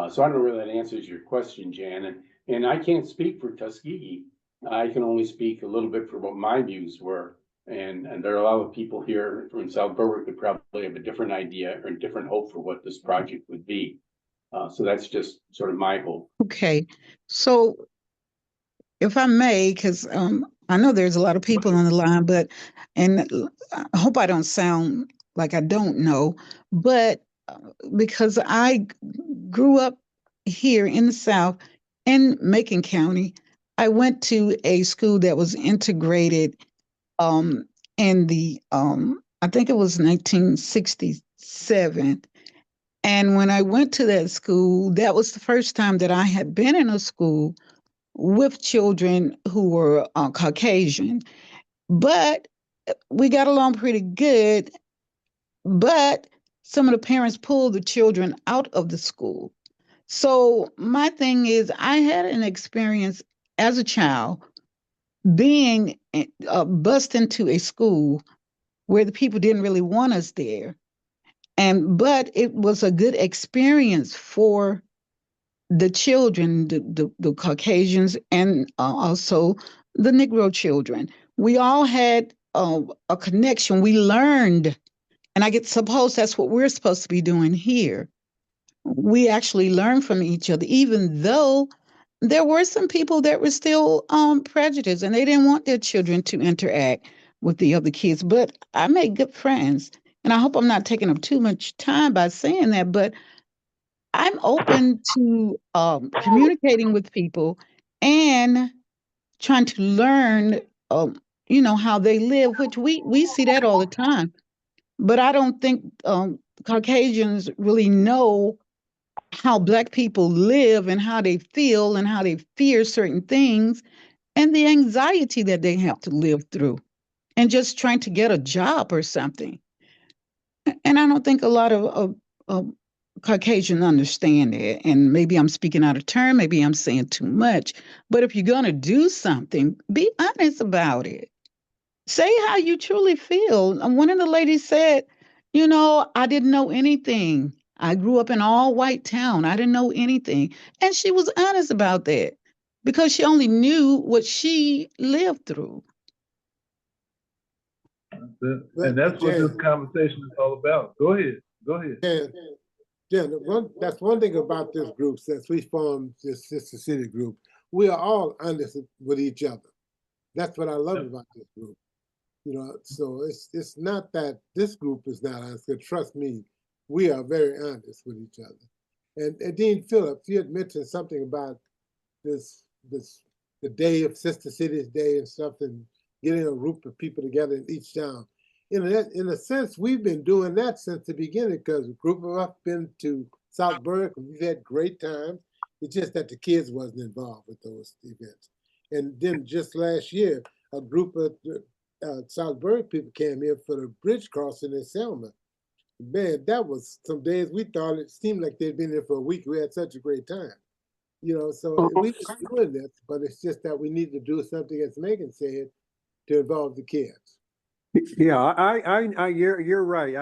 So I don't know if that answers your question, Jan. And I can't speak for Tuskegee. I can only speak a little bit for what my views were. And there are a lot of people here from South Berwick that probably have a different idea or a different hope for what this project would be. So that's just sort of my hope. Okay, so if I may, because I know there's a lot of people on the line, and I hope I don't sound like I don't know, but because I grew up here in the South in Macon County, I went to a school that was integrated in the I think it was 1967. And when I went to that school, that was the first time that I had been in a school with children who were Caucasian. But we got along pretty good. But some of the parents pulled the children out of the school. So my thing is, I had an experience as a child being bussed into a school where the people didn't really want us there. But it was a good experience for the children, the Caucasians, and also the Negro children. We all had a connection. We learned, and suppose that's what we're supposed to be doing here. We actually learned from each other, even though there were some people that were still prejudiced and they didn't want their children to interact with the other kids. But I made good friends. And I hope I'm not taking up too much time by saying that, but I'm open to communicating with people and trying to learn, how they live, which we see that all the time. But I don't think Caucasians really know how Black people live and how they feel and how they fear certain things and the anxiety that they have to live through and just trying to get a job or something. And I don't think a lot of Caucasians understand it. And maybe I'm speaking out of turn, maybe I'm saying too much. But if you're going to do something, be honest about it. Say how you truly feel. And one of the ladies said, I didn't know anything. I grew up in all white town. I didn't know anything. And she was honest about that because she only knew what she lived through. And that's what this conversation is all about. Go ahead. Go ahead. Jen, that's one thing about this group. Since we formed this Sister City group, we are all honest with each other. That's what I love about this group. So it's not that this group is not honest, but trust me, we are very honest with each other. And Dean Phillips, you had mentioned something about the day of Sister Cities Day and stuff, and getting a group of people together in each town. In a sense, we've been doing that since the beginning because a group of us been to South Berwick and we've had great times. It's just that the kids wasn't involved with those events. And then just last year, a group of South Berwick people came here for the bridge crossing in Selma. Man, that was some days we thought it seemed like they'd been there for a week. We had such a great time. So we were doing this, but it's just that we need to do something, as Megan said, to involve the kids. Yeah, you're right.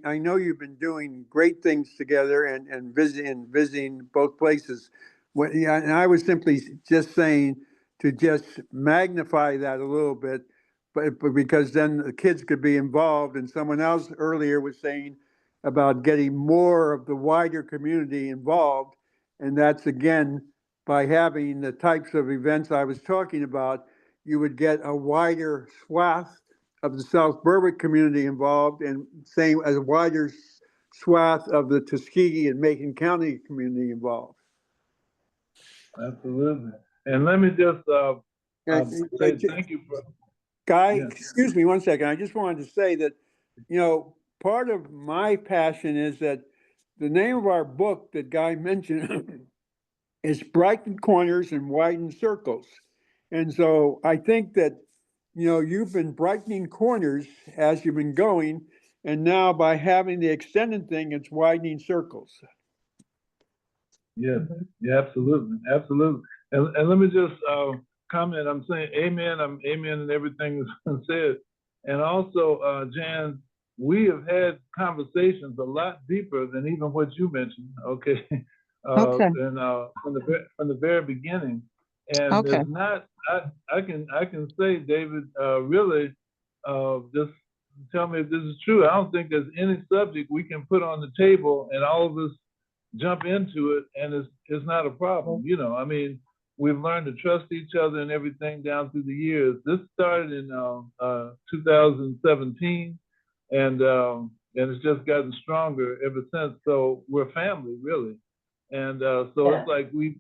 I know you've been doing great things together and visiting both places. And I was simply just saying to just magnify that a little bit, but because then the kids could be involved. And someone else earlier was saying about getting more of the wider community involved, and that's again by having the types of events I was talking about. You would get a wider swath of the South Berwick community involved, and same as a wider swath of the Tuskegee and Macon County community involved. Absolutely. And let me just say thank you for. Guy, excuse me one second. I just wanted to say that, part of my passion is that the name of our book that Guy mentioned is Brighten Corners and Widen Circles. And so I think that, you've been brightening corners as you've been going, and now by having the extended thing, it's widening circles. Yeah, absolutely. And let me just comment. I'm saying amen. I'm amen in everything that's said. And also, Jan, we have had conversations a lot deeper than even what you mentioned. Okay. And from the very beginning. And there's not. I can say, David, really, just tell me if this is true. I don't think there's any subject we can put on the table and all of us jump into it and it's not a problem. I mean, we've learned to trust each other and everything down through the years. This started in 2017 and it's just gotten stronger ever since. So we're family, really. And so it's like we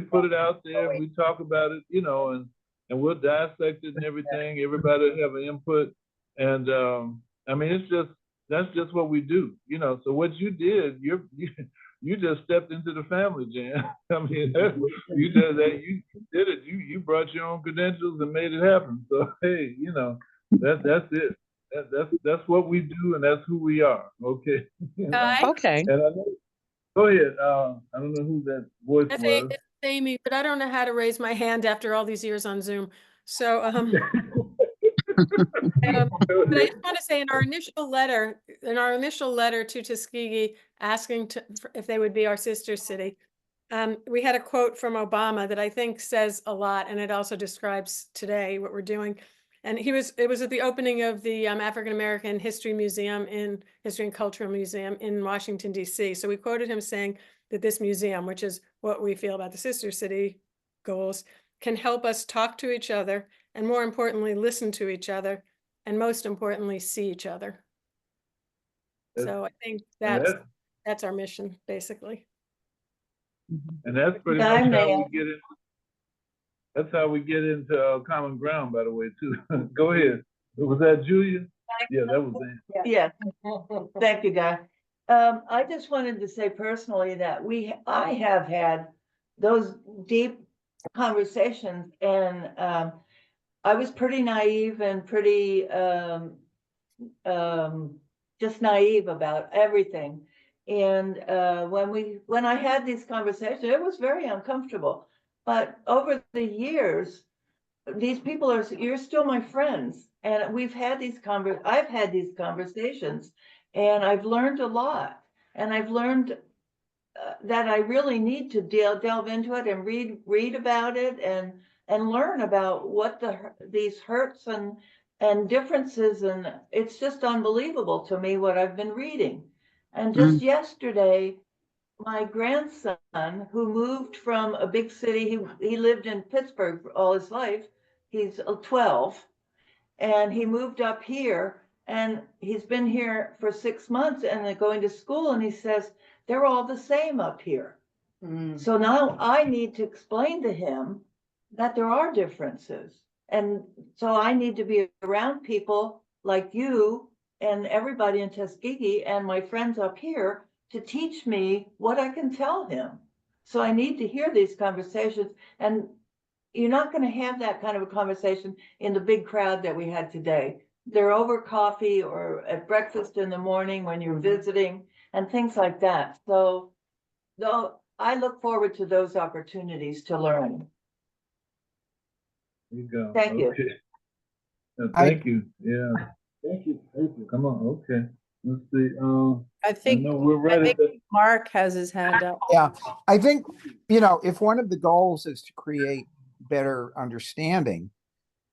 put it out there, we talk about it, and we'll dissect it and everything. Everybody will have an input. And I mean, that's just what we do, So what you did, you just stepped into the family, Jan. I mean, you did that. You did it. You brought your own credentials and made it happen. So hey, that's it. That's what we do, and that's who we are. Okay. Okay. And I know, go ahead. I don't know who that voice was. It's Amy, but I don't know how to raise my hand after all these years on Zoom. So, but I just want to say in our initial letter to Tuskegee, asking if they would be our sister city, we had a quote from Obama that I think says a lot, and it also describes today what we're doing. And it was at the opening of the African American History and Cultural Museum in Washington, D.C. So we quoted him saying that this museum, which is what we feel about the Sister City goals, can help us talk to each other, and more importantly, listen to each other, and most importantly, see each other. So I think that's our mission, basically. And that's pretty much how we get in. That's how we get into common ground, by the way, too. Go ahead. Was that Julia? Yeah, that was it. Yeah. Thank you, Guy. I just wanted to say personally that I have had those deep conversations, and I was pretty naive and pretty just naive about everything. And when I had these conversations, it was very uncomfortable. But over the years, these people you're still my friends. And I've had these conversations, and I've learned a lot. And I've learned that I really need to delve into it and read about it and learn about what these hurts and differences, and it's just unbelievable to me what I've been reading. And just yesterday, my grandson, who moved from a big city, he lived in Pittsburgh all his life. He's 12, and he moved up here, and he's been here for 6 months, and they're going to school, and he says they're all the same up here. So now I need to explain to him that there are differences. And so I need to be around people like you and everybody in Tuskegee and my friends up here to teach me what I can tell him. So I need to hear these conversations, and you're not going to have that kind of a conversation in the big crowd that we had today. They're over coffee or at breakfast in the morning when you're visiting and things like that. So though I look forward to those opportunities to learn. There you go. Thank you. Thank you. Yeah. Thank you. Come on. Okay. Let's see. I think, know we're right I at think Mark has his hand up. Yeah, I think, if one of the goals is to create better understanding,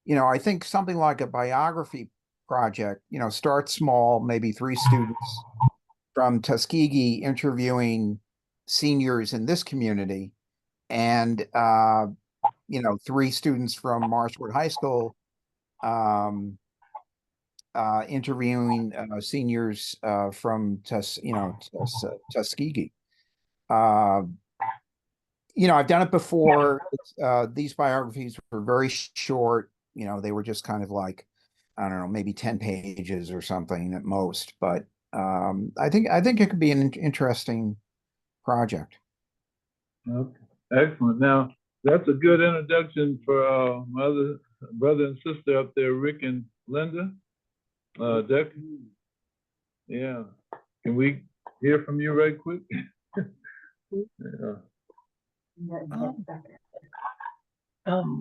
I think something like a biography project, start small, maybe 3 students from Tuskegee interviewing seniors in this community, and 3 students from Marshwood High School interviewing seniors from Tuskegee. I've done it before. These biographies were very short. They were just kind of like, I don't know, maybe 10 pages or something at most. But I think it could be an interesting project. Okay. Excellent. Now, that's a good introduction for my other brother and sister up there, Rick and Linda. Deck. Yeah. Can we hear from you right quick? Yeah.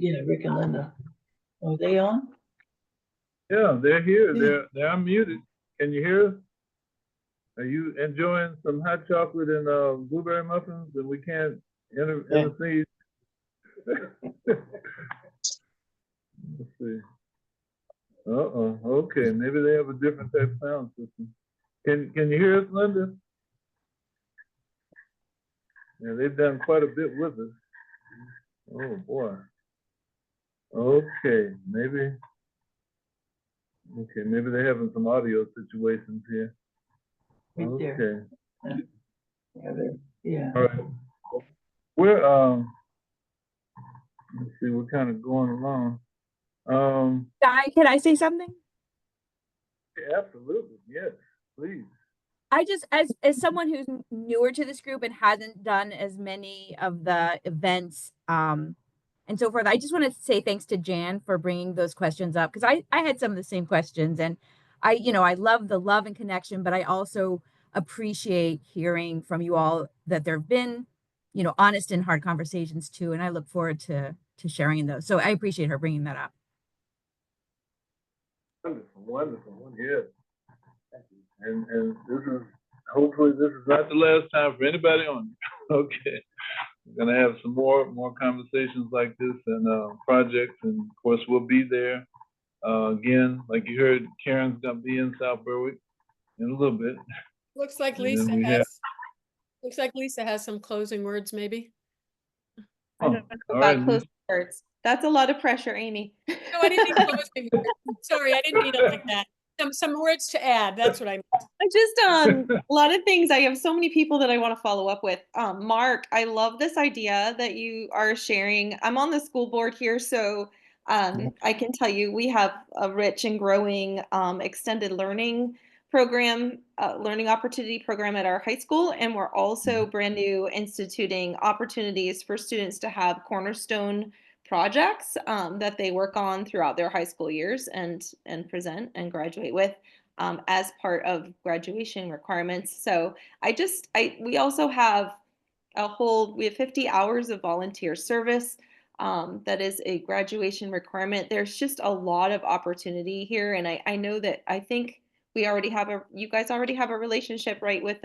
Yeah, Rick and Linda. Are they on? Yeah, they're here. They're unmuted. Can you hear us? Are you enjoying some hot chocolate and blueberry muffins, and we can't intercede? Let's see. Okay, maybe they have a different type of sound system. Can you hear us, Linda? Yeah, they've done quite a bit with us. Oh boy. Okay, maybe they're having some audio situations here. Okay. Yeah. All right. We're let's see, we're kind of going along. Guy, can I say something? Absolutely, yes, please. I just, as someone who's newer to this group and hasn't done as many of the events and so forth, I just want to say thanks to Jan for bringing those questions up, because I had some of the same questions, and I love the love and connection, but I also appreciate hearing from you all that there have been, honest and hard conversations too, and I look forward to sharing in those. So I appreciate her bringing that up. Wonderful, yeah. And hopefully this is not the last time for anybody on. Okay. we're gonna have some more conversations like this and projects, and of course we'll be there. Again, like you heard, Karen's gonna be in South Berwick in a little bit. Looks like And then Lisa we has some closing words, maybe. I don't know all about right, close words. That's a lot of pressure, Amy. No, I didn't mean closing words. Sorry, I didn't mean it like that. Some words to add. That's what I meant. I just a lot of things. I have so many people that I want to follow up with. Mark, I love this idea that you are sharing. I'm on the school board here, so I can tell you we have a rich and growing extended learning program, learning opportunity program at our high school, and we're also brand new instituting opportunities for students to have cornerstone projects that they work on throughout their high school years and present and graduate with as part of graduation requirements. So we also have we have 50 hours of volunteer service. That is a graduation requirement. There's just a lot of opportunity here. And I know that I think you guys already have a relationship, right, with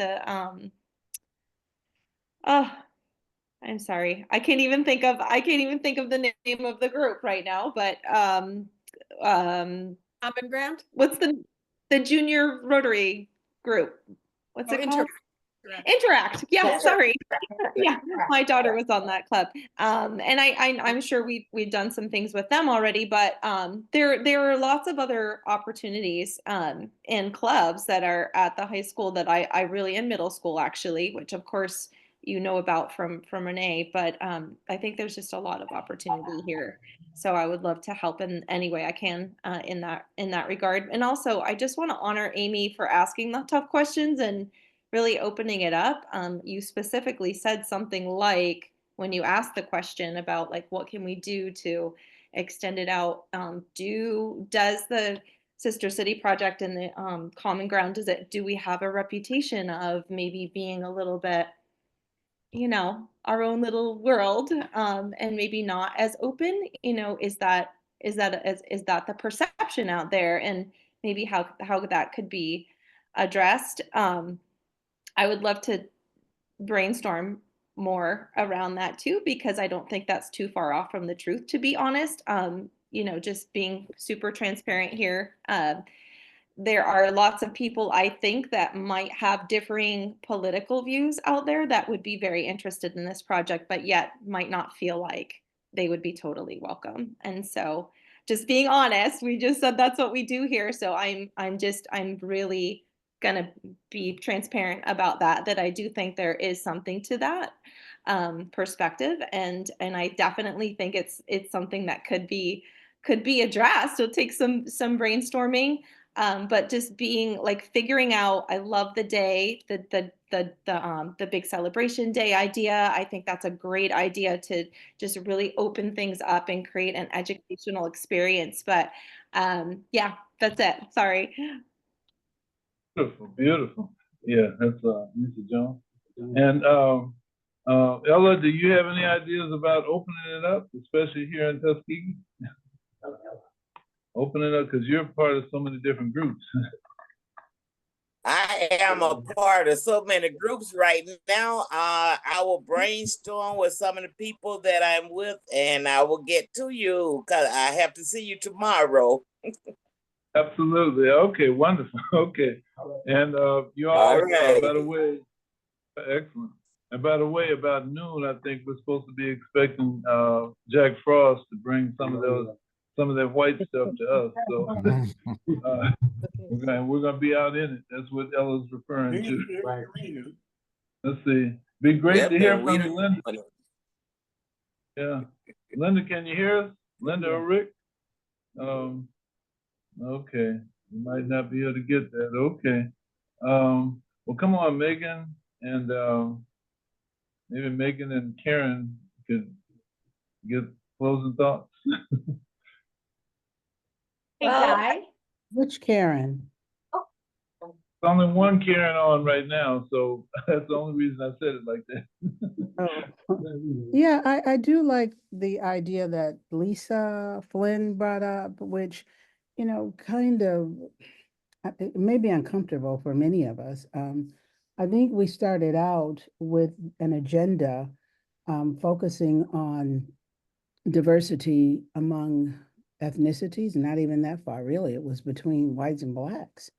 I'm sorry. I can't even think of the name of the group right now, but Common ground? what's the junior Rotary group? What's it called? Interact. Yeah, Yes. sorry. Yeah, my daughter was on that club. And I'm sure we've done some things with them already, but there are lots of other opportunities and clubs that are at the high school that I really in middle school actually, which of course you know about from Renee, but I think there's just a lot of opportunity here. So I would love to help in any way I can in that regard. And also I just want to honor Amy for asking the tough questions and really opening it up. You specifically said something like, when you asked the question about like, what can we do to extend it out? Does the Sister City Project and the Common Ground, do we have a reputation of maybe being a little bit, our own little world, and maybe not as open? Is that the perception out there, and maybe how that could be addressed? I would love to brainstorm more around that too, because I don't think that's too far off from the truth, to be honest. Just being super transparent here. There are lots of people, I think, that might have differing political views out there that would be very interested in this project, but yet might not feel like they would be totally welcome. And so just being honest, we just said that's what we do here. So I'm really gonna be transparent about that I do think there is something to that perspective. And I definitely think it's something that could be addressed. It'll take some brainstorming. But just being like figuring out, I love the day, the big celebration day idea. I think that's a great idea to just really open things up and create an educational experience. But yeah, that's it. Sorry. Beautiful. Yeah, that's Lisa Jones. And Ella, do you have any ideas about opening it up, especially here in Tuskegee? Open it up, because you're part of so many different groups. I am a part of so many groups right now. I will brainstorm with some of the people that I'm with, and I will get to you because I have to see you tomorrow. Absolutely. Okay, wonderful. Okay. And you all, right. By the way, excellent. And by the way, about noon, I think we're supposed to be expecting Jack Frost to bring some of that white stuff to us. So we're gonna be out in it. That's what Ella's referring to. Let's see. Be great to hear from you, Linda. Yeah, Linda, can you hear us? Linda or Rick? Okay, you might not be able to get that. Okay. Well, come on, Megan, and maybe Megan and Karen could get closing thoughts. Hey, Guy. Which Karen? There's only one Karen on right now, so that's the only reason I said it like that. Yeah, I do like the idea that Lisa Flynn brought up, which, kind of it may be uncomfortable for many of us. I think we started out with an agenda focusing on diversity among ethnicities, not even that far, really. It was between whites and blacks,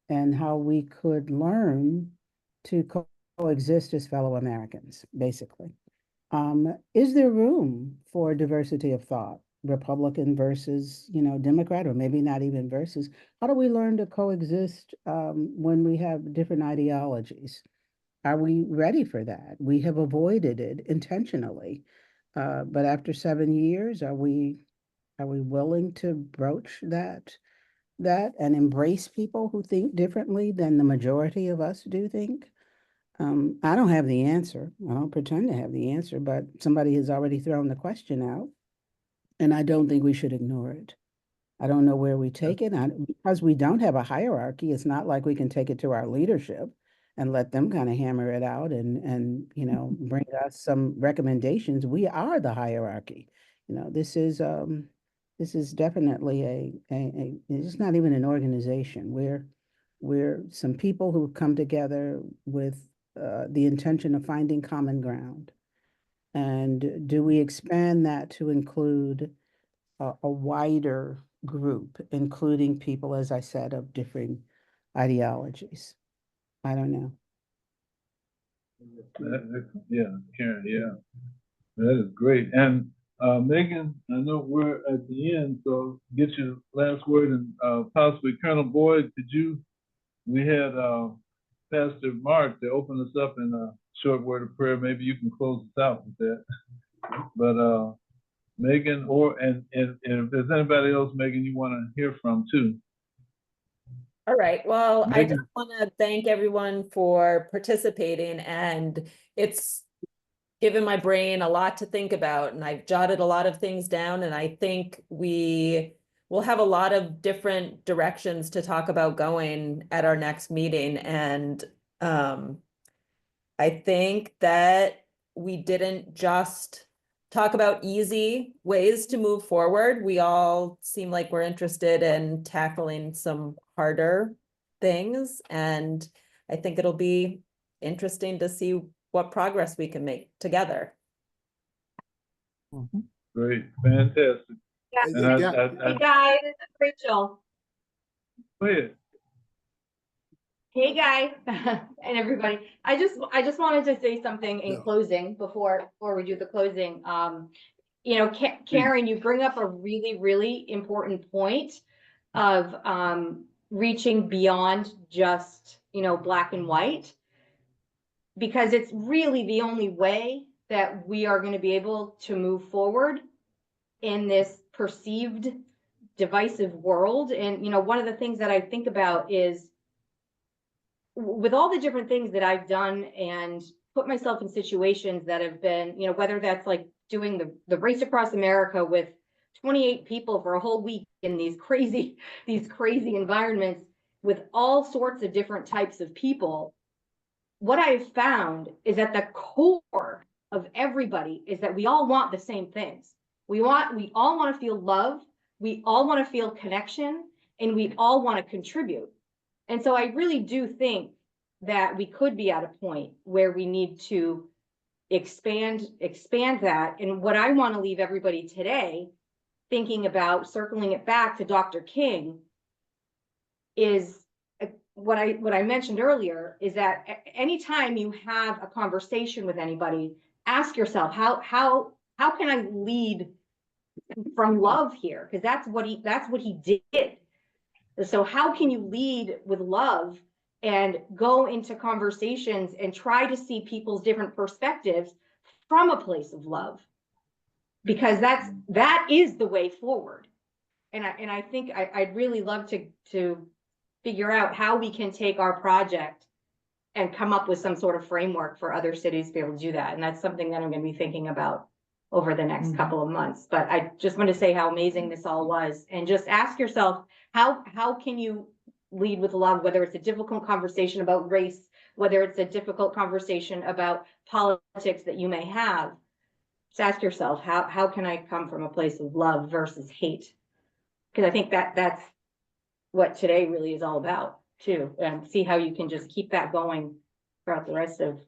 and how we could learn to coexist as fellow Americans, basically. Is there room for diversity of thought, Republican versus, Democrat, or maybe not even versus? How do we learn to coexist when we have different ideologies? Are we ready for that? We have avoided it intentionally. But after 7 years, are we willing to broach that and embrace people who think differently than the majority of us do think? I don't have the answer. I don't pretend to have the answer, but somebody has already thrown the question out, and I don't think we should ignore it. I don't know where we take it. Because we don't have a hierarchy, it's not like we can take it to our leadership and let them kind of hammer it out and bring us some recommendations. We are the hierarchy. This is definitely it's not even an organization. We're some people who come together with the intention of finding common ground. And do we expand that to include a wider group, including people, as I said, of differing ideologies? I don't know. Yeah, Karen, yeah, that is great. And Megan, I know we're at the end, so get your last word, and possibly Colonel Boyd, we had Pastor Mark to open us up in a short word of prayer. Maybe you can close us out with that. But Megan, and if there's anybody else, Megan, you want to hear from too. All right. Well, I Megan. just want to thank everyone for participating, and it's given my brain a lot to think about, and I've jotted a lot of things down, and I think we will have a lot of different directions to talk about going at our next meeting. And I think that we didn't just talk about easy ways to move forward. We all seem like we're interested in tackling some harder things, and I think it'll be interesting to see what progress we can make together. Great, fantastic. Yeah. Hey guys, this is Rachel. Go ahead. Hey guys and everybody. I just wanted to say something in closing before we do the closing. Karen, you bring up a really, really important point of reaching beyond just, black and white, because it's really the only way that we are going to be able to move forward in this perceived divisive world. And, one of the things that I think about is, with all the different things that I've done and put myself in situations that have been, whether that's like doing the race across America with 28 people for a whole week in these crazy environments with all sorts of different types of people, what I've found is at the core of everybody is that we all want the same things. We all want to feel love. We all want to feel connection, and we all want to contribute. And so I really do think that we could be at a point where we need to expand that. And what I want to leave everybody today thinking about, circling it back to Dr. King, is what I mentioned earlier, is that anytime you have a conversation with anybody, ask yourself, how can I lead from love here? Because that's what he did. So how can you lead with love and go into conversations and try to see people's different perspectives from a place of love? Because that is the way forward. And I think I'd really love to figure out how we can take our project and come up with some sort of framework for other cities to be able to do that. And that's something that I'm going to be thinking about over the next couple of months. But I just want to say how amazing this all was, and just ask yourself, how can you lead with love, whether it's a difficult conversation about race, whether it's a difficult conversation about politics that you may have. Just ask yourself, how can I come from a place of love versus hate? Because I think that's what today really is all about too, and see how you can just keep that going throughout the rest of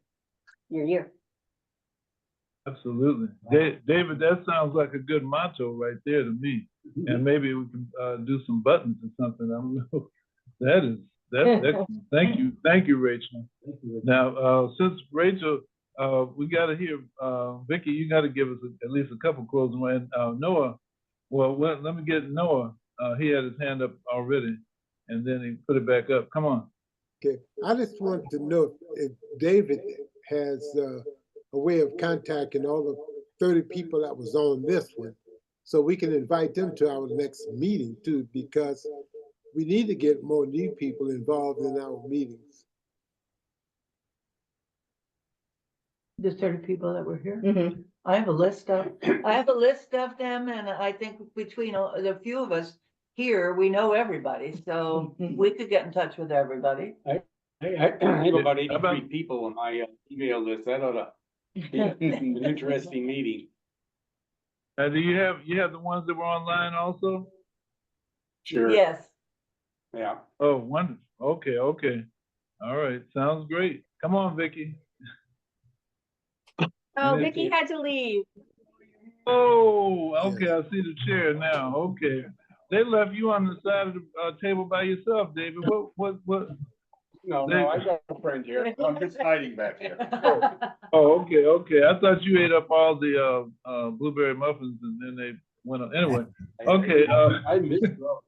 your year. Absolutely. David, that sounds like a good motto right there to me. And maybe we can do some buttons or something. I don't know. That's excellent. Thank you, Rachel. Now, since Rachel, we got to hear, Vicky, you got to give us at least a couple closing words. Noah, let me get Noah. He had his hand up already, and then he put it back up. Come on. Okay, I just want to know if David has a way of contacting all the 30 people that was on this one, so we can invite them to our next meeting too, because we need to get more new people involved in our meetings. The 30 people that were here. I have a list of them, and I think between the few of us here, we know everybody, so we could get in touch with everybody. I have about 83 people on my email list. That ought to be an interesting meeting. Do you have the ones that were online also? Sure. Yes. Yeah. Oh, wonderful. Okay. All right. Sounds great. Come on, Vicky. Oh, Vicky had to leave. Oh, okay. I see the chair now. Okay. They left you on the side of the table by yourself, David. What? No, I got a friend here. I'm just hiding back here. Oh, okay. I thought you ate up all the blueberry muffins and then they went on. Anyway, okay. I missed those.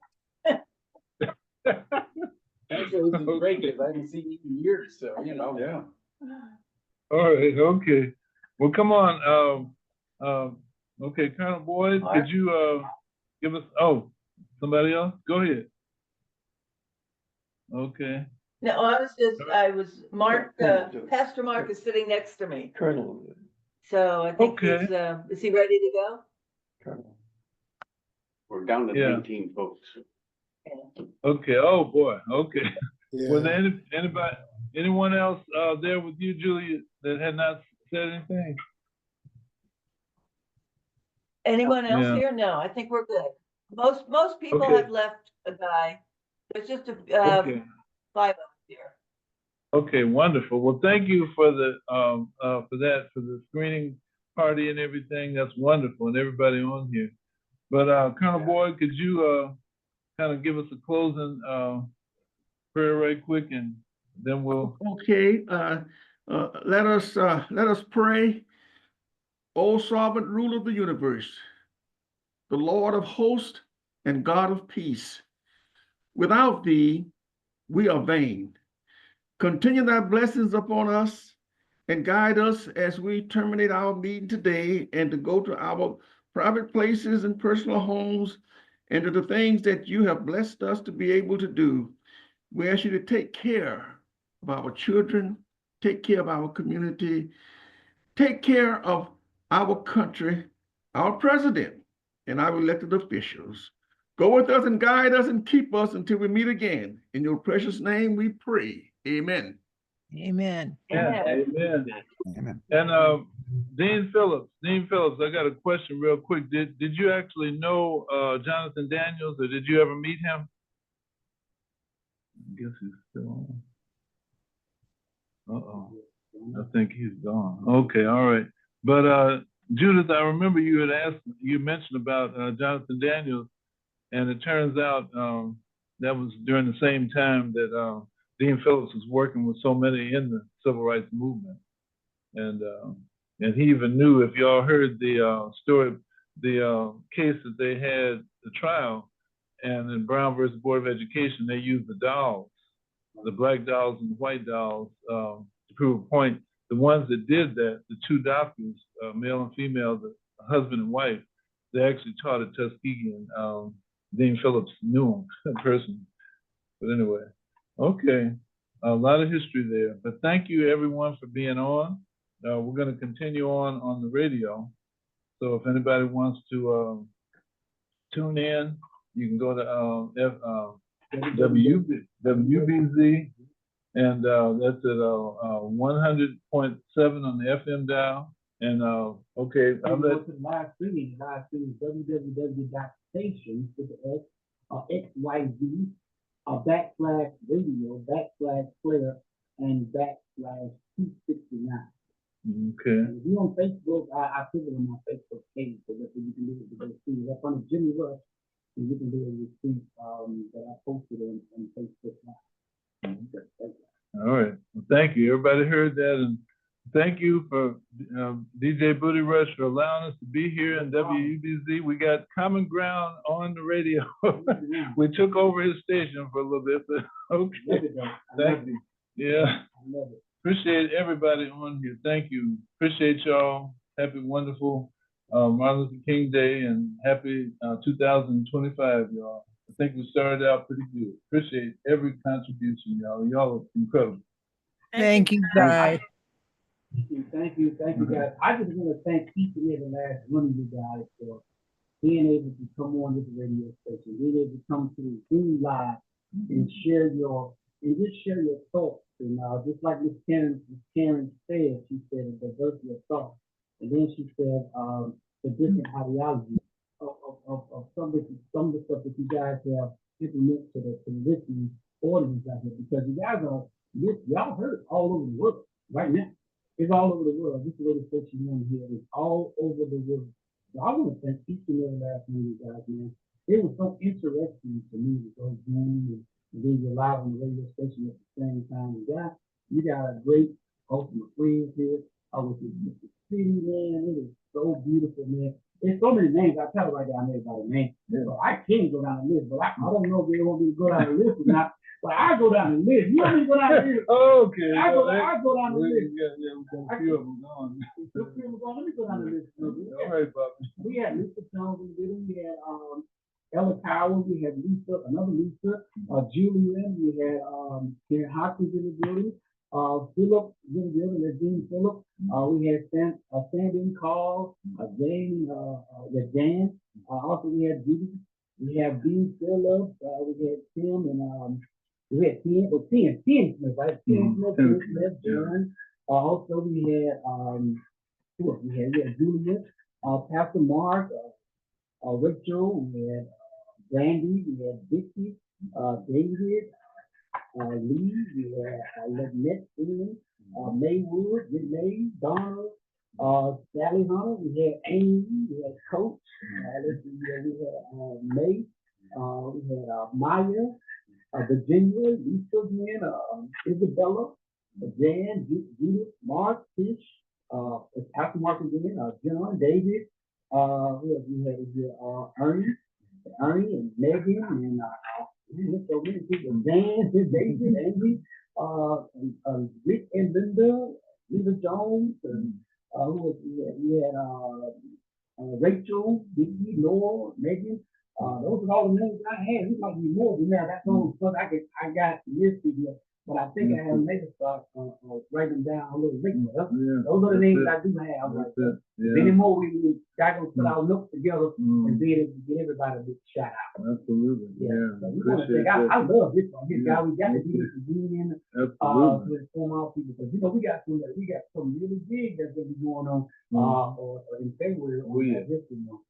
Actually, this is great because I haven't seen you in years, so Yeah. All right. Okay. Well, come on. Okay, Colonel Boyd, could you give us? Oh, somebody else? Go ahead. Okay. No, Mark, Pastor Mark is sitting next to me. Colonel. So I think is he ready to go? Colonel. We're down to 19 folks. Okay. Oh boy. Okay. Yeah. Was there anyone else there with you, Julia, that had not said anything? Anyone else here? No, I think we're good. Most people have left a guy. There's just a 5 of us here. Okay, wonderful. Well, thank you for the for the screening party and everything. That's wonderful, and everybody on here. But Colonel Boyd, could you kind of give us a closing prayer right quick, and then we'll. Okay. Let us pray. O sovereign ruler of the universe, the Lord of hosts and God of peace. Without thee, we are vain. Continue thy blessings upon us and guide us as we terminate our meeting today and to go to our private places and personal homes and to the things that you have blessed us to be able to do. We ask you to take care of our children, take care of our community, take care of our country, our president, and our elected officials. Go with us and guide us and keep us until we meet again. In your precious name we pray. Amen. Amen. Amen. And Dean Phillips, I got a question real quick. Did you actually know Jonathan Daniels, or did you ever meet him? I guess he's still on. I think he's gone. Okay, all right. But Judith, I remember you mentioned about Jonathan Daniels, and it turns out that was during the same time that Dean Phillips was working with so many in the civil rights movement. And he even knew, if y'all heard the story, the case that they had, the trial, and in Brown versus Board of Education, they used the dolls, the black dolls and the white dolls, to prove a point. The ones that did that, the two doctors, male and female, the husband and wife, they actually taught at Tuskegee, and Dean Phillips knew them personally. But anyway, okay, a lot of history there. But thank you everyone for being on. We're going to continue on the radio. So if anybody wants to tune in, you can go to WUBZ, and that's at 100.7 on the FM dial. And okay, I'll go to the live streaming www.stations with the S XYZ /radio /player and /269. Okay. Okay. And if you're on Facebook, I put it on my Facebook page, so that you can look at those things. That's under Jimmy Rush, and you can be able to see, that I posted on Facebook now. All right. Well, thank you. Everybody heard that, and thank you for DJ Booty Rush for allowing us to be here in WUBZ. We got common ground on the radio. We took over his station for a little bit, but okay. Thank you. Yeah. Appreciate everybody on here. Thank you. Appreciate y'all. Happy, wonderful Martin Luther King Day, and happy 2025, y'all. I think we started out pretty good. Appreciate every contribution, y'all. Y'all are incredible. Thank you, guys. Thank you, guys. I just want to thank each and every last one of you guys for being able to come on this radio station, being able to come to the Zoom Live and share your thoughts. And just like Miss Karen said, she said a diversity of thought. And then she said the different ideologies of some of the stuff that you guys have implemented to the listening audience out here, because you guys y'all heard all over the world right now. It's all over the world. This radio station on here is all over the world. So I want to thank each and every last one of you guys, man. It was so interesting to me to go Zoom and then you're live on the radio station at the same time. You got a great ultimate friends here. I was in Mississippi, man. It is so beautiful, man. There's so many names. I tell right down there by the name. So I can't go down the list, but I don't know if they want me to go down the list or not. But I go down the list. You want me to go down the list? Okay. I go down the list. Yeah, we got a few of them gone. Let me go down the list. All right, Bobby. We had Lisa Jones in the building. We had Ella Cowell. We had Lisa, another Lisa, Julian. We had Karen Hopkins in the building. Philip in the building. That's Dean Philip. We had Sandin Call, Jane, Jan. Also we had Judy. We have Dean Phillips. We had Tim and we had Tim Smith, right? Tim Smith, John. Also we had who else? We had Julia, Pastor Mark, Rachel. We had Brandy. We had Vicky, David, Lee. We had Lynette Freeman, Maywood, Renee, Donna, Sally Hunter. We had Amy. We had Coach. We had May. We had Maya, Virginia, Lisa again, Isabella, Jan, Judith, Mark, Tish, Pastor Mark again, John, David. We had Ernie and Megan, and there's so many people. Dan, David, Andy, Rick and Linda Jones, and we had Rachel, Vicky, Laura, Megan. Those are all the names I had. It might be more than that. That's all the stuff I got listed here. But I think I have maybe start write them down a little bit. Those are the names I do have. Right there. Any more we got to put our notes together and be able to get everybody a big shout out. Absolutely. Yeah. So we want to say, I love this one. This guy, we got to do this again to inform our people, because we got some really big that's gonna be going on in February on that history month.